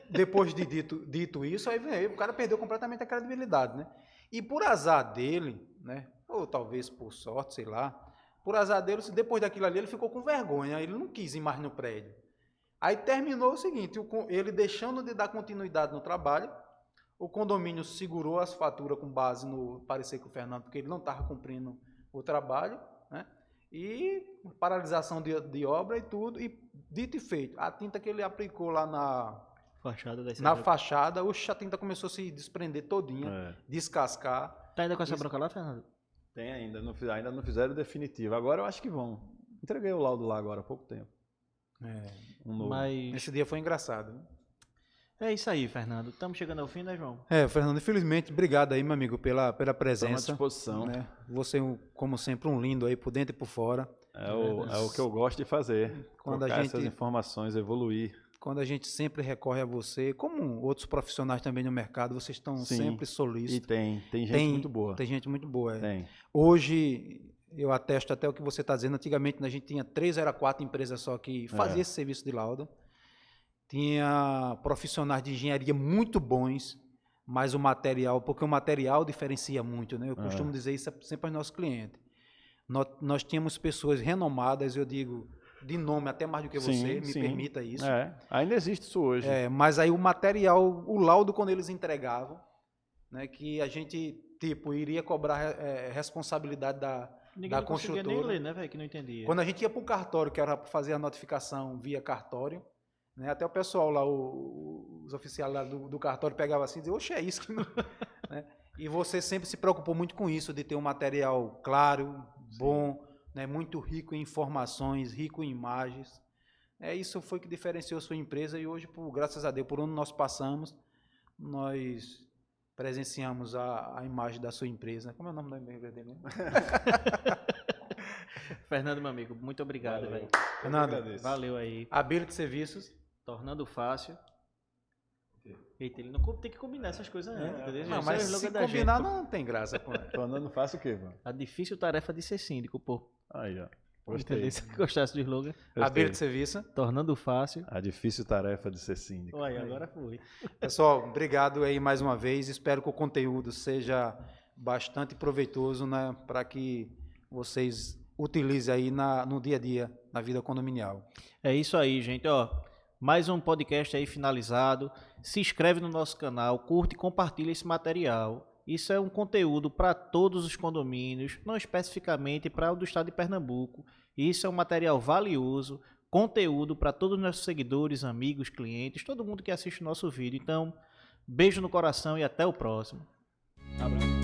Depois de dito isso, aí o cara perdeu completamente a credibilidade, né? E por azar dele, né? Ou talvez por sorte, sei lá. Por azar dele, depois daquilo ali, ele ficou com vergonha. Ele não quis ir mais no prédio. Aí terminou o seguinte, ele deixando de dar continuidade no trabalho, o condomínio segurou as faturas com base no parecer com o Fernando, porque ele não estava cumprindo o trabalho, né? E paralisação de obra e tudo, e dito e feito, a tinta que ele aplicou lá Fachada da na fachada, a tinta começou a se desprender todinha, É. descascar. Tá ainda com essa bronca lá, Fernando? Tem ainda, ainda não fizeram o definitivo. Agora eu acho que vão. Entreguei o laudo lá agora há pouco tempo. Um novo. Mas Esse dia foi engraçado, né? é isso aí, Fernando. Estamos chegando ao fim, né, João? Fernando, infelizmente, obrigado aí, meu amigo, pela Estamos à presença. disposição. Né? Você, como sempre, um lindo aí por dentro e por fora. É o que eu gosto de fazer. Quando a Trocar gente- essas informações, evoluir. Quando a gente sempre recorre a você, como outros profissionais também no mercado, vocês estão Sim. sempre E solícitos. tem gente muito boa. Tem gente muito boa. Tem. Hoje, eu atesto até o que você está dizendo, antigamente a gente tinha 3 ou 4 empresas só que faziam esse serviço de lauda. Tinha profissionais de engenharia muito bons, mas o material, porque o material diferencia muito, né? Eu costumo dizer isso sempre aos nossos clientes. Nós tínhamos pessoas renomadas, eu digo, de nome até mais do que você, me permita isso. Ainda existe isso hoje. Mas aí o material, o laudo quando eles entregavam, né, que a gente, iria cobrar responsabilidade da Ninguém não conseguia nem construtora. ler, né, velho, que não entendia. Quando a gente ia para o cartório, que era para fazer a notificação via cartório, né, até o pessoal lá, os oficiais lá do cartório pegavam assim e diziam, oxe, é isso que não... né? E você sempre se preocupou muito com isso, de ter um material claro, bom, né, muito rico em informações, rico em imagens. Isso foi que diferenciou a sua empresa e hoje, graças a Deus, por onde nós passamos, nós presenciamos a imagem da sua empresa. Como é o nome da empresa dele mesmo? Fernando, meu amigo, muito obrigado, velho. Fernando, Valeu aí. Ability Serviços. Tornando fácil. Eita, ele não tem que combinar essas coisas, né? Entendeu? Não, Isso mas é o slogan se da combinar gente, pô. não tem graça, pô. Tô andando fácil o quê, mano? A difícil tarefa de ser síndico, pô. Aí, ó. Gostei. Entendeu? Se gostasse do slogan. Ability Serviço. Tornando fácil. A difícil tarefa de ser síndico. Olha, agora foi. Pessoal, obrigado aí mais uma vez. Espero que o conteúdo seja bastante proveitoso, né, para que vocês utilize aí no dia a dia, na vida condominial. É isso aí, gente. Ó, mais um podcast aí finalizado. Se inscreve no nosso canal, curte e compartilha esse material. Isso é um conteúdo para todos os condomínios, não especificamente para o do estado de Pernambuco. Isso é um material valioso, conteúdo para todos os nossos seguidores, amigos, clientes, todo mundo que assiste o nosso vídeo. Então, beijo no coração e até o próximo. Abraço.